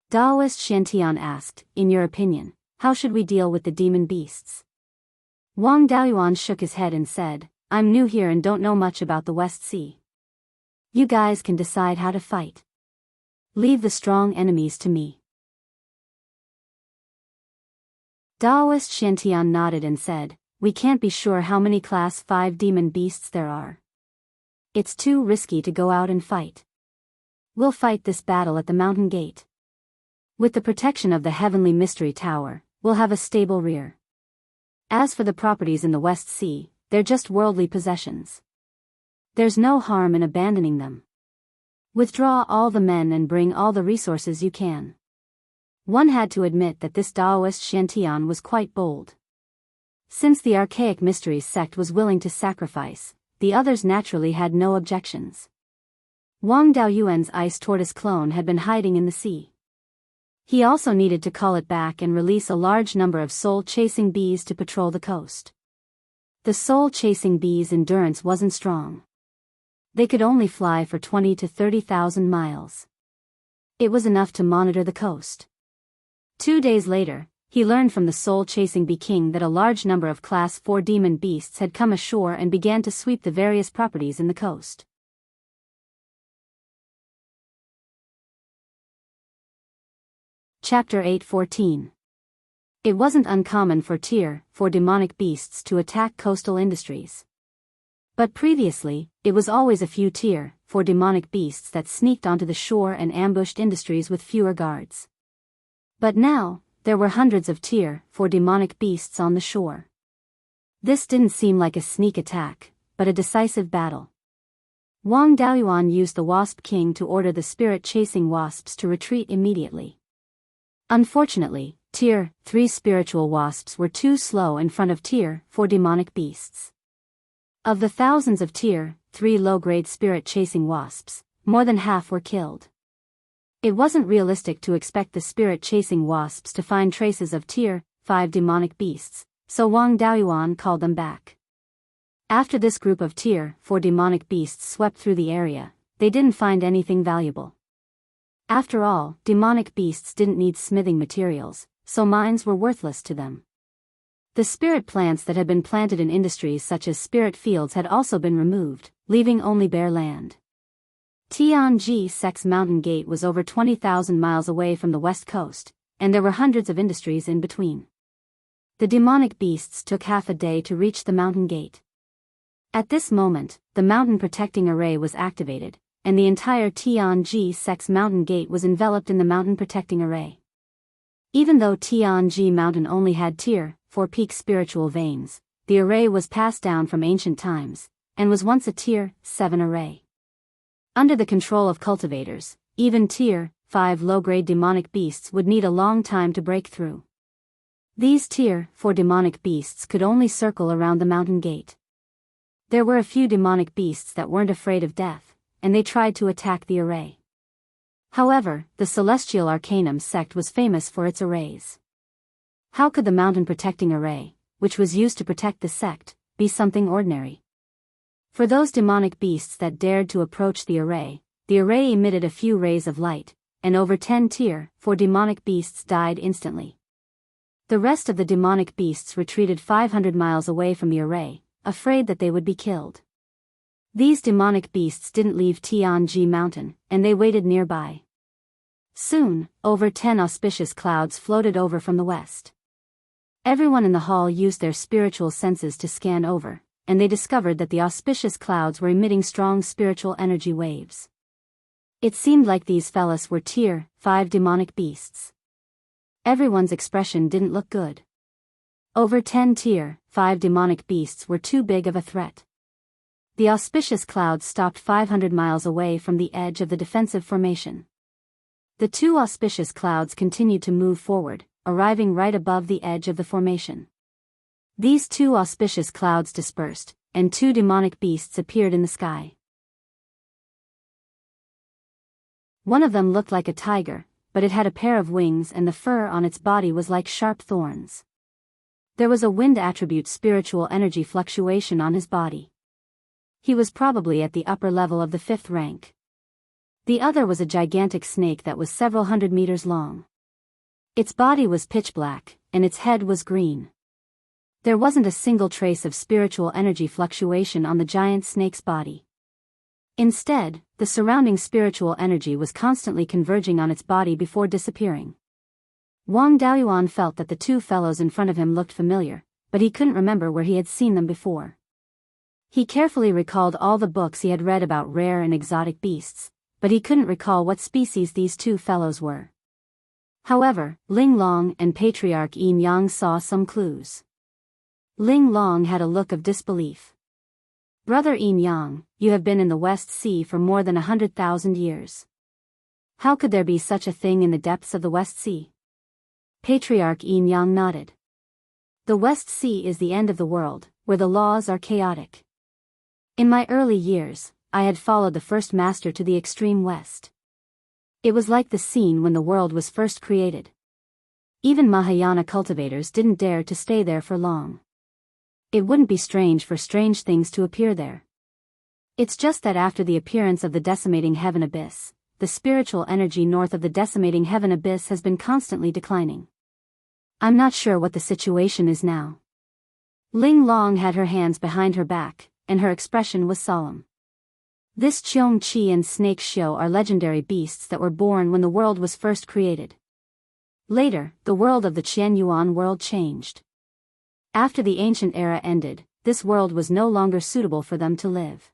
Daoist Shantian asked, "In your opinion, how should we deal with the demon beasts?" Wang Daoyuan shook his head and said, "I'm new here and don't know much about the West Sea. You guys can decide how to fight. Leave the strong enemies to me." Daoist Shantian nodded and said, "We can't be sure how many Class 5 demon beasts there are. It's too risky to go out and fight. We'll fight this battle at the mountain gate. With the protection of the Heavenly Mystery Tower, we'll have a stable rear. As for the properties in the West Sea, they're just worldly possessions. There's no harm in abandoning them. Withdraw all the men and bring all the resources you can." One had to admit that this Daoist Shantian was quite bold. Since the archaic mysteries sect was willing to sacrifice, the others naturally had no objections. Wang Daoyuan's ice tortoise clone had been hiding in the sea. He also needed to call it back and release a large number of soul-chasing bees to patrol the coast. The soul-chasing bees' endurance wasn't strong. They could only fly for 20 to 30,000 miles. It was enough to monitor the coast. 2 days later, he learned from the soul-chasing bee king that a large number of Class 4 demon beasts had come ashore and began to sweep the various properties in the coast. Chapter 8:14. It wasn't uncommon for Tier 4 demonic beasts to attack coastal industries. But previously, it was always a few Tier 4 demonic beasts that sneaked onto the shore and ambushed industries with fewer guards. But now, there were hundreds of Tier 4 demonic beasts on the shore. This didn't seem like a sneak attack, but a decisive battle. Wang Daoyuan used the Wasp King to order the spirit-chasing wasps to retreat immediately. Unfortunately, Tier 3 spiritual wasps were too slow in front of Tier 4 demonic beasts. Of the thousands of Tier 3 low-grade spirit-chasing wasps, more than half were killed. It wasn't realistic to expect the spirit-chasing wasps to find traces of Tier 5 demonic beasts, so Wang Daoyuan called them back. After this group of Tier 4 demonic beasts swept through the area, they didn't find anything valuable. After all, demonic beasts didn't need smithing materials, so mines were worthless to them. The spirit plants that had been planted in industries such as spirit fields had also been removed, leaving only bare land. Tianji Sec's mountain gate was over 20,000 miles away from the west coast, and there were hundreds of industries in between. The demonic beasts took half a day to reach the mountain gate. At this moment, the mountain protecting array was activated, and the entire Tianji Sect's mountain gate was enveloped in the mountain protecting array. Even though Tianji Mountain only had Tier 4 peak spiritual veins, the array was passed down from ancient times, and was once a Tier 7 array. Under the control of cultivators, even Tier 5 low-grade demonic beasts would need a long time to break through. These Tier 4 demonic beasts could only circle around the mountain gate. There were a few demonic beasts that weren't afraid of death, and they tried to attack the array. However, the Celestial Arcanum sect was famous for its arrays. How could the mountain protecting array, which was used to protect the sect, be something ordinary? For those demonic beasts that dared to approach the array emitted a few rays of light, and over 10 Tier 4 demonic beasts died instantly. The rest of the demonic beasts retreated 500 miles away from the array, afraid that they would be killed. These demonic beasts didn't leave Tianji Mountain, and they waited nearby. Soon, over 10 auspicious clouds floated over from the west. Everyone in the hall used their spiritual senses to scan over, and they discovered that the auspicious clouds were emitting strong spiritual energy waves. It seemed like these fellas were Tier 5 demonic beasts. Everyone's expression didn't look good. Over 10 Tier 5 demonic beasts were too big of a threat. The auspicious clouds stopped 500 miles away from the edge of the defensive formation. The two auspicious clouds continued to move forward, arriving right above the edge of the formation. These two auspicious clouds dispersed, and two demonic beasts appeared in the sky. One of them looked like a tiger, but it had a pair of wings and the fur on its body was like sharp thorns. There was a wind attribute spiritual energy fluctuation on his body. He was probably at the upper level of the 5th rank. The other was a gigantic snake that was several hundred meters long. Its body was pitch black, and its head was green. There wasn't a single trace of spiritual energy fluctuation on the giant snake's body. Instead, the surrounding spiritual energy was constantly converging on its body before disappearing. Wang Daoyuan felt that the two fellows in front of him looked familiar, but he couldn't remember where he had seen them before. He carefully recalled all the books he had read about rare and exotic beasts, but he couldn't recall what species these two fellows were. However, Ling Long and Patriarch Yin Yang saw some clues. Ling Long had a look of disbelief. "Brother Yin Yang, you have been in the West Sea for more than 100,000 years. How could there be such a thing in the depths of the West Sea?" Patriarch Yin Yang nodded. "The West Sea is the end of the world, where the laws are chaotic. In my early years, I had followed the first master to the extreme west. It was like the scene when the world was first created. Even Mahayana cultivators didn't dare to stay there for long. It wouldn't be strange for strange things to appear there. It's just that after the appearance of the decimating heaven abyss, the spiritual energy north of the decimating heaven abyss has been constantly declining. I'm not sure what the situation is now." Ling Long had her hands behind her back, and her expression was solemn. This Cheong Chi and Snake Xiu are legendary beasts that were born when the world was first created. Later, the world of the Qianyuan world changed. After the ancient era ended, this world was no longer suitable for them to live.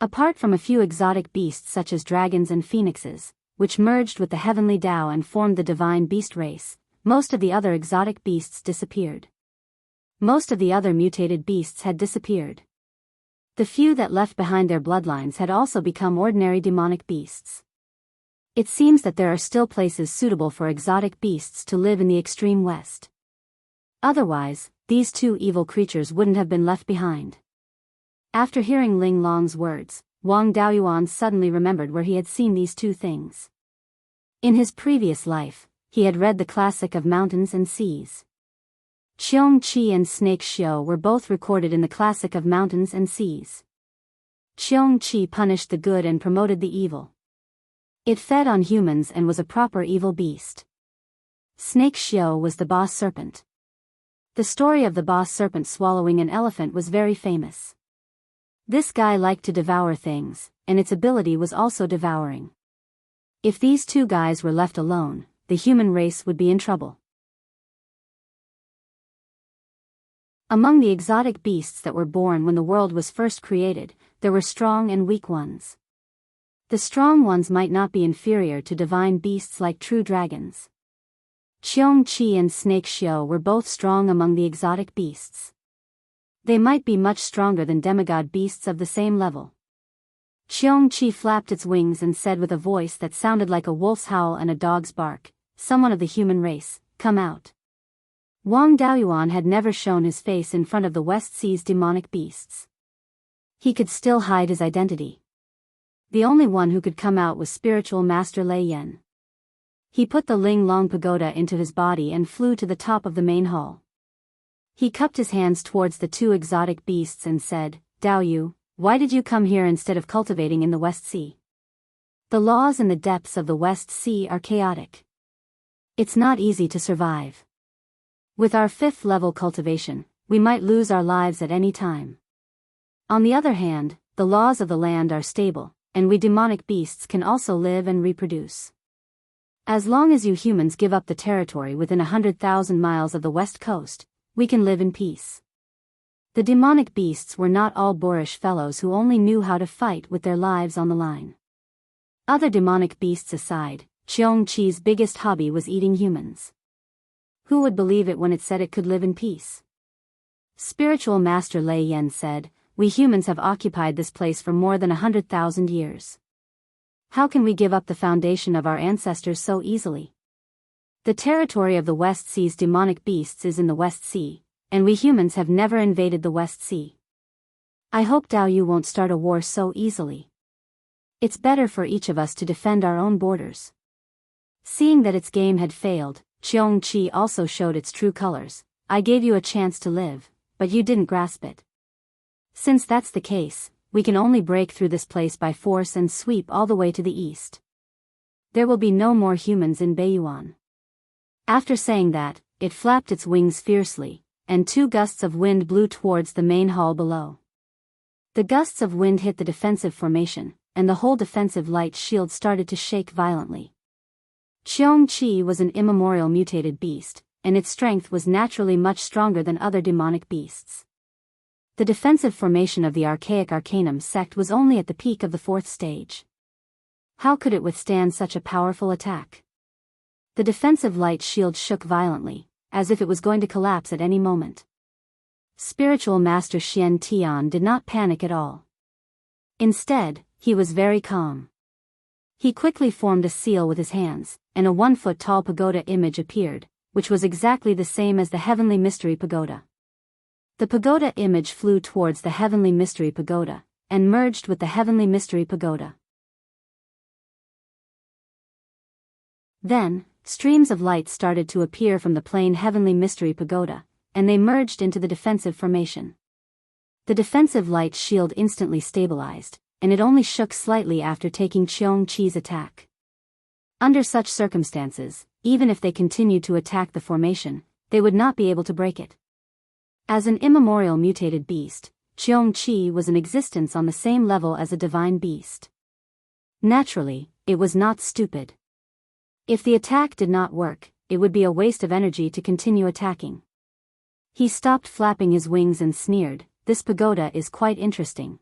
Apart from a few exotic beasts such as dragons and phoenixes, which merged with the heavenly Tao and formed the divine beast race, most of the other exotic beasts disappeared. Most of the other mutated beasts had disappeared. The few that left behind their bloodlines had also become ordinary demonic beasts. It seems that there are still places suitable for exotic beasts to live in the extreme west. Otherwise, these two evil creatures wouldn't have been left behind. After hearing Ling Long's words, Wang Daoyuan suddenly remembered where he had seen these two things. In his previous life, he had read the classic of mountains and seas. Cheong Chi and Snake Xiu were both recorded in the classic of mountains and seas. Cheong Chi punished the good and promoted the evil. It fed on humans and was a proper evil beast. Snake Xiu was the boss serpent. The story of the boss serpent swallowing an elephant was very famous. This guy liked to devour things, and its ability was also devouring. If these two guys were left alone, the human race would be in trouble. Among the exotic beasts that were born when the world was first created, there were strong and weak ones. The strong ones might not be inferior to divine beasts like true dragons. Qiongqi and Snake Xiao were both strong among the exotic beasts. They might be much stronger than demigod beasts of the same level. Qiongqi flapped its wings and said with a voice that sounded like a wolf's howl and a dog's bark, "Someone of the human race, come out." Wang Daoyuan had never shown his face in front of the West Sea's demonic beasts. He could still hide his identity. The only one who could come out was spiritual master Lei Yan. He put the Ling Long pagoda into his body and flew to the top of the main hall. He cupped his hands towards the two exotic beasts and said, "Daoyu, why did you come here instead of cultivating in the West Sea? The laws in the depths of the West Sea are chaotic. It's not easy to survive. With our 5th level cultivation, we might lose our lives at any time. On the other hand, the laws of the land are stable, and we demonic beasts can also live and reproduce. As long as you humans give up the territory within 100,000 miles of the west coast, we can live in peace." The demonic beasts were not all boorish fellows who only knew how to fight with their lives on the line. Other demonic beasts aside, Qiongqi's biggest hobby was eating humans. Who would believe it when it said it could live in peace? Spiritual Master Lei Yan said, "We humans have occupied this place for more than 100,000 years. How can we give up the foundation of our ancestors so easily? The territory of the West Sea's demonic beasts is in the West Sea, and we humans have never invaded the West Sea. I hope Daoyu won't start a war so easily. It's better for each of us to defend our own borders." Seeing that its game had failed, Qiongqi also showed its true colors. "I gave you a chance to live, but you didn't grasp it. Since that's the case, we can only break through this place by force and sweep all the way to the east. There will be no more humans in Beiyuan." After saying that, it flapped its wings fiercely, and 2 gusts of wind blew towards the main hall below. The gusts of wind hit the defensive formation, and the whole defensive light shield started to shake violently. Qiongqi was an immemorial mutated beast, and its strength was naturally much stronger than other demonic beasts. The defensive formation of the archaic Arcanum sect was only at the peak of the 4th stage. How could it withstand such a powerful attack? The defensive light shield shook violently, as if it was going to collapse at any moment. Spiritual Master Xian Tian did not panic at all. Instead, he was very calm. He quickly formed a seal with his hands, and a 1-foot-tall pagoda image appeared, which was exactly the same as the Heavenly Mystery Pagoda. The pagoda image flew towards the Heavenly Mystery Pagoda, and merged with the Heavenly Mystery Pagoda. Then, streams of light started to appear from the plain Heavenly Mystery Pagoda, and they merged into the defensive formation. The defensive light shield instantly stabilized, and it only shook slightly after taking Qiongqi's attack. Under such circumstances, even if they continued to attack the formation, they would not be able to break it. As an immemorial mutated beast, Qiongqi was in existence on the same level as a divine beast. Naturally, it was not stupid. If the attack did not work, it would be a waste of energy to continue attacking. He stopped flapping his wings and sneered, "This pagoda is quite interesting.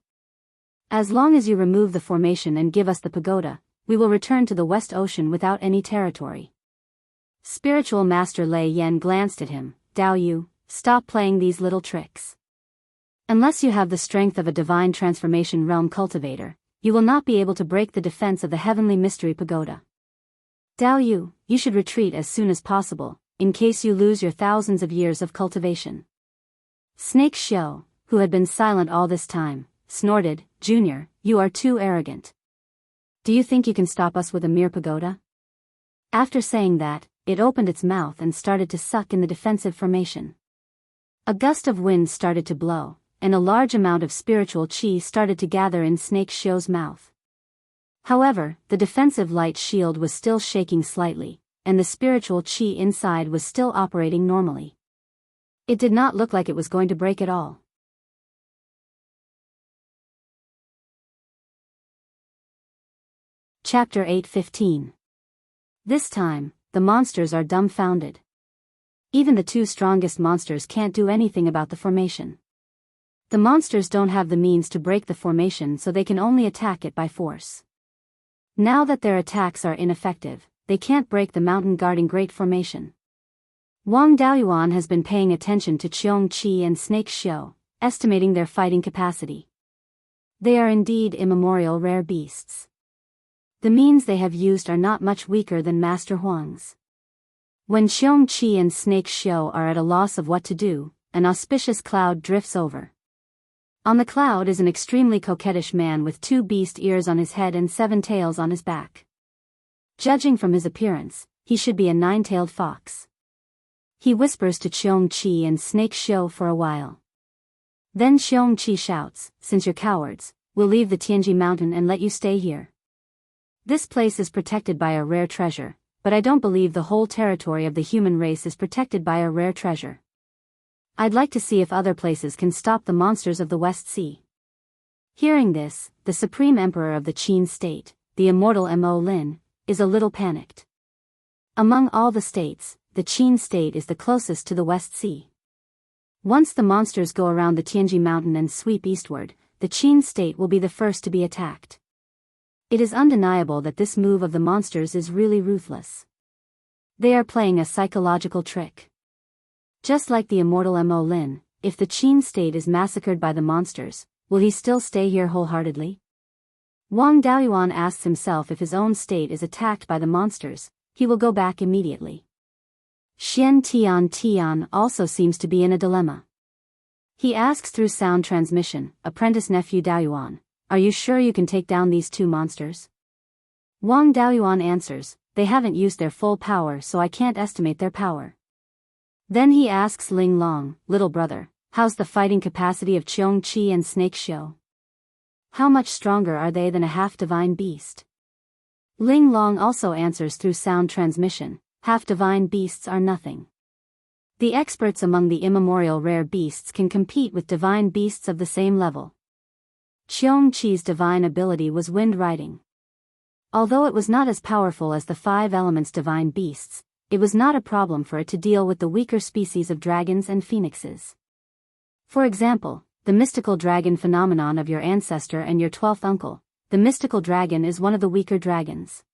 As long as you remove the formation and give us the pagoda, we will return to the West Ocean without any territory." Spiritual Master Lei Yan glanced at him. "Daoyu, stop playing these little tricks. Unless you have the strength of a divine transformation realm cultivator, you will not be able to break the defense of the Heavenly Mystery Pagoda. Daoyu, you should retreat as soon as possible, in case you lose your thousands of years of cultivation." Snake Xiao, who had been silent all this time, snorted, "Junior, you are too arrogant. Do you think you can stop us with a mere pagoda?" After saying that, it opened its mouth and started to suck in the defensive formation. A gust of wind started to blow, and a large amount of spiritual qi started to gather in Snake Xiao's mouth. However, the defensive light shield was still shaking slightly, and the spiritual qi inside was still operating normally. It did not look like it was going to break at all. Chapter 8:15. This time, the monsters are dumbfounded. Even the two strongest monsters can't do anything about the formation. The monsters don't have the means to break the formation, so they can only attack it by force. Now that their attacks are ineffective, they can't break the mountain guarding Great Formation. Wang Daoyuan has been paying attention to Qiong Qi and Snake Xiu, estimating their fighting capacity. They are indeed immemorial rare beasts. The means they have used are not much weaker than Master Huang's. When Qiong Qi and Snake Xiu are at a loss of what to do, an auspicious cloud drifts over. On the cloud is an extremely coquettish man with 2 beast ears on his head and 7 tails on his back. Judging from his appearance, he should be a 9-tailed fox. He whispers to Qiong Qi and Snake Xiu for a while. Then Qiong Qi shouts, "Since you're cowards, we'll leave the Tianji mountain and let you stay here. This place is protected by a rare treasure, but I don't believe the whole territory of the human race is protected by a rare treasure. I'd like to see if other places can stop the monsters of the West Sea." Hearing this, the Supreme Emperor of the Qin state, the immortal Mo Lin, is a little panicked. Among all the states, the Qin state is the closest to the West Sea. Once the monsters go around the Tianji mountain and sweep eastward, the Qin state will be the first to be attacked. It is undeniable that this move of the monsters is really ruthless. They are playing a psychological trick. Just like the immortal Mo Lin, if the Qin state is massacred by the monsters, will he still stay here wholeheartedly? Wang Daoyuan asks himself if his own state is attacked by the monsters, he will go back immediately. Xian Tian also seems to be in a dilemma. He asks through sound transmission, "Apprentice nephew Daoyuan, are you sure you can take down these 2 monsters?" Wang Daoyuan answers, "They haven't used their full power, so I can't estimate their power." Then he asks Ling Long, "Little brother, how's the fighting capacity of Qiong Qi and Snake Xiu? How much stronger are they than a half-divine beast?" Ling Long also answers through sound transmission, "Half-divine beasts are nothing. The experts among the immemorial rare beasts can compete with divine beasts of the same level." Qiong Qi's divine ability was wind riding. Although it was not as powerful as the 5 elements divine beasts, it was not a problem for it to deal with the weaker species of dragons and phoenixes. For example, the mystical dragon phenomenon of your ancestor and your 12th uncle, the mystical dragon is one of the weaker dragons.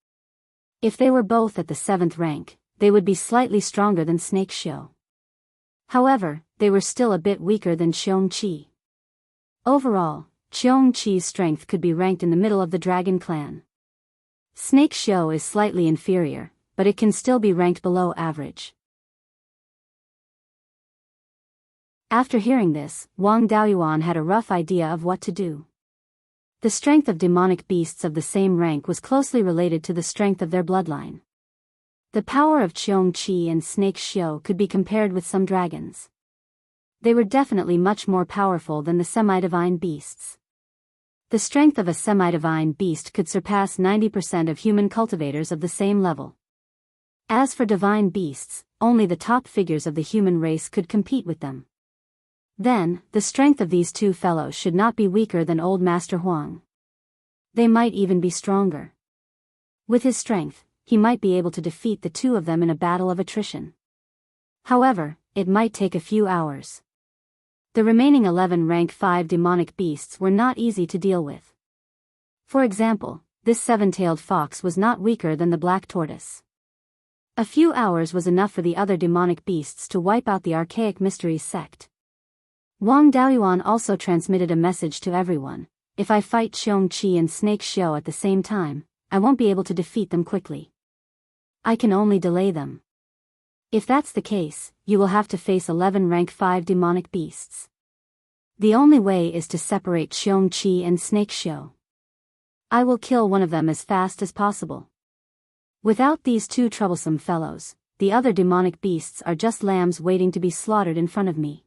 If they were both at the 7th rank, they would be slightly stronger than Snake Xiu. However, they were still a bit weaker than Qiong Qi. Overall, Qiong Qi's strength could be ranked in the middle of the dragon clan. Snake Xiu is slightly inferior, but it can still be ranked below average. After hearing this, Wang Daoyuan had a rough idea of what to do. The strength of demonic beasts of the same rank was closely related to the strength of their bloodline. The power of Qiong Qi and Snake Xiu could be compared with some dragons. They were definitely much more powerful than the semi-divine beasts. The strength of a semi-divine beast could surpass 90% of human cultivators of the same level. As for divine beasts, only the top figures of the human race could compete with them. Then, the strength of these 2 fellows should not be weaker than old Master Huang. They might even be stronger. With his strength, he might be able to defeat the 2 of them in a battle of attrition. However, it might take a few hours. The remaining 11 rank 5 demonic beasts were not easy to deal with. For example, this 7-tailed fox was not weaker than the black tortoise. A few hours was enough for the other demonic beasts to wipe out the archaic mysteries sect. Wang Daoyuan also transmitted a message to everyone: "If I fight Qiong Qi and Snake Xiu at the same time, I won't be able to defeat them quickly. I can only delay them. If that's the case, you will have to face 11 rank 5 demonic beasts. The only way is to separate Qiong Qi and Snake Xiu. I will kill one of them as fast as possible. Without these 2 troublesome fellows, the other demonic beasts are just lambs waiting to be slaughtered in front of me."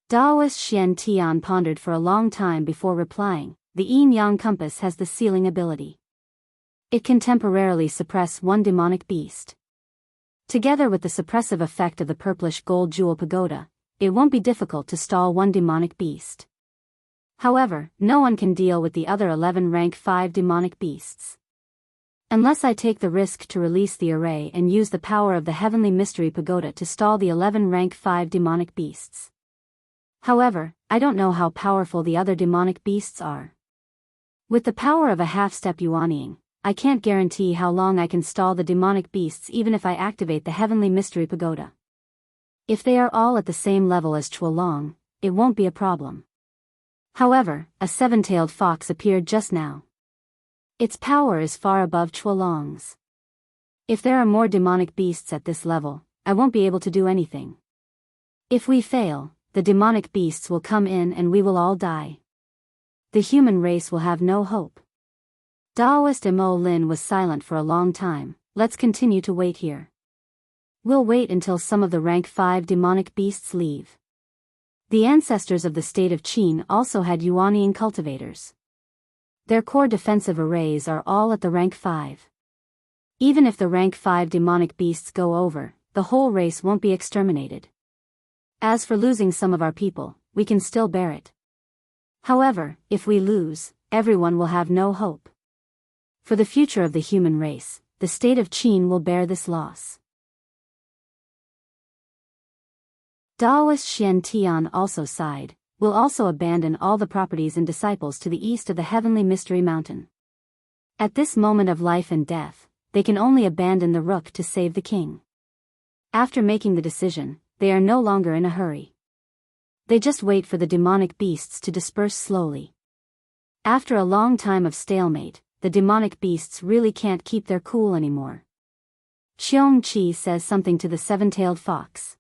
Daoist Xian Tian pondered for a long time before replying, "The yin-yang compass has the sealing ability. It can temporarily suppress one demonic beast. Together with the suppressive effect of the purplish gold jewel pagoda, it won't be difficult to stall one demonic beast. However, no one can deal with the other 11 rank 5 demonic beasts. Unless I take the risk to release the array and use the power of the Heavenly Mystery Pagoda to stall the 11 rank 5 demonic beasts. However, I don't know how powerful the other demonic beasts are. With the power of a half-step Yuanying, I can't guarantee how long I can stall the demonic beasts even if I activate the Heavenly Mystery Pagoda. If they are all at the same level as Chuolong, it won't be a problem. However, a seven-tailed fox appeared just now. Its power is far above Chuolong's. If there are more demonic beasts at this level, I won't be able to do anything. If we fail, the demonic beasts will come in and we will all die. The human race will have no hope. Daoist Mo Lin was silent for a long time. Let's continue to wait here. We'll wait until some of the rank 5 demonic beasts leave. The ancestors of the state of Qin also had Yuanying cultivators. Their core defensive arrays are all at the rank 5. Even if the rank 5 demonic beasts go over, the whole race won't be exterminated. As for losing some of our people, we can still bear it. However, if we lose, everyone will have no hope. For the future of the human race, the state of Qin will bear this loss. Daoist Xian Tian also sighed. Will also abandon all the properties and disciples to the east of the Heavenly Mystery Mountain. At this moment of life and death, they can only abandon the rook to save the king. After making the decision, they are no longer in a hurry. They just wait for the demonic beasts to disperse slowly. After a long time of stalemate, the demonic beasts really can't keep their cool anymore. Qiong Qi says something to the seven-tailed fox.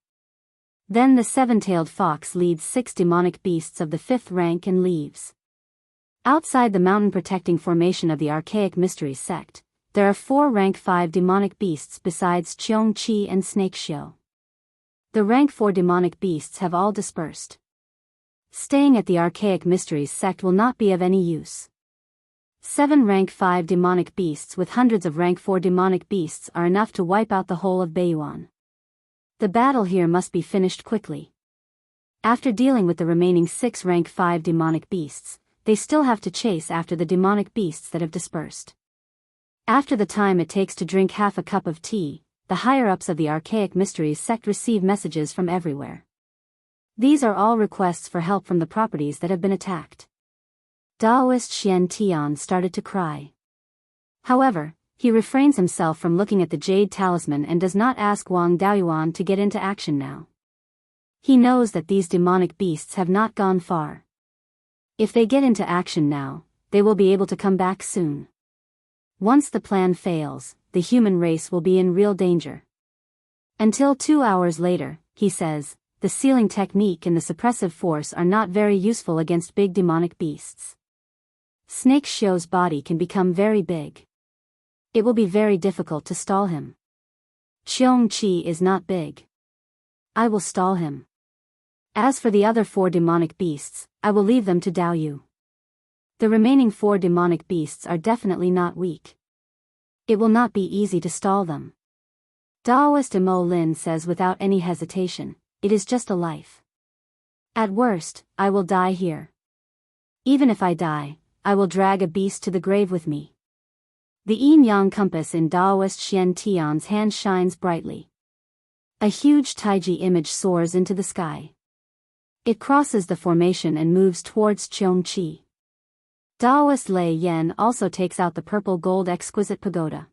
Then the seven-tailed fox leads 6 demonic beasts of the 5th rank and leaves. Outside the mountain protecting formation of the Archaic Mysteries sect, there are 4 rank 5 demonic beasts besides Qiong Qi and Snake Xiu. The rank 4 demonic beasts have all dispersed. Staying at the Archaic Mysteries sect will not be of any use. 7 rank 5 demonic beasts with hundreds of rank 4 demonic beasts are enough to wipe out the whole of Beiyuan. The battle here must be finished quickly. After dealing with the remaining 6 rank 5 demonic beasts, they still have to chase after the demonic beasts that have dispersed. After the time it takes to drink half a cup of tea, the higher-ups of the Archaic Mysteries sect receive messages from everywhere. These are all requests for help from the properties that have been attacked. Daoist Xian Tian started to cry. However, he refrains himself from looking at the jade talisman and does not ask Wang Daoyuan to get into action now. He knows that these demonic beasts have not gone far. If they get into action now, they will be able to come back soon. Once the plan fails, the human race will be in real danger. Until 2 hours later, he says, the sealing technique and the suppressive force are not very useful against big demonic beasts. Snake Xiu's body can become very big. It will be very difficult to stall him. Qiong Qi is not big. I will stall him. As for the other 4 demonic beasts, I will leave them to Daoyu. The remaining 4 demonic beasts are definitely not weak. It will not be easy to stall them. Daoist Mo Lin says without any hesitation, it is just a life. At worst, I will die here. Even if I die, I will drag a beast to the grave with me. The yin-yang compass in Daoist Xian Tian's hand shines brightly. A huge Taiji image soars into the sky. It crosses the formation and moves towards Qiong Qi. Daoist Lei Yen also takes out the purple gold exquisite pagoda.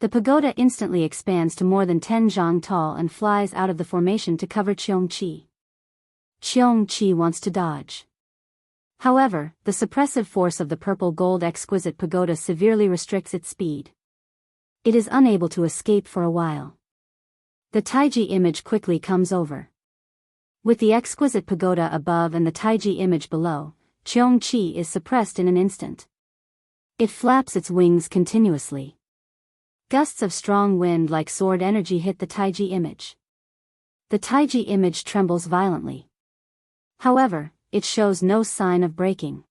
The pagoda instantly expands to more than 10 zhang tall and flies out of the formation to cover Qiong Qi. Qiong Qi wants to dodge. However, the suppressive force of the purple gold exquisite pagoda severely restricts its speed. It is unable to escape for a while. The Taiji image quickly comes over. With the exquisite pagoda above and the Taiji image below, Qiong Qi is suppressed in an instant. It flaps its wings continuously. Gusts of strong wind like sword energy hit the Taiji image. The Taiji image trembles violently. However, it shows no sign of breaking.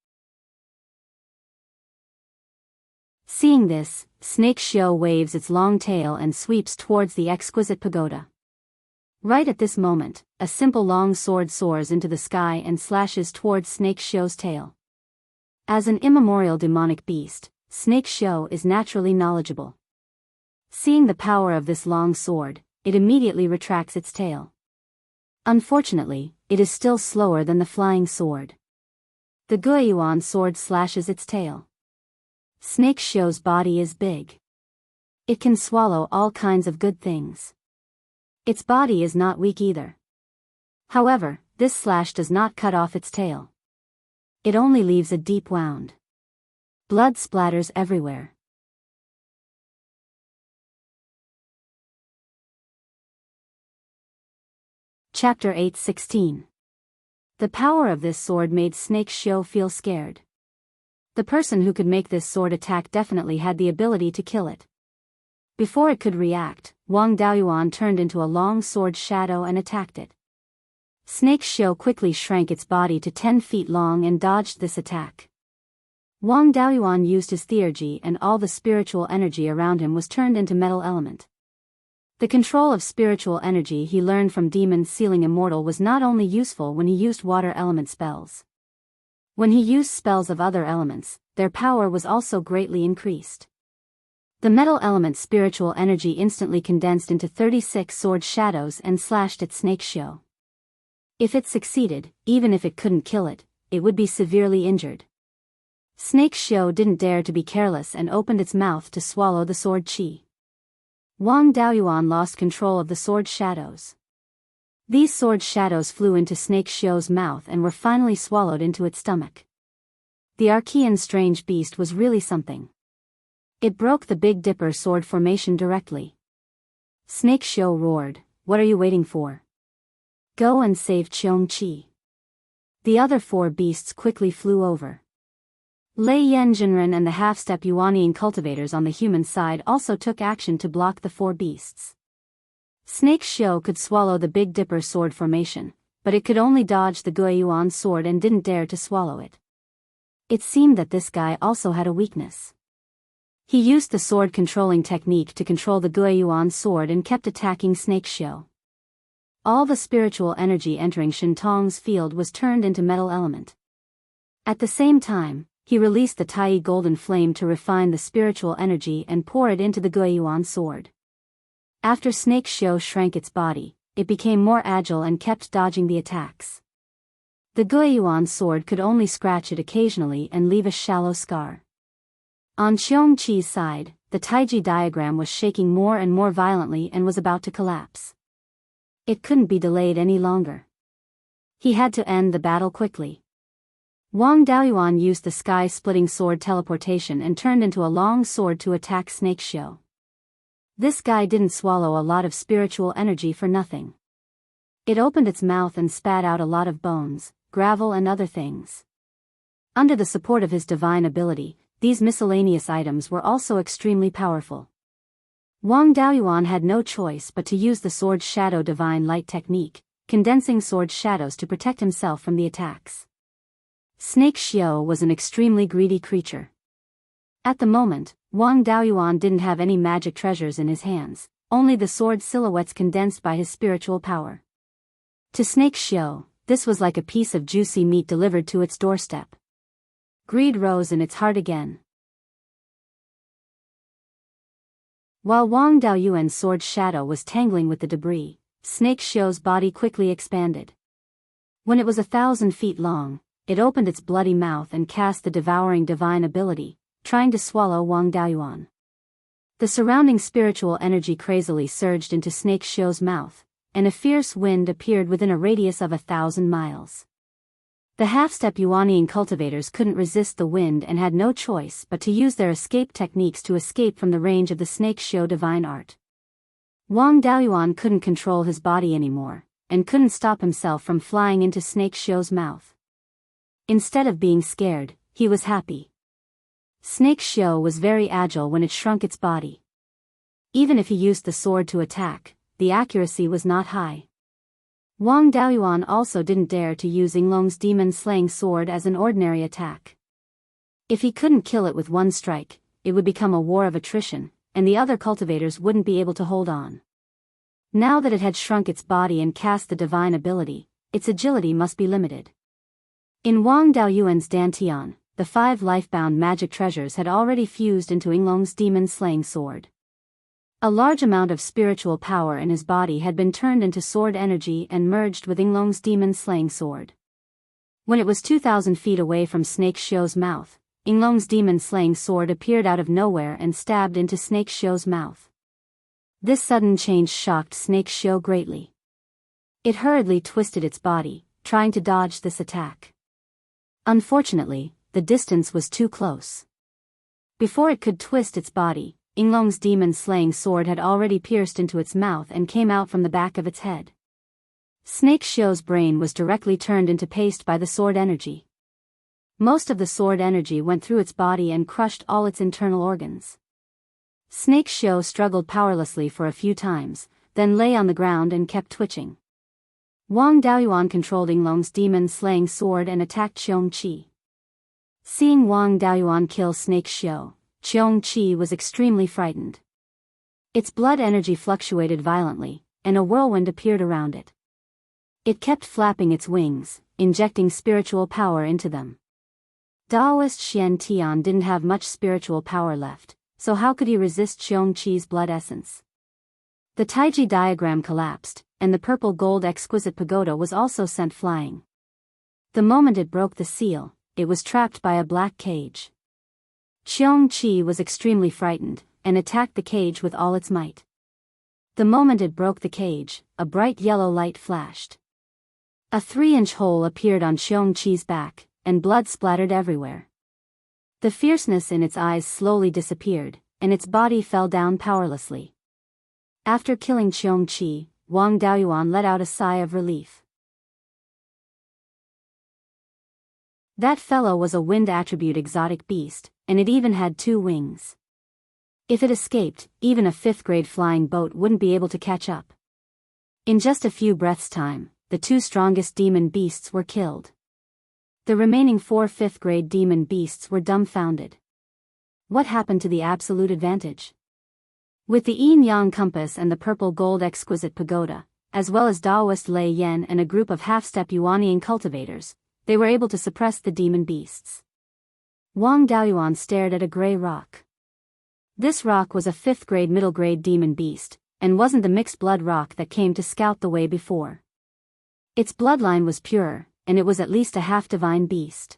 Seeing this, Snake Xiu waves its long tail and sweeps towards the exquisite pagoda. Right at this moment, a simple long sword soars into the sky and slashes towards Snake Xiu's tail. As an immemorial demonic beast, Snake Xiu is naturally knowledgeable. Seeing the power of this long sword, it immediately retracts its tail. Unfortunately, it is still slower than the flying sword. The Beiyuan sword slashes its tail. Snake Xiu's body is big. It can swallow all kinds of good things. Its body is not weak either. However, this slash does not cut off its tail. It only leaves a deep wound. Blood splatters everywhere. Chapter 8:16. The power of this sword made Snake Xiu feel scared. The person who could make this sword attack definitely had the ability to kill it. Before it could react, Wang Daoyuan turned into a long sword shadow and attacked it. Snake Xiu quickly shrank its body to 10 feet long and dodged this attack. Wang Daoyuan used his theurgy and all the spiritual energy around him was turned into metal element. The control of spiritual energy he learned from Demon Sealing Immortal was not only useful when he used water element spells. When he used spells of other elements, their power was also greatly increased. The metal element spiritual energy instantly condensed into 36 sword shadows and slashed at Snake Xiu. If it succeeded, even if it couldn't kill it, it would be severely injured. Snake Xiu didn't dare to be careless and opened its mouth to swallow the sword chi. Wang Daoyuan lost control of the sword shadows. These sword shadows flew into Snake Xiu's mouth and were finally swallowed into its stomach. The Archean strange beast was really something. It broke the Big Dipper sword formation directly. Snake Xiu roared, "What are you waiting for? Go and save Qiong Qi." The other 4 beasts quickly flew over. Lei Yanjinren and the half-step Yuanian cultivators on the human side also took action to block the 4 beasts. Snake Xiu could swallow the Big Dipper sword formation, but it could only dodge the Beiyuan sword and didn't dare to swallow it. It seemed that this guy also had a weakness. He used the sword controlling technique to control the Beiyuan sword and kept attacking Snake Xiu. All the spiritual energy entering Shintong's field was turned into metal element. At the same time, he released the Tai golden flame to refine the spiritual energy and pour it into the Beiyuan sword. After Snake Xiu shrank its body, it became more agile and kept dodging the attacks. The Beiyuan sword could only scratch it occasionally and leave a shallow scar. On Qiong Qi's side, the Taiji diagram was shaking more and more violently and was about to collapse. It couldn't be delayed any longer. He had to end the battle quickly. Wang Daoyuan used the sky-splitting sword teleportation and turned into a long sword to attack Snake Xiu. This guy didn't swallow a lot of spiritual energy for nothing. It opened its mouth and spat out a lot of bones, gravel and other things. Under the support of his divine ability, these miscellaneous items were also extremely powerful. Wang Daoyuan had no choice but to use the sword shadow divine light technique, condensing sword shadows to protect himself from the attacks. Snake Xiu was an extremely greedy creature. At the moment, Wang Daoyuan didn't have any magic treasures in his hands, only the sword silhouettes condensed by his spiritual power. To Snake Xiu, this was like a piece of juicy meat delivered to its doorstep. Greed rose in its heart again. While Wang Daoyuan's sword shadow was tangling with the debris, Snake Xiu's body quickly expanded. When it was 1,000 feet long, it opened its bloody mouth and cast the devouring divine ability, trying to swallow Wang Daoyuan. The surrounding spiritual energy crazily surged into Snake Xiu's mouth, and a fierce wind appeared within a radius of 1,000 miles. The half-step Yuanian cultivators couldn't resist the wind and had no choice but to use their escape techniques to escape from the range of the Snake Xiu divine art. Wang Daoyuan couldn't control his body anymore, and couldn't stop himself from flying into Snake Xiu's mouth. Instead of being scared, he was happy. Snake Xiu was very agile when it shrunk its body. Even if he used the sword to attack, the accuracy was not high. Wang Daoyuan also didn't dare to use Yinglong's demon-slaying sword as an ordinary attack. If he couldn't kill it with one strike, it would become a war of attrition, and the other cultivators wouldn't be able to hold on. Now that it had shrunk its body and cast the divine ability, its agility must be limited. In Wang Daoyuan's Dantian, the 5 life-bound magic treasures had already fused into Yinglong's demon-slaying sword. A large amount of spiritual power in his body had been turned into sword energy and merged with Yinglong's demon-slaying sword. When it was 2,000 feet away from Snake Xiu's mouth, Yinglong's demon-slaying sword appeared out of nowhere and stabbed into Snake Xiu's mouth. This sudden change shocked Snake Xiu greatly. It hurriedly twisted its body, trying to dodge this attack. Unfortunately, the distance was too close. Before it could twist its body, Yinglong's demon-slaying sword had already pierced into its mouth and came out from the back of its head. Snake Xiu's brain was directly turned into paste by the sword energy. Most of the sword energy went through its body and crushed all its internal organs. Snake Xiu struggled powerlessly for a few times, then lay on the ground and kept twitching. Wang Daoyuan controlled Yinglong's demon-slaying sword and attacked Qiongqi. Seeing Wang Daoyuan kill Snake Xiu, Qiongqi was extremely frightened. Its blood energy fluctuated violently, and a whirlwind appeared around it. It kept flapping its wings, injecting spiritual power into them. Daoist Xian Tian didn't have much spiritual power left, so how could he resist Qiongqi's blood essence? The Taiji diagram collapsed, and the purple gold exquisite pagoda was also sent flying. The moment it broke the seal, it was trapped by a black cage. Qiongqi was extremely frightened, and attacked the cage with all its might. The moment it broke the cage, a bright yellow light flashed. A 3-inch hole appeared on Qiongqi's back, and blood splattered everywhere. The fierceness in its eyes slowly disappeared, and its body fell down powerlessly. After killing Qiongqi, Wang Daoyuan let out a sigh of relief. That fellow was a wind attribute exotic beast, and it even had 2 wings. If it escaped, even a 5th-grade flying boat wouldn't be able to catch up. In just a few breaths' time, the 2 strongest demon beasts were killed. The remaining 4 5th-grade demon beasts were dumbfounded. What happened to the absolute advantage? With the yin-yang compass and the purple gold exquisite pagoda, as well as Daoist Lei Yen and a group of half-step Yuanian cultivators, they were able to suppress the demon beasts. Wang Daoyuan stared at a gray rock. This rock was a 5th-grade middle-grade demon beast, and wasn't the mixed-blood rock that came to scout the way before. Its bloodline was pure, and it was at least a half-divine beast.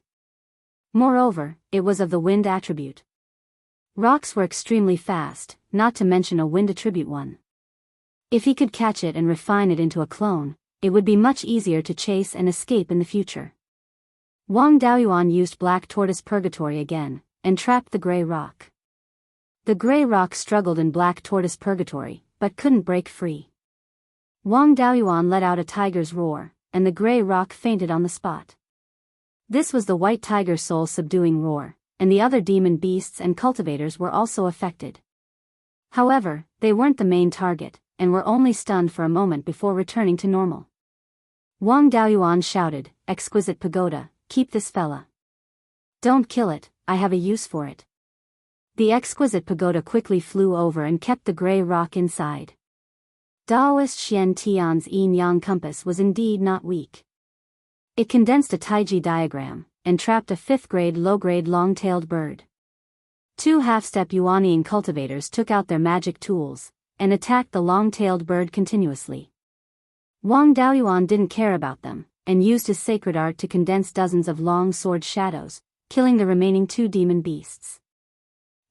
Moreover, it was of the wind attribute. Rocks were extremely fast, not to mention a wind attribute one. If he could catch it and refine it into a clone, it would be much easier to chase and escape in the future. Wang Daoyuan used Black Tortoise Purgatory again, and trapped the gray rock. The gray rock struggled in Black Tortoise Purgatory, but couldn't break free. Wang Daoyuan let out a tiger's roar, and the gray rock fainted on the spot. This was the white tiger soul subduing roar, and the other demon beasts and cultivators were also affected. However, they weren't the main target, and were only stunned for a moment before returning to normal. Wang Daoyuan shouted, "Exquisite pagoda, keep this fella. Don't kill it, I have a use for it." The exquisite pagoda quickly flew over and kept the gray rock inside. Daoist Xian Tian's yin-yang compass was indeed not weak. It condensed a Taiji diagram, and trapped a 5th-grade low-grade long-tailed bird. 2 half-step Yuanian cultivators took out their magic tools, and attacked the long-tailed bird continuously. Wang Daoyuan didn't care about them, and used his sacred art to condense dozens of long sword shadows, killing the remaining 2 demon beasts.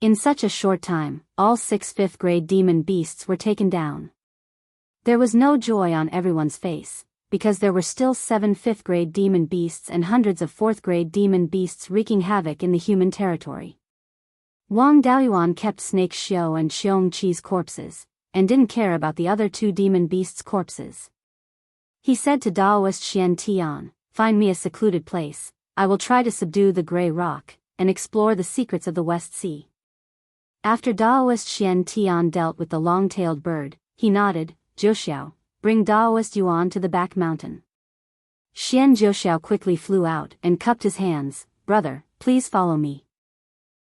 In such a short time, all 6 5th-grade demon beasts were taken down. There was no joy on everyone's face, because there were still 7 5th-grade demon beasts and hundreds of 4th-grade demon beasts wreaking havoc in the human territory. Wang Daoyuan kept Snake Xiu and Qiongqi's corpses, and didn't care about the other 2 demon beasts' corpses. He said to Daoist Xian Tian, "Find me a secluded place, I will try to subdue the gray rock, and explore the secrets of the West Sea." After Daoist Xian Tian dealt with the long-tailed bird, he nodded, "Jiuxiao, bring Daoist Yuan to the back mountain." Xian Jiuxiao quickly flew out and cupped his hands, "Brother, please follow me."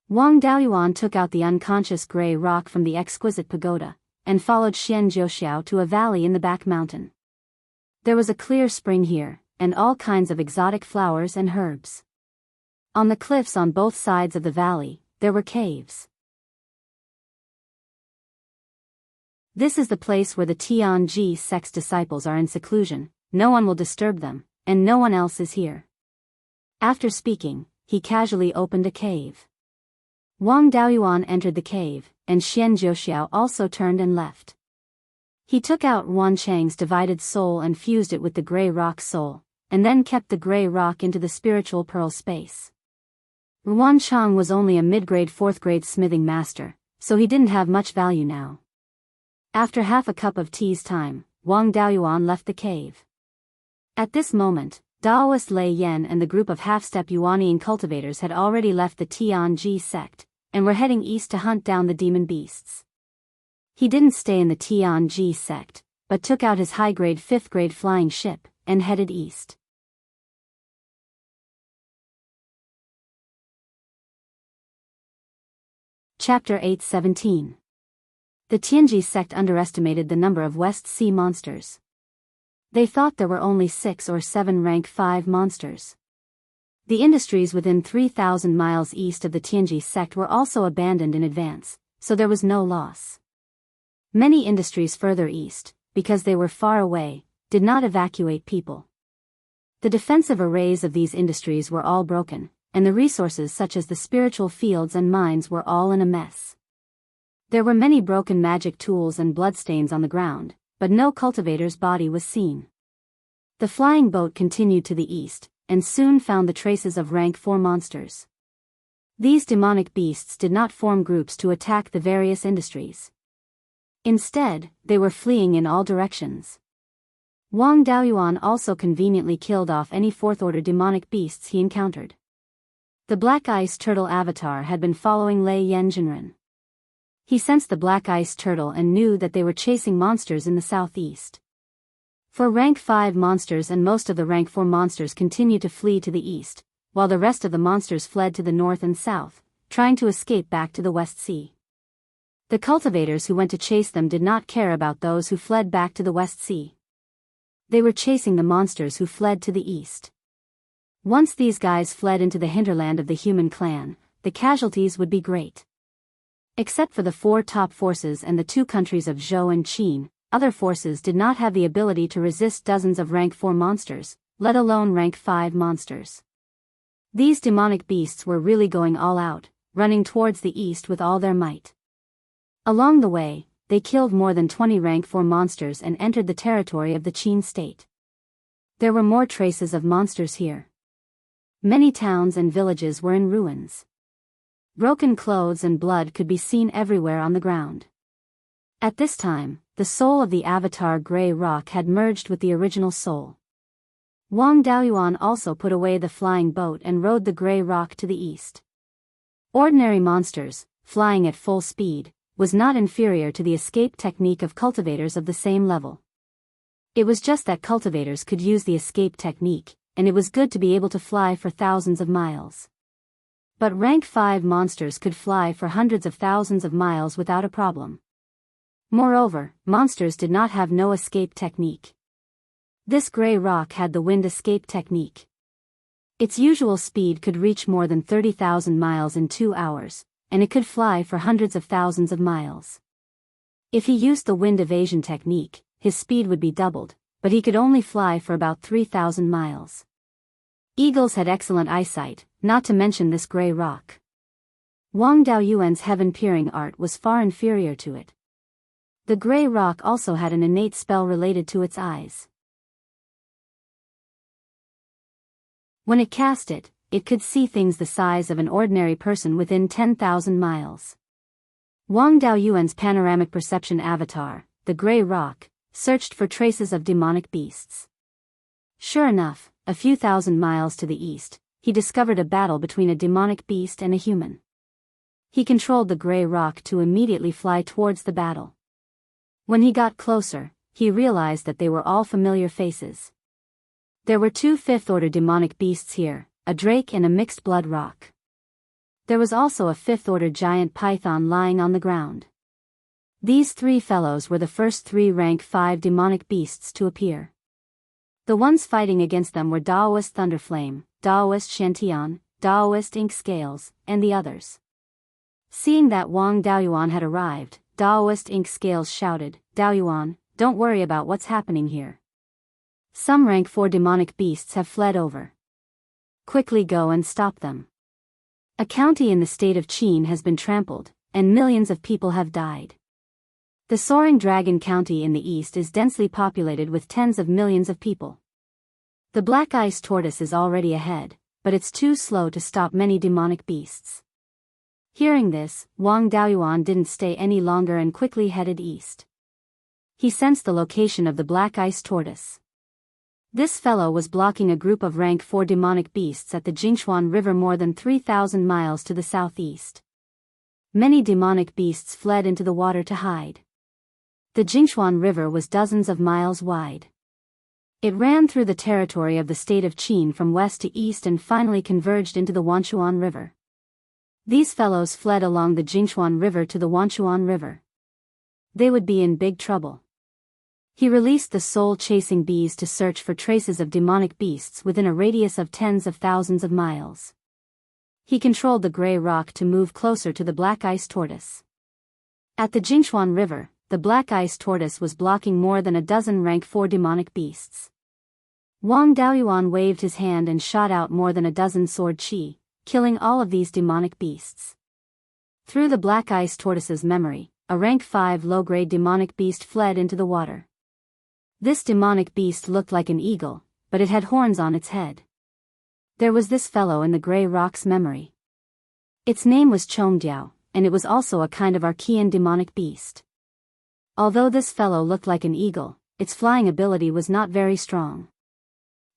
Wang Daoyuan took out the unconscious gray rock from the exquisite pagoda, and followed Xian Jiuxiao to a valley in the back mountain. There was a clear spring here, and all kinds of exotic flowers and herbs. On the cliffs on both sides of the valley, there were caves. This is the place where the Tianji sect's disciples are in seclusion, no one will disturb them, and no one else is here. After speaking, he casually opened a cave. Wang Daoyuan entered the cave, and Xian Jiuxiao also turned and left. He took out Wan Chang's divided soul and fused it with the gray rock soul, and then kept the gray rock into the spiritual pearl space. Wan Chang was only a mid-grade 4th-grade smithing master, so he didn't have much value now. After half a cup of tea's time, Wang Daoyuan left the cave. At this moment, Daoist Lei Yan and the group of half-step Yuanian cultivators had already left the Tianji sect, and were heading east to hunt down the demon beasts. He didn't stay in the Tianji sect, but took out his high-grade 5th-grade flying ship, and headed east. Chapter 8:17. The Tianji sect underestimated the number of West Sea monsters. They thought there were only 6 or 7 rank 5 monsters. The industries within 3,000 miles east of the Tianji sect were also abandoned in advance, so there was no loss. Many industries further east, because they were far away, did not evacuate people. The defensive arrays of these industries were all broken, and the resources such as the spiritual fields and mines were all in a mess. There were many broken magic tools and bloodstains on the ground, but no cultivator's body was seen. The flying boat continued to the east, and soon found the traces of rank 4 monsters. These demonic beasts did not form groups to attack the various industries. Instead, they were fleeing in all directions. Wang Daoyuan also conveniently killed off any 4th-order demonic beasts he encountered. The Black Ice Turtle avatar had been following Lei Yanjinren. He sensed the Black Ice Turtle and knew that they were chasing monsters in the southeast. For rank 5 monsters and most of the rank 4 monsters continued to flee to the east, while the rest of the monsters fled to the north and south, trying to escape back to the West Sea. The cultivators who went to chase them did not care about those who fled back to the West Sea. They were chasing the monsters who fled to the east. Once these guys fled into the hinterland of the human clan, the casualties would be great. Except for the 4 top forces and the 2 countries of Zhou and Qin, other forces did not have the ability to resist dozens of rank 4 monsters, let alone rank 5 monsters. These demonic beasts were really going all out, running towards the east with all their might. Along the way, they killed more than 20 rank 4 monsters and entered the territory of the Qin state. There were more traces of monsters here. Many towns and villages were in ruins. Broken clothes and blood could be seen everywhere on the ground. At this time, the soul of the avatar Grey Rock had merged with the original soul. Wang Daoyuan also put away the flying boat and rode the Grey Rock to the east. Ordinary monsters, flying at full speed, was not inferior to the escape technique of cultivators of the same level. It was just that cultivators could use the escape technique, and it was good to be able to fly for thousands of miles. But rank 5 monsters could fly for hundreds of thousands of miles without a problem. Moreover, monsters did not have no escape technique. This Grey Rock had the wind escape technique. Its usual speed could reach more than 30,000 miles in 2 hours, and it could fly for hundreds of thousands of miles. If he used the wind evasion technique, his speed would be doubled, but he could only fly for about 3,000 miles. Eagles had excellent eyesight, not to mention this Grey Rock. Wang Daoyuan's heaven-peering art was far inferior to it. The Grey Rock also had an innate spell related to its eyes. When it cast it, it could see things the size of an ordinary person within 10,000 miles. Wang Daoyuan's panoramic perception avatar, the Grey Rock, searched for traces of demonic beasts. Sure enough, a few thousand miles to the east, he discovered a battle between a demonic beast and a human. He controlled the Grey Rock to immediately fly towards the battle. When he got closer, he realized that they were all familiar faces. There were 2 5th-order demonic beasts here, a drake and a mixed-blood rock. There was also a 5th-order giant python lying on the ground. These 3 fellows were the first 3 rank 5 demonic beasts to appear. The ones fighting against them were Daoist Thunderflame, Daoist Shantian, Daoist Ink Scales, and the others. Seeing that Wang Daoyuan had arrived, Daoist Ink Scales shouted, "Daoyuan, don't worry about what's happening here. Some rank 4 demonic beasts have fled over. Quickly go and stop them. A county in the state of Qin has been trampled, and millions of people have died. The Soaring Dragon County in the east is densely populated with tens of millions of people. The Black Ice Tortoise is already ahead, but it's too slow to stop many demonic beasts." Hearing this, Wang Daoyuan didn't stay any longer and quickly headed east. He sensed the location of the Black Ice Tortoise. This fellow was blocking a group of rank 4 demonic beasts at the Jingshuan River more than 3,000 miles to the southeast. Many demonic beasts fled into the water to hide. The Jingshuan River was dozens of miles wide. It ran through the territory of the state of Qin from west to east and finally converged into the Wanchuan River. These fellows fled along the Jingshuan River to the Wanchuan River. They would be in big trouble. He released the soul-chasing bees to search for traces of demonic beasts within a radius of tens of thousands of miles. He controlled the gray rock to move closer to the Black Ice Tortoise. At the Jingshuan River, the Black Ice Tortoise was blocking more than a dozen rank 4 demonic beasts. Wang Daoyuan waved his hand and shot out more than a dozen sword chi, killing all of these demonic beasts. Through the Black Ice Tortoise's memory, a rank 5 low-grade demonic beast fled into the water. This demonic beast looked like an eagle, but it had horns on its head. There was this fellow in the gray rock's memory. Its name was Chongdiao, and it was also a kind of Archean demonic beast. Although this fellow looked like an eagle, its flying ability was not very strong.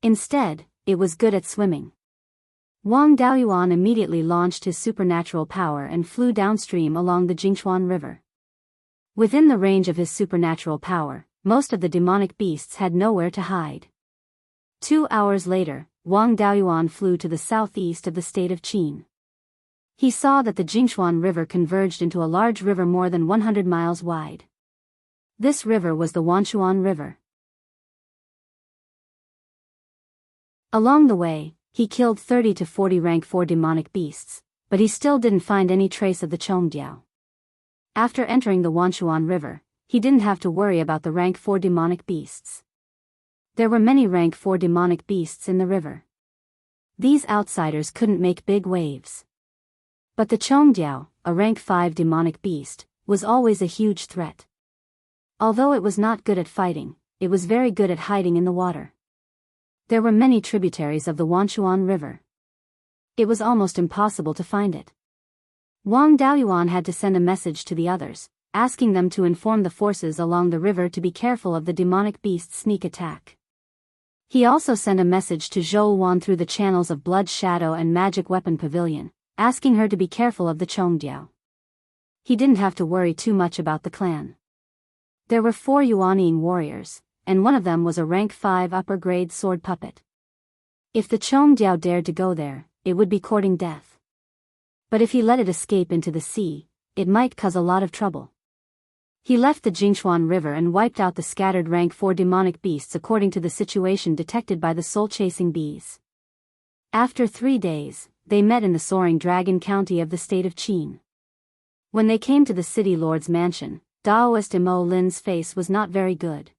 Instead, it was good at swimming. Wang Daoyuan immediately launched his supernatural power and flew downstream along the Jingshuan River. Within the range of his supernatural power, most of the demonic beasts had nowhere to hide. 2 hours later, Wang Daoyuan flew to the southeast of the state of Qin. He saw that the Jingshuan River converged into a large river more than 100 miles wide. This river was the Wanchuan River. Along the way, he killed 30 to 40 rank 4 demonic beasts, but he still didn't find any trace of the Chongdiao. After entering the Wanchuan River, he didn't have to worry about the rank 4 demonic beasts. There were many rank 4 demonic beasts in the river. These outsiders couldn't make big waves. But the Chongdiao, a rank 5 demonic beast, was always a huge threat. Although it was not good at fighting, it was very good at hiding in the water. There were many tributaries of the Wanchuan River. It was almost impossible to find it. Wang Daoyuan had to send a message to the others, asking them to inform the forces along the river to be careful of the demonic beast's sneak attack. He also sent a message to Zhou Wan through the channels of Blood Shadow and Magic Weapon Pavilion, asking her to be careful of the Chongdiao. He didn't have to worry too much about the clan. There were 4 Yuanying warriors, and one of them was a rank 5 upper-grade sword puppet. If the Chongdiao dared to go there, it would be courting death. But if he let it escape into the sea, it might cause a lot of trouble. He left the Jingshuan River and wiped out the scattered rank 4 demonic beasts according to the situation detected by the soul-chasing bees. After 3 days, they met in the Soaring Dragon County of the state of Qin. When they came to the city lord's mansion, Daoist Imo Lin's face was not very good.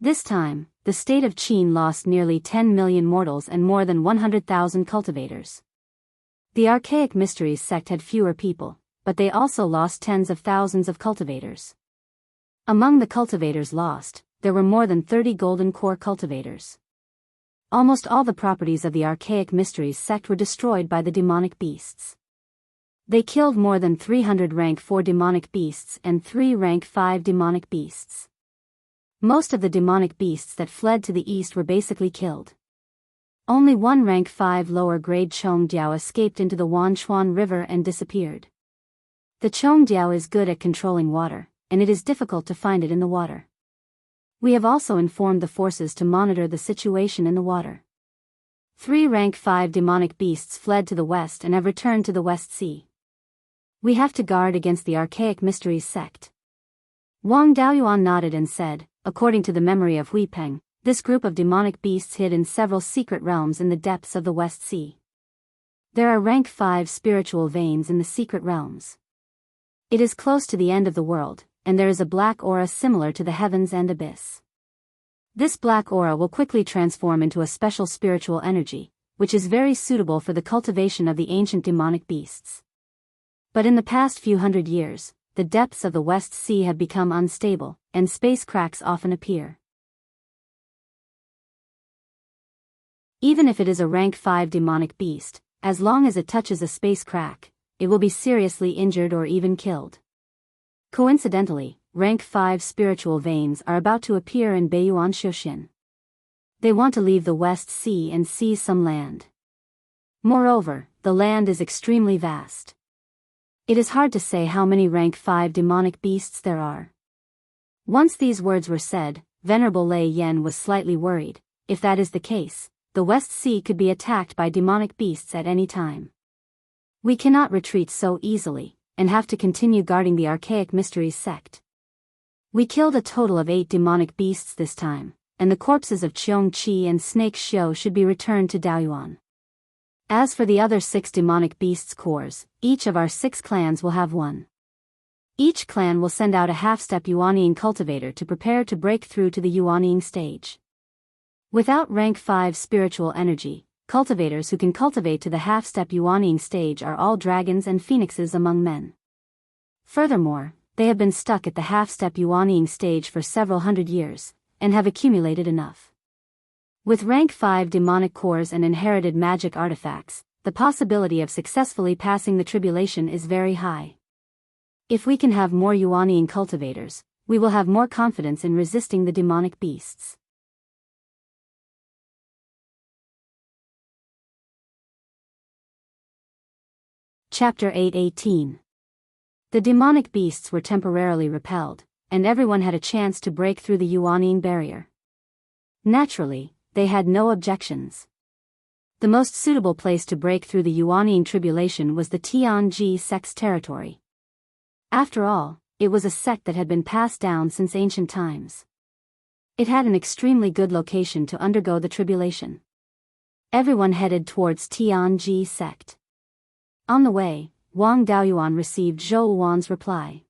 This time, the state of Qin lost nearly 10 million mortals and more than 100,000 cultivators. The Archaic Mysteries sect had fewer people, but they also lost tens of thousands of cultivators. Among the cultivators lost, there were more than 30 golden core cultivators. Almost all the properties of the Archaic Mysteries sect were destroyed by the demonic beasts. They killed more than 300 rank 4 demonic beasts and 3 rank 5 demonic beasts. Most of the demonic beasts that fled to the east were basically killed. Only 1 rank 5 lower grade Chongdiao escaped into the Wanchuan River and disappeared. The Chongdiao is good at controlling water, and it is difficult to find it in the water. We have also informed the forces to monitor the situation in the water. 3 rank 5 demonic beasts fled to the west and have returned to the West Sea. We have to guard against the Archaic Mysteries sect. Wang Daoyuan nodded and said, according to the memory of Hui Peng, this group of demonic beasts hid in several secret realms in the depths of the West Sea. There are rank 5 spiritual veins in the secret realms. It is close to the end of the world, and there is a black aura similar to the heavens and abyss. This black aura will quickly transform into a special spiritual energy, which is very suitable for the cultivation of the ancient demonic beasts. But in the past few hundred years, the depths of the West Sea have become unstable, and space cracks often appear. Even if it is a rank 5 demonic beast, as long as it touches a space crack, it will be seriously injured or even killed. Coincidentally, rank 5 spiritual veins are about to appear in Beiyuan Shoshin. They want to leave the West Sea and seize some land. Moreover, the land is extremely vast. It is hard to say how many rank 5 demonic beasts there are. Once these words were said, Venerable Lei Yen was slightly worried. If that is the case, the West Sea could be attacked by demonic beasts at any time. We cannot retreat so easily, and have to continue guarding the archaic mysteries sect. We killed a total of 8 demonic beasts this time, and the corpses of Cheong Chi and Snake Xiao should be returned to Daoyuan. As for the other 6 demonic beasts' cores, each of our 6 clans will have one. Each clan will send out a half-step Yuaniying cultivator to prepare to break through to the Yuaniying stage. Without rank 5 spiritual energy, cultivators who can cultivate to the half-step Yuaniying stage are all dragons and phoenixes among men. Furthermore, they have been stuck at the half-step Yuaniying stage for several hundred years, and have accumulated enough. With rank 5 demonic cores and inherited magic artifacts, the possibility of successfully passing the tribulation is very high. If we can have more Yuaniying cultivators, we will have more confidence in resisting the demonic beasts. Chapter 8:18. The demonic beasts were temporarily repelled, and everyone had a chance to break through the Yuaniying barrier. Naturally, they had no objections. The most suitable place to break through the Yuaniying tribulation was the Tianji sect's territory. After all, it was a sect that had been passed down since ancient times. It had an extremely good location to undergo the tribulation. Everyone headed towards Tianji sect. On the way, Wang Daoyuan received Zhou Wan's reply.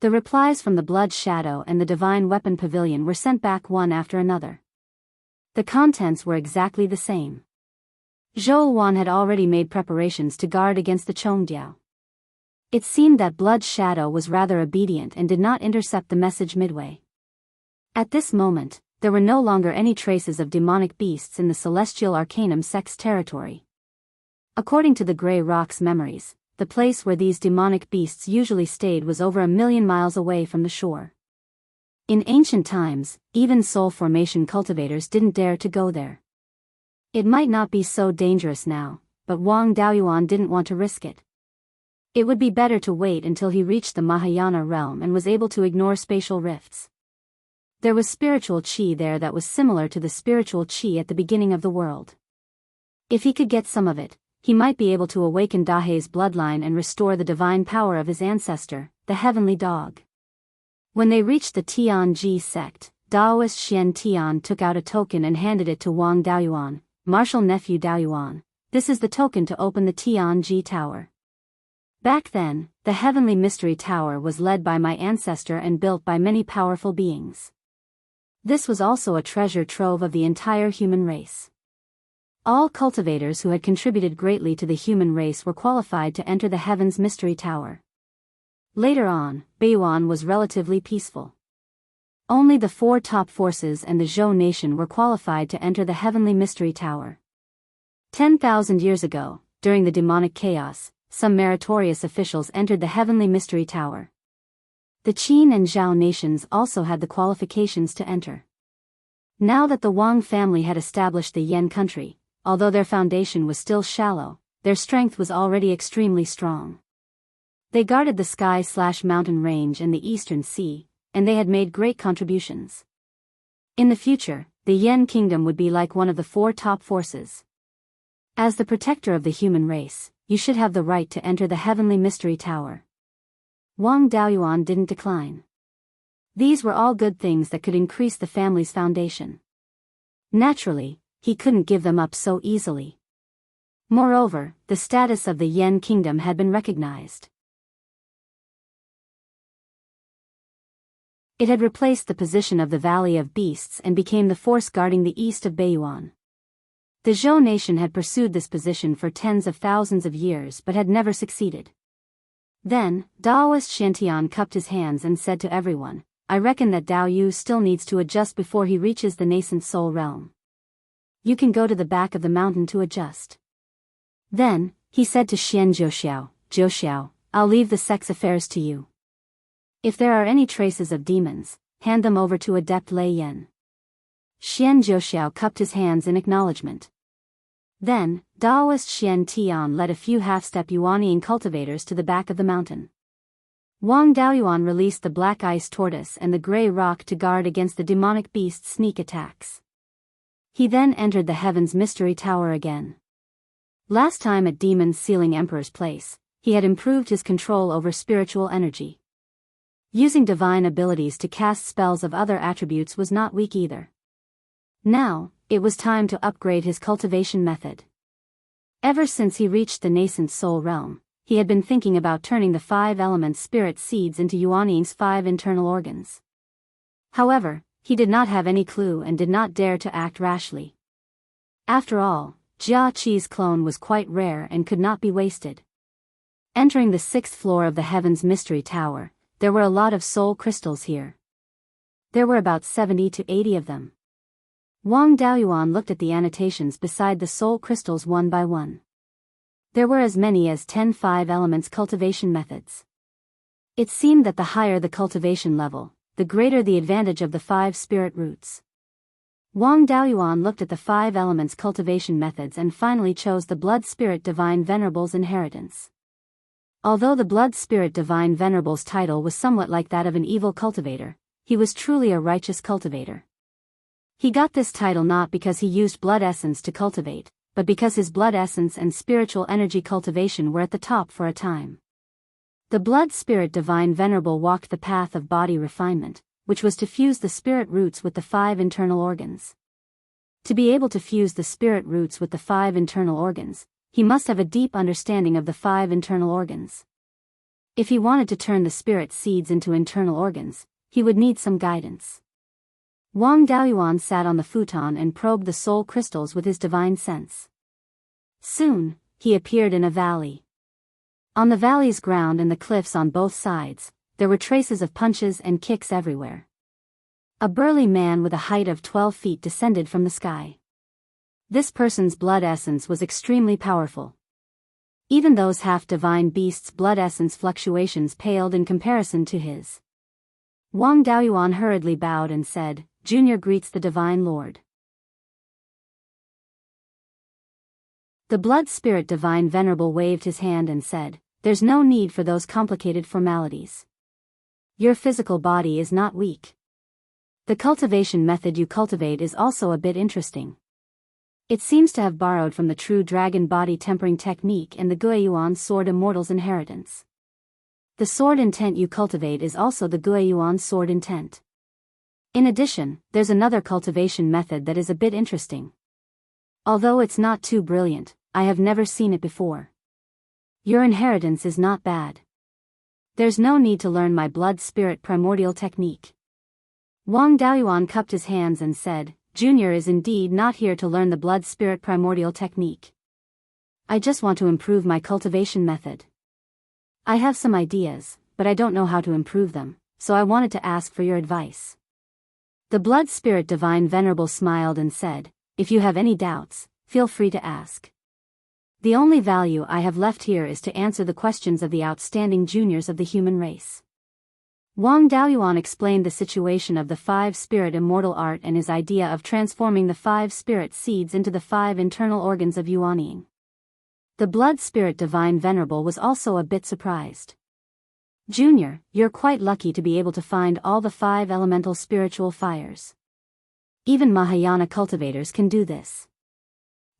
The replies from the Blood Shadow and the Divine Weapon Pavilion were sent back one after another. The contents were exactly the same. Zhou Wan had already made preparations to guard against the Chongdiao. It seemed that Blood Shadow was rather obedient and did not intercept the message midway. At this moment, there were no longer any traces of demonic beasts in the Celestial Arcanum sect's territory. According to the Grey Rock's memories, the place where these demonic beasts usually stayed was over 1,000,000 miles away from the shore. In ancient times, even soul formation cultivators didn't dare to go there. It might not be so dangerous now, but Wang Daoyuan didn't want to risk it. It would be better to wait until he reached the Mahayana realm and was able to ignore spatial rifts. There was spiritual qi there that was similar to the spiritual qi at the beginning of the world. If he could get some of it, he might be able to awaken Dahei's bloodline and restore the divine power of his ancestor, the heavenly dog. When they reached the Tianji sect, Daoist Xian Tian took out a token and handed it to Wang Daoyuan, martial nephew Daoyuan. This is the token to open the Tianji tower. Back then, the heavenly mystery tower was led by my ancestor and built by many powerful beings. This was also a treasure trove of the entire human race. All cultivators who had contributed greatly to the human race were qualified to enter the Heaven's Mystery Tower. Later on, Beiyuan was relatively peaceful. Only the 4 top forces and the Zhou nation were qualified to enter the Heavenly Mystery Tower. 10,000 years ago, during the demonic chaos, some meritorious officials entered the Heavenly Mystery Tower. The Qin and Zhao nations also had the qualifications to enter. Now that the Wang family had established the Yan country, although their foundation was still shallow, their strength was already extremely strong. They guarded the sky/mountain range and the eastern sea, and they had made great contributions. In the future, the Yan kingdom would be like one of the 4 top forces. As the protector of the human race, you should have the right to enter the Heavenly Mystery Tower. Wang Daoyuan didn't decline. These were all good things that could increase the family's foundation. Naturally, he couldn't give them up so easily. Moreover, the status of the Yen kingdom had been recognized. It had replaced the position of the Valley of Beasts and became the force guarding the east of Beiyuan. The Zhou nation had pursued this position for tens of thousands of years but had never succeeded. Then, Daoist Shantian cupped his hands and said to everyone, "I reckon that Dao Yu still needs to adjust before he reaches the nascent soul realm. You can go to the back of the mountain to adjust." Then, he said to Xian Zhouxiao, "I'll leave the sex affairs to you. If there are any traces of demons, hand them over to Adept Lei Yen." Xian Zhouxiao cupped his hands in acknowledgement. Then, Daoist Xian Tian led a few half-step Yuanian cultivators to the back of the mountain. Wang Daoyuan released the black ice tortoise and the gray rock to guard against the demonic beast's sneak attacks. He then entered the Heaven's Mystery Tower again. Last time at Demon's Sealing Emperor's place, he had improved his control over spiritual energy. Using divine abilities to cast spells of other attributes was not weak either. Now, it was time to upgrade his cultivation method. Ever since he reached the nascent soul realm, he had been thinking about turning the 5 element spirit seeds into Yuaning's 5 internal organs. However, he did not have any clue and did not dare to act rashly. After all, Jia Qi's clone was quite rare and could not be wasted. Entering the 6th floor of the Heaven's Mystery Tower, there were a lot of soul crystals here. There were about 70 to 80 of them. Wang Daoyuan looked at the annotations beside the soul crystals one by one. There were as many as 10 5 elements cultivation methods. It seemed that the higher the cultivation level, the greater the advantage of the 5 spirit roots. Wang Daoyuan looked at the 5 elements cultivation methods and finally chose the Blood Spirit Divine Venerable's inheritance. Although the Blood Spirit Divine Venerable's title was somewhat like that of an evil cultivator, he was truly a righteous cultivator. He got this title not because he used blood essence to cultivate, but because his blood essence and spiritual energy cultivation were at the top for a time. The Blood Spirit Divine Venerable walked the path of body refinement, which was to fuse the spirit roots with the 5 internal organs. To be able to fuse the spirit roots with the 5 internal organs, he must have a deep understanding of the 5 internal organs. If he wanted to turn the spirit seeds into internal organs, he would need some guidance. Wang Daoyuan sat on the futon and probed the soul crystals with his divine sense. Soon, he appeared in a valley. On the valley's ground and the cliffs on both sides, there were traces of punches and kicks everywhere. A burly man with a height of 12 feet descended from the sky. This person's blood essence was extremely powerful. Even those half-divine beasts' blood essence fluctuations paled in comparison to his. Wang Daoyuan hurriedly bowed and said, "Junior greets the Divine Lord." The Blood Spirit Divine Venerable waved his hand and said, "There's no need for those complicated formalities. Your physical body is not weak. The cultivation method you cultivate is also a bit interesting. It seems to have borrowed from the true dragon body tempering technique and the Guiyuan sword Immortals inheritance. The sword intent you cultivate is also the Guiyuan sword intent. In addition, there's another cultivation method that is a bit interesting. Although it's not too brilliant, I have never seen it before. Your inheritance is not bad. There's no need to learn my blood spirit primordial technique." Wang Daoyuan cupped his hands and said, "Junior is indeed not here to learn the blood spirit primordial technique. I just want to improve my cultivation method. I have some ideas, but I don't know how to improve them, so I wanted to ask for your advice." The Blood Spirit Divine Venerable smiled and said, "If you have any doubts, feel free to ask. The only value I have left here is to answer the questions of the outstanding juniors of the human race." Wang Daoyuan explained the situation of the 5 spirit immortal art and his idea of transforming the 5 spirit seeds into the 5 internal organs of Yuaning. The Blood Spirit Divine Venerable was also a bit surprised. "Junior, you're quite lucky to be able to find all the 5 elemental spiritual fires. Even Mahayana cultivators can do this.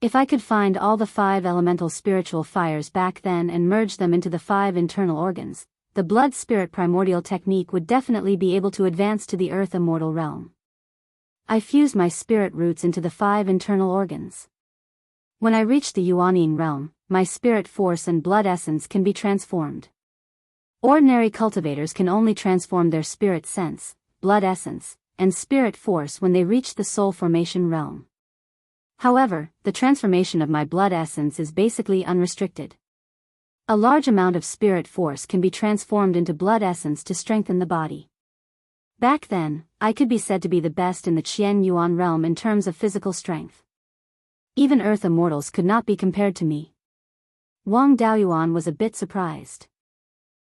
If I could find all the 5 elemental spiritual fires back then and merge them into the 5 internal organs, the blood spirit primordial technique would definitely be able to advance to the earth immortal realm. I fused my spirit roots into the 5 internal organs. When I reach the Yuanying realm, my spirit force and blood essence can be transformed. Ordinary cultivators can only transform their spirit sense, blood essence, and spirit force when they reach the soul formation realm. However, the transformation of my blood essence is basically unrestricted. A large amount of spirit force can be transformed into blood essence to strengthen the body. Back then, I could be said to be the best in the Qian Yuan realm in terms of physical strength. Even Earth Immortals could not be compared to me. Wang Daoyuan was a bit surprised.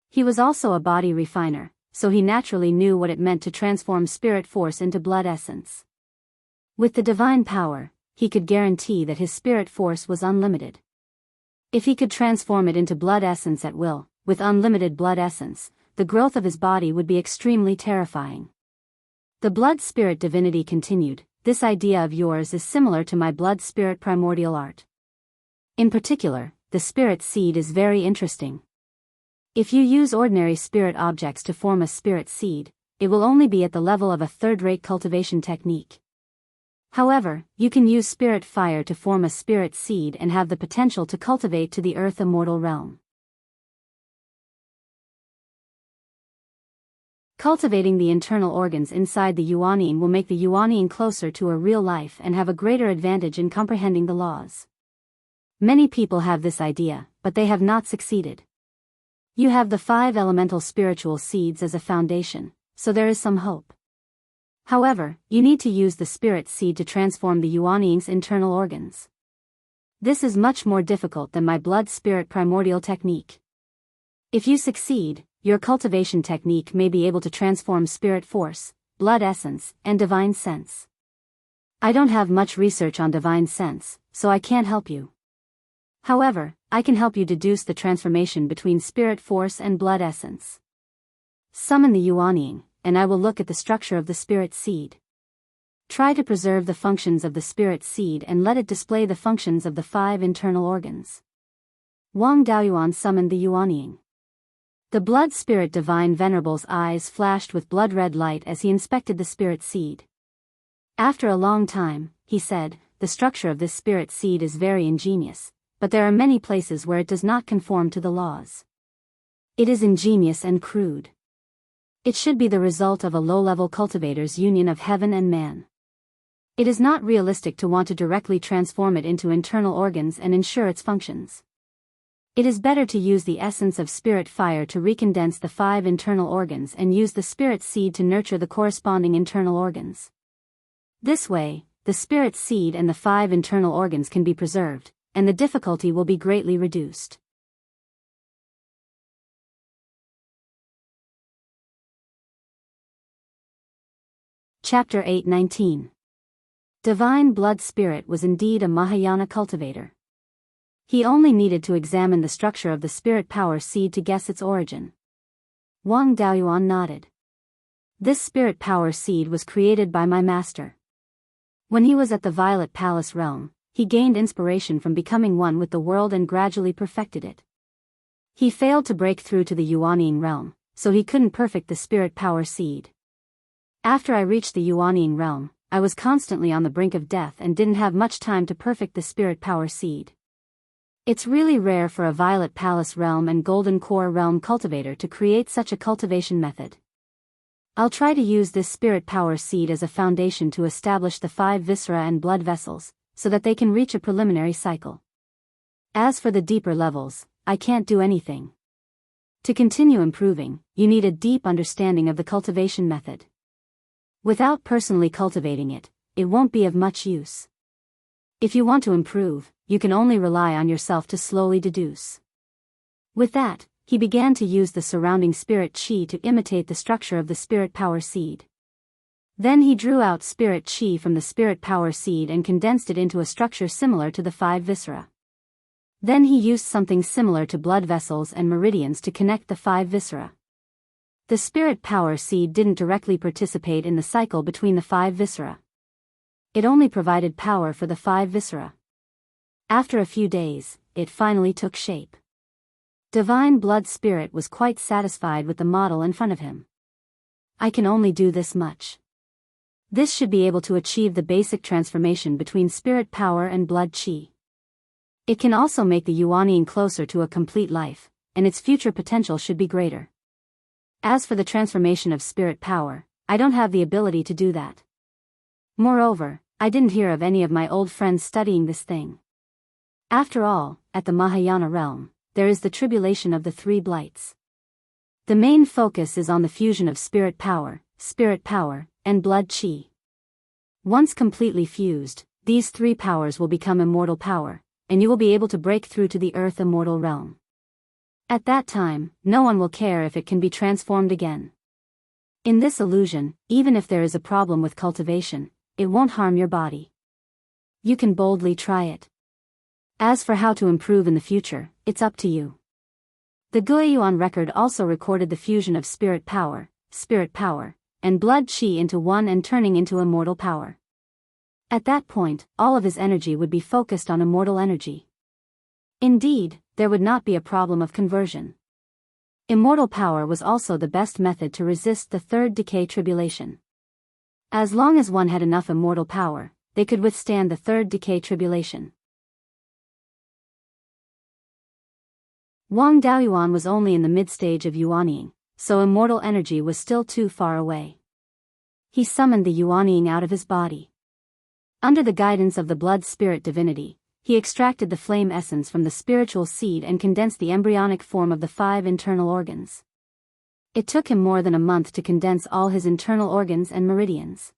He was also a body refiner, so he naturally knew what it meant to transform spirit force into blood essence. With the divine power, he could guarantee that his spirit force was unlimited. If he could transform it into blood essence at will, with unlimited blood essence, the growth of his body would be extremely terrifying. The blood spirit divinity continued, "This idea of yours is similar to my blood spirit primordial art. In particular, the spirit seed is very interesting. If you use ordinary spirit objects to form a spirit seed, it will only be at the level of a third-rate cultivation technique. However, you can use spirit fire to form a spirit seed and have the potential to cultivate to the earth immortal realm." Cultivating the internal organs inside the Yuanying will make the Yuanying closer to a real life and have a greater advantage in comprehending the laws. Many people have this idea, but they have not succeeded. You have the 5 elemental spiritual seeds as a foundation, so there is some hope. However, you need to use the spirit seed to transform the Yuanying's internal organs. This is much more difficult than my blood spirit primordial technique. If you succeed, your cultivation technique may be able to transform spirit force, blood essence, and divine sense. I don't have much research on divine sense, so I can't help you. However, I can help you deduce the transformation between spirit force and blood essence. Summon the Yuanying, and I will look at the structure of the spirit seed. Try to preserve the functions of the spirit seed and let it display the functions of the 5 internal organs. Wang Daoyuan summoned the Yuanying. The blood spirit divine venerable's eyes flashed with blood-red light as he inspected the spirit seed. After a long time, he said, "The structure of this spirit seed is very ingenious, but there are many places where it does not conform to the laws. It is ingenious and crude. It should be the result of a low-level cultivator's union of heaven and man. It is not realistic to want to directly transform it into internal organs and ensure its functions. It is better to use the essence of spirit fire to recondense the 5 internal organs and use the spirit seed to nurture the corresponding internal organs. This way, the spirit seed and the 5 internal organs can be preserved, and the difficulty will be greatly reduced." Chapter 8:19. Divine Blood Spirit was indeed a Mahayana cultivator. He only needed to examine the structure of the spirit power seed to guess its origin. Wang Daoyuan nodded. "This spirit power seed was created by my master. When he was at the Violet Palace realm, he gained inspiration from becoming one with the world and gradually perfected it. He failed to break through to the Yuanying realm, so he couldn't perfect the spirit power seed. After I reached the Yuanying realm, I was constantly on the brink of death and didn't have much time to perfect the spirit power seed. It's really rare for a Violet Palace realm and Golden Core realm cultivator to create such a cultivation method. I'll try to use this spirit power seed as a foundation to establish the 5 viscera and blood vessels, so that they can reach a preliminary cycle. As for the deeper levels, I can't do anything. To continue improving, you need a deep understanding of the cultivation method. Without personally cultivating it, it won't be of much use. If you want to improve, you can only rely on yourself to slowly deduce." With that, he began to use the surrounding spirit chi to imitate the structure of the spirit power seed. Then he drew out spirit chi from the spirit power seed and condensed it into a structure similar to the 5 viscera. Then he used something similar to blood vessels and meridians to connect the 5 viscera. The spirit power seed didn't directly participate in the cycle between the 5 viscera. It only provided power for the 5 viscera. After a few days, it finally took shape. Divine Blood Spirit was quite satisfied with the model in front of him. "I can only do this much. This should be able to achieve the basic transformation between spirit power and blood chi. It can also make the Yuanying closer to a complete life, and its future potential should be greater. As for the transformation of spirit power, I don't have the ability to do that. Moreover, I didn't hear of any of my old friends studying this thing. After all, at the Mahayana realm, there is the tribulation of the three blights. The main focus is on the fusion of spirit power, and blood chi. Once completely fused, these three powers will become immortal power, and you will be able to break through to the earth immortal realm. At that time, no one will care if it can be transformed again. In this illusion, even if there is a problem with cultivation, it won't harm your body. You can boldly try it. As for how to improve in the future, it's up to you. The Beiyuan record also recorded the fusion of spirit power, and blood chi into one and turning into immortal power. At that point, all of his energy would be focused on immortal energy. Indeed, there would not be a problem of conversion. Immortal power was also the best method to resist the third decay tribulation. As long as one had enough immortal power, they could withstand the third decay tribulation. Wang Daoyuan was only in the mid-stage of Yuanying, so immortal energy was still too far away. He summoned the Yuanying out of his body. Under the guidance of the blood spirit divinity, he extracted the flame essence from the spiritual seed and condensed the embryonic form of the 5 internal organs. It took him more than a month to condense all his internal organs and meridians.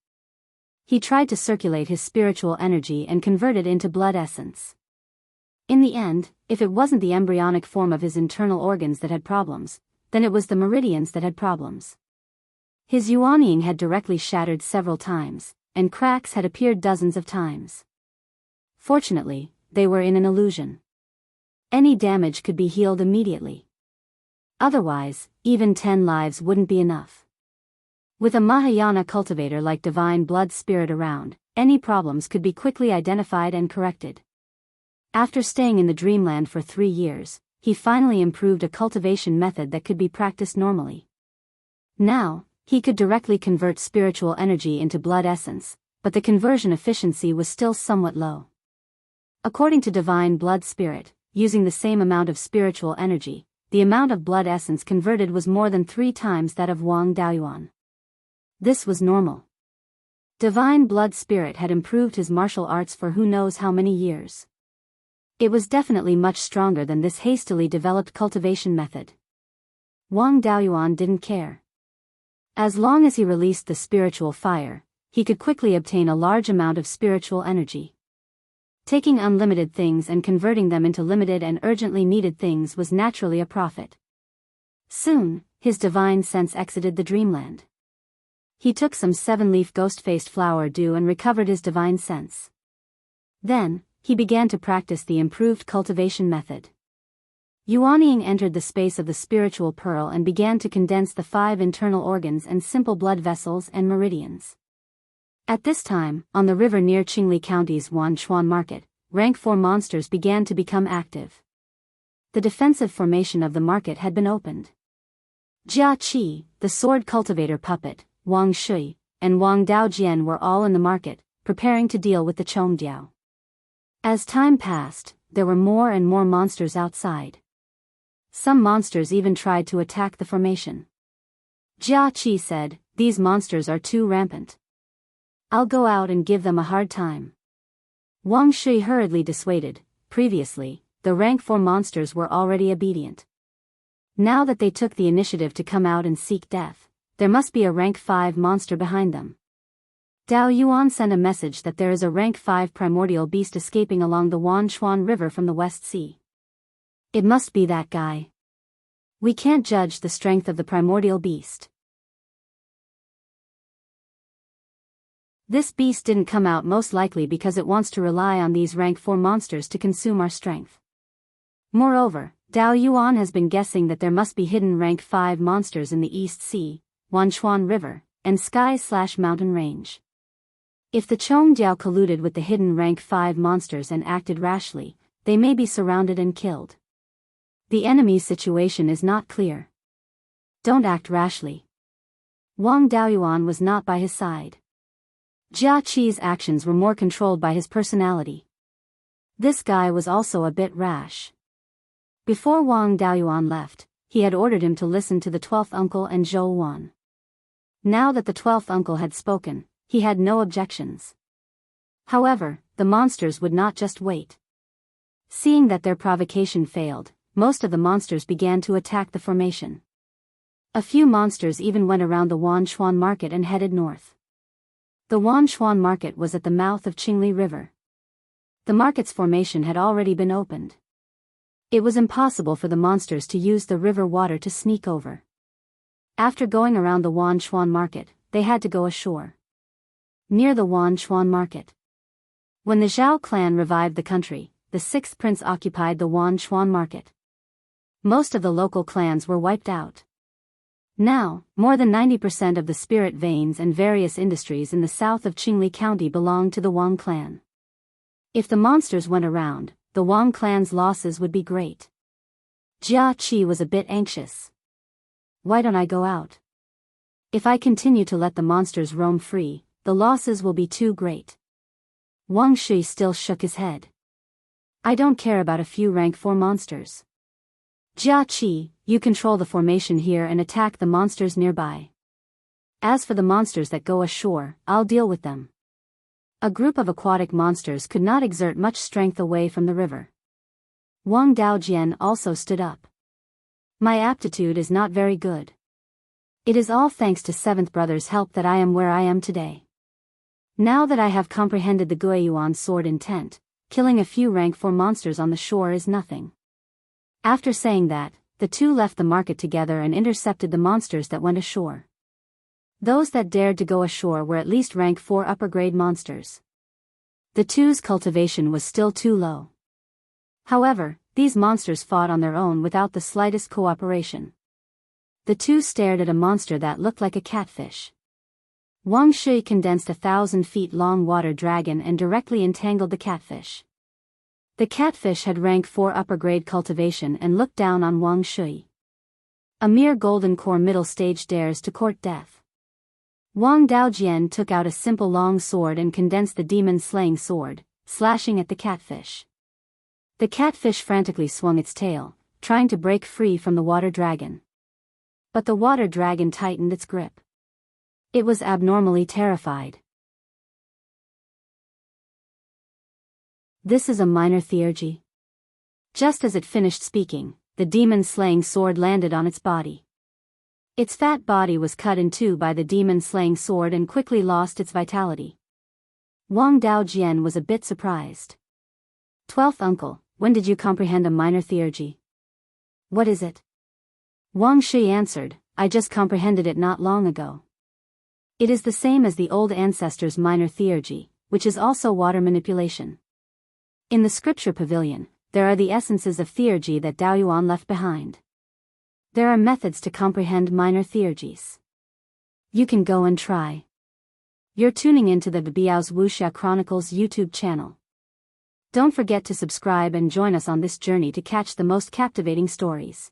He tried to circulate his spiritual energy and convert it into blood essence. In the end, if it wasn't the embryonic form of his internal organs that had problems, then it was the meridians that had problems. His Yuanying had directly shattered several times, and cracks had appeared dozens of times. Fortunately, they were in an illusion. Any damage could be healed immediately. Otherwise, even 10 lives wouldn't be enough. With a Mahayana cultivator like divine blood spirit around, any problems could be quickly identified and corrected. After staying in the dreamland for 3 years, he finally improved a cultivation method that could be practiced normally. Now, he could directly convert spiritual energy into blood essence, but the conversion efficiency was still somewhat low. According to divine blood spirit, using the same amount of spiritual energy, the amount of blood essence converted was more than 3 times that of Wang Daoyuan. This was normal. Divine blood spirit had improved his martial arts for who knows how many years. It was definitely much stronger than this hastily developed cultivation method. Wang Daoyuan didn't care. As long as he released the spiritual fire, he could quickly obtain a large amount of spiritual energy. Taking unlimited things and converting them into limited and urgently needed things was naturally a profit. Soon, his divine sense exited the dreamland. He took some 7-leaf ghost-faced flower dew and recovered his divine sense. Then, he began to practice the improved cultivation method. Yuanying entered the space of the spiritual pearl and began to condense the 5 internal organs and simple blood vessels and meridians. At this time, on the river near Qingli County's Wanchuan market, rank 4 monsters began to become active. The defensive formation of the market had been opened. Jia Qi, the sword cultivator puppet, Wang Shui, and Wang Daojian were all in the market, preparing to deal with the Chongdiao. As time passed, there were more and more monsters outside. Some monsters even tried to attack the formation. Jia Qi said, "These monsters are too rampant. I'll go out and give them a hard time." Wang Shui hurriedly dissuaded. Previously, the rank 4 monsters were already obedient. Now that they took the initiative to come out and seek death, there must be a rank 5 monster behind them. Dao Yuan sent a message that there is a rank 5 primordial beast escaping along the Wanchuan River from the West Sea. It must be that guy. We can't judge the strength of the primordial beast. This beast didn't come out most likely because it wants to rely on these rank 4 monsters to consume our strength. Moreover, Dao Yuan has been guessing that there must be hidden rank 5 monsters in the East Sea, Wanchuan River, and Sky/Mountain Range. If the Chongdiao colluded with the hidden rank 5 monsters and acted rashly, they may be surrounded and killed. The enemy's situation is not clear. Don't act rashly. Wang Daoyuan was not by his side. Jia Qi's actions were more controlled by his personality. This guy was also a bit rash. Before Wang Daoyuan left, he had ordered him to listen to the 12th uncle and Zhou Wan. Now that the 12th uncle had spoken, he had no objections. However, the monsters would not just wait. Seeing that their provocation failed, most of the monsters began to attack the formation. A few monsters even went around the Wanchuan market and headed north. The Wanchuan market was at the mouth of Qingli River. The market's formation had already been opened. It was impossible for the monsters to use the river water to sneak over. After going around the Wanchuan market, they had to go ashore. Near the Wanchuan market. When the Zhao clan revived the country, the sixth prince occupied the Wanchuan market. Most of the local clans were wiped out. Now, more than 90% of the spirit veins and various industries in the south of Qingli County belonged to the Wang clan. If the monsters went around, the Wang clan's losses would be great. Jia Qi was a bit anxious. Why don't I go out? If I continue to let the monsters roam free, the losses will be too great. Wang Shui still shook his head. I don't care about a few rank 4 monsters. Jia Qi, you control the formation here and attack the monsters nearby. As for the monsters that go ashore, I'll deal with them. A group of aquatic monsters could not exert much strength away from the river. Wang Daojian also stood up. My aptitude is not very good. It is all thanks to Seventh Brother's help that I am where I am today. Now that I have comprehended the Guiyuan sword intent, killing a few rank 4 monsters on the shore is nothing. After saying that, the two left the market together and intercepted the monsters that went ashore. Those that dared to go ashore were at least rank 4 upper grade monsters. The two's cultivation was still too low. However, these monsters fought on their own without the slightest cooperation. The two stared at a monster that looked like a catfish. Wang Shui condensed 1,000 feet long water dragon and directly entangled the catfish. The catfish had rank 4 upper grade cultivation and looked down on Wang Shui. A mere golden core middle stage dares to court death. Wang Daojian took out a simple long sword and condensed the demon slaying sword, slashing at the catfish. The catfish frantically swung its tail, trying to break free from the water dragon. But the water dragon tightened its grip. It was abnormally terrified. This is a minor theurgy. Just as it finished speaking, the demon-slaying sword landed on its body. Its fat body was cut in two by the demon-slaying sword and quickly lost its vitality. Wang Daojian was a bit surprised. 12th uncle, when did you comprehend a minor theurgy? What is it? Wang Shi answered, I just comprehended it not long ago. It is the same as the old ancestors' minor theurgy, which is also water manipulation. In the scripture pavilion, there are the essences of theurgy that Daoyuan left behind. There are methods to comprehend minor theurgies. You can go and try. You're tuning into the Biyao's Wuxia Chronicles YouTube channel. Don't forget to subscribe and join us on this journey to catch the most captivating stories.